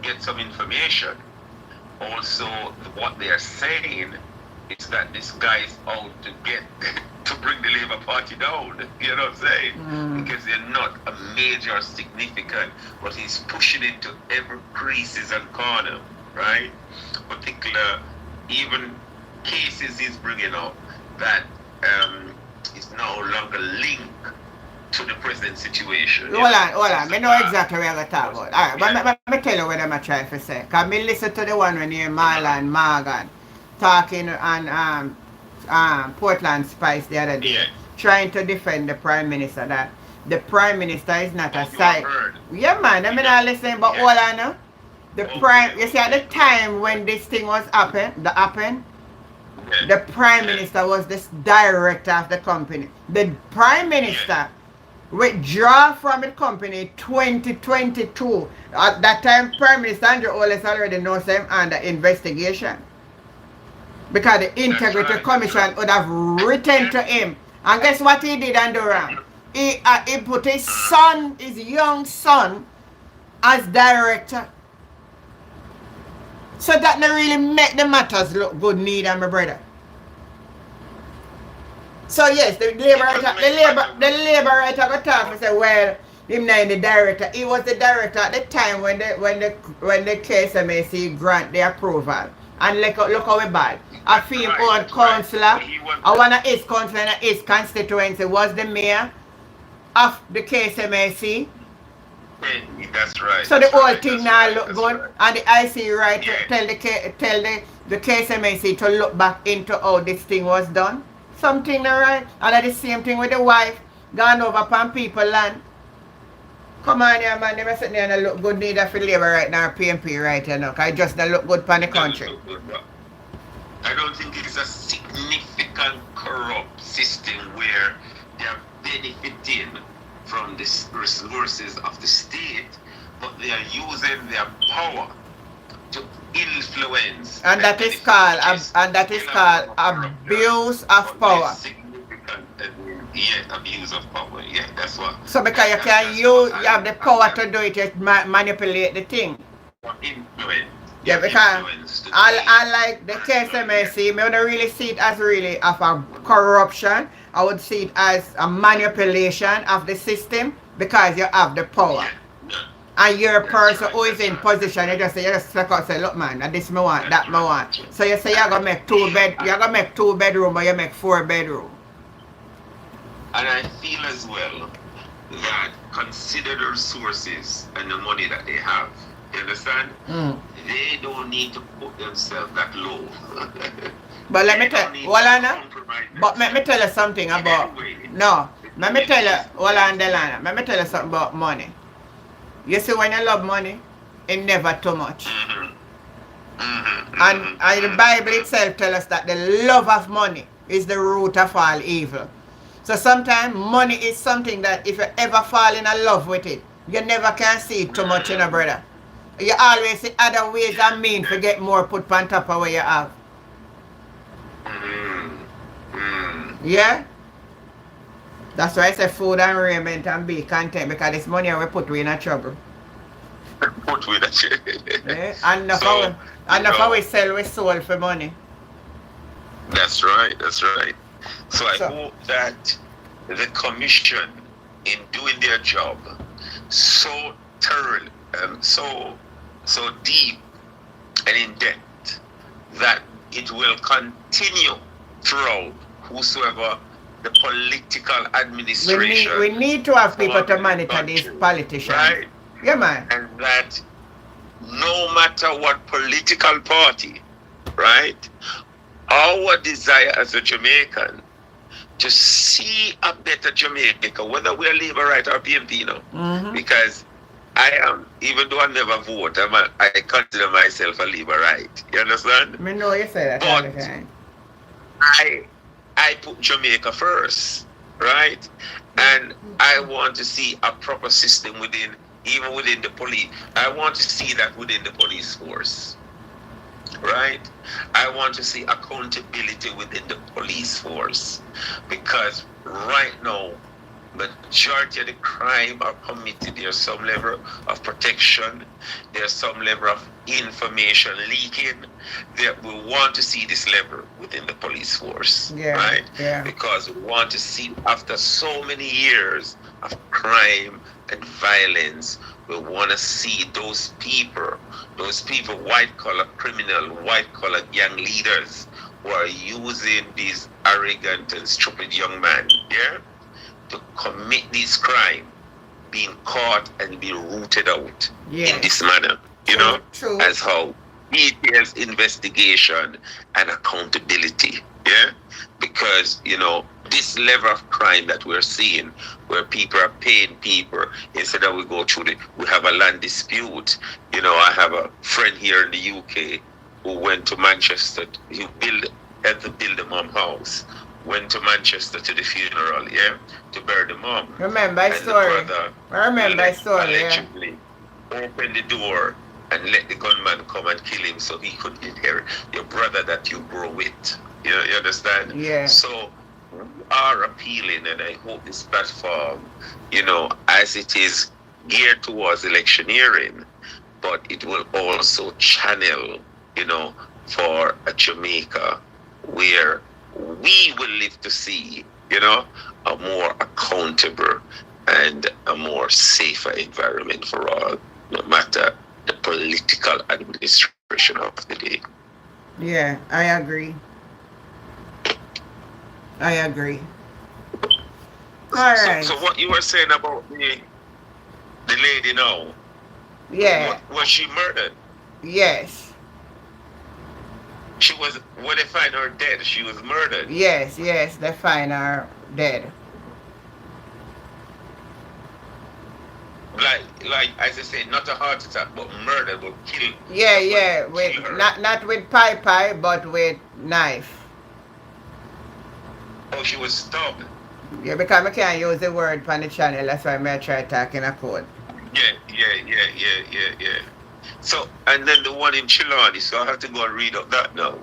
get some information. Also, what they are saying is that this guy is out to get to bring the Labour Party down. You know what I'm saying? Because they're not a major significant, but he's pushing into every creases and corner, right? Particular, even cases he's bringing up that is no longer linked to the present situation. Hold on. I know exactly what you're talking about. Alright, but let me tell you what I'm trying to say. Because I listen to the one when you're Marlon Morgan talking on Portland Spice the other day, trying to defend the Prime Minister that the Prime Minister is not a side. Yeah, man, I mean, I listen, but all I know, the Prime, you see, at the time when this thing was happen, the Prime Minister was the director of the company. The Prime Minister withdraw from the company 2022. At that time, Prime Minister Andrew Oles already knows him under investigation. Because the Integrity Commission would have written to him. And guess what he did, Andoran? He put his son, his young son, as director. So that not really make the matters look good, neither, my brother. So yes, the labor writer got talk and say, well, him not the director. He was the director at the time when the KSMAC grant the approval. And look how we bad. A film own councillor, one of his councillor in his constituency was the mayor of the KSMAC. That's right. So the whole thing now look good, right. And the IC right tell the KSMAC to look back into how this thing was done. Something right, and the same thing with the wife gone over upon people land. Come on here, man, they must sit there and look good neither for labor right now, PMP right now, because it just don't look good for the country. I don't think it is a significant corrupt system where they are benefiting from the resources of the state, but they are using their power to influence. And that is called abuse of power. Abuse of power. Yeah, that's what. So because you have the power to do it, you manipulate the thing. Influence. Yeah, because I like the KSMAC, I don't really see it as really of a corruption. I would see it as a manipulation of the system because you have the power. And you're a person who is in position, you just look out and say, look man, this me want, that me want. So you say you're gonna make two bedroom, but you make 4 bedroom. And I feel as well that consider the resources and the money that they have. You understand? They don't need to put themselves that low. But let me tell you, But let me tell you something about no. Let me tell you, hold on, Delana. Let me tell you something about money. You see, when you love money, it never too much. And the Bible itself tells us that the love of money is the root of all evil. So sometimes money is something that if you ever fall in love with it, you never can see it too much, brother. You always see other ways and means to get more put on top of what you have. Yeah? That's why I say food and raiment and be content, because this money we put we in a trouble. Put with that. Yeah? And how we sell we soul for money. That's right. So I hope that the commission, in doing their job so thoroughly, so deep and in depth, that it will continue throughout whosoever the political administration. We need to have people to monitor these politicians. Right? Yeah, man. And that no matter what political party, right, our desire as a Jamaican to see a better Jamaica, whether we're Labour, right, or PMP, because I am, even though I never vote, I consider myself a Labour, right? You understand? I know you say that all the time. I put Jamaica first, right? And I want to see a proper system even within the police. I want to see that within the police force, right? I want to see accountability within the police force, because right now, majority of the crime are committed. There's some level of protection. There's some level of information leaking. That we want to see this level within the police force, right? Yeah. Because we want to see, after so many years of crime and violence, we want to see those people, white collar criminal, white collar gang leaders who are using these arrogant and stupid young men, to commit this crime, being caught and be rooted out in this manner, True. as how details investigation and accountability, because this level of crime that we're seeing, where people are paying people instead of we have a land dispute. I have a friend here in the UK who went to Manchester. He had to build a mom house. Went to Manchester to the funeral, to bury the mom. Remember my story. Allegedly opened the door and let the gunman come and kill him so he could inherit your brother that you grow with. You understand? Yeah. So we are appealing, and I hope this platform, as it is geared towards electioneering, but it will also channel, for a Jamaica where we will live to see, a more accountable and a more safer environment for all, no matter the political administration of the day. Yeah, I agree. All right. So what you were saying about the lady now? Yeah. Was she murdered? Yes. She was, when they find her dead, she was murdered. Yes, they find her dead. Like as I say, not a heart attack, but murder, but kill. Yeah, with not with pie, but with knife. Oh, she was stabbed. Yeah, because I can't use the word on the channel, that's why I try talking a code. Yeah. So, and then the one in Chilani, so I have to go and read up that now.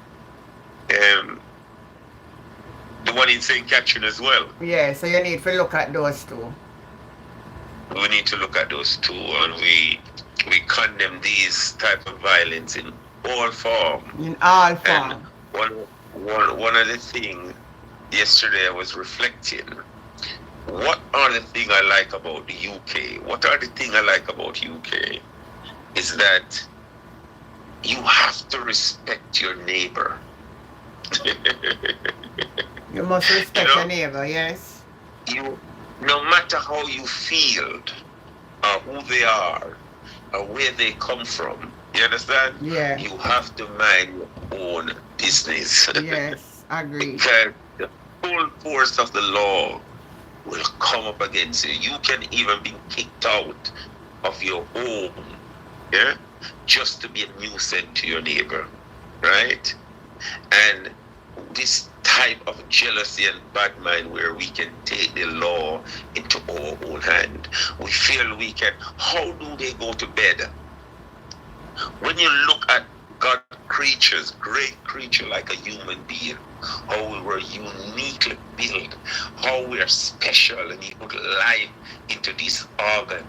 The one in St. Catherine as well. Yeah, so you need to look at those two. We need to look at those two, and we condemn these type of violence in all form. In all form. And one of the things yesterday I was reflecting. What are the things I like about the UK? What are the things I like about UK? Is that you have to respect your neighbor. You must respect your neighbor, yes. No matter how you feel, or who they are, or where they come from, you understand? Yeah. You have to mind your own business. Yes, agree. Because full force of the law will come up against you. You can even be kicked out of your home, yeah, just to be a nuisance to your neighbor, right? And this type of jealousy and bad mind where we can take the law into our own hand. We feel we can. How do they go to bed? When you look at God creatures, great creature like a human being, how we were uniquely built, how we are special, and He put life into this organ,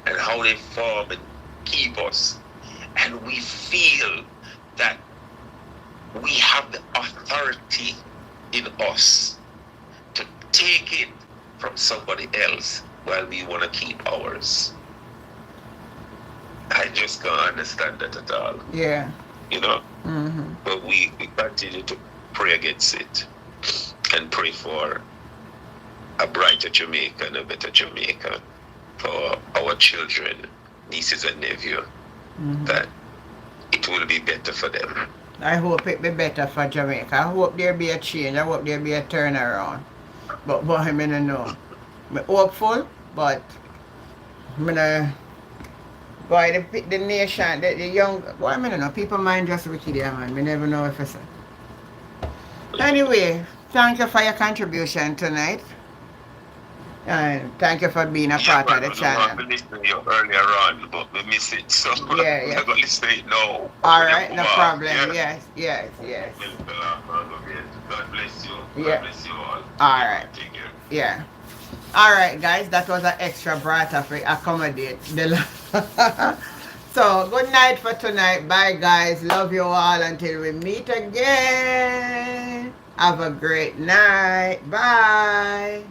and how they form and keep us. And we feel that we have the authority in us to take it from somebody else while we want to keep ours. I just can't understand that at all. Yeah. You know? Mm-hmm. But we continue to pray against it and pray for a brighter Jamaica and a better Jamaica for our children, nieces and nephews, that it will be better for them. I hope it be better for Jamaica. I hope there be a change. I hope there be a turnaround. But I don't know. I'm hopeful, but I'm gonna boy the nation, the young boy, I don't know, people mind just wicked, yeah, man. We never know if it's anyway, thank you for your contribution tonight. And thank you for being a part of the channel. I listened to you earlier on, but we miss it, so yeah. I'm going to listen to it now. Alright, no problem. Yeah. Yes. God bless you. Yeah. God bless you all. Alright. Take care. Yeah. Alright, guys, that was an extra brought up to accommodate the So, good night for tonight. Bye, guys. Love you all until we meet again. Have a great night. Bye.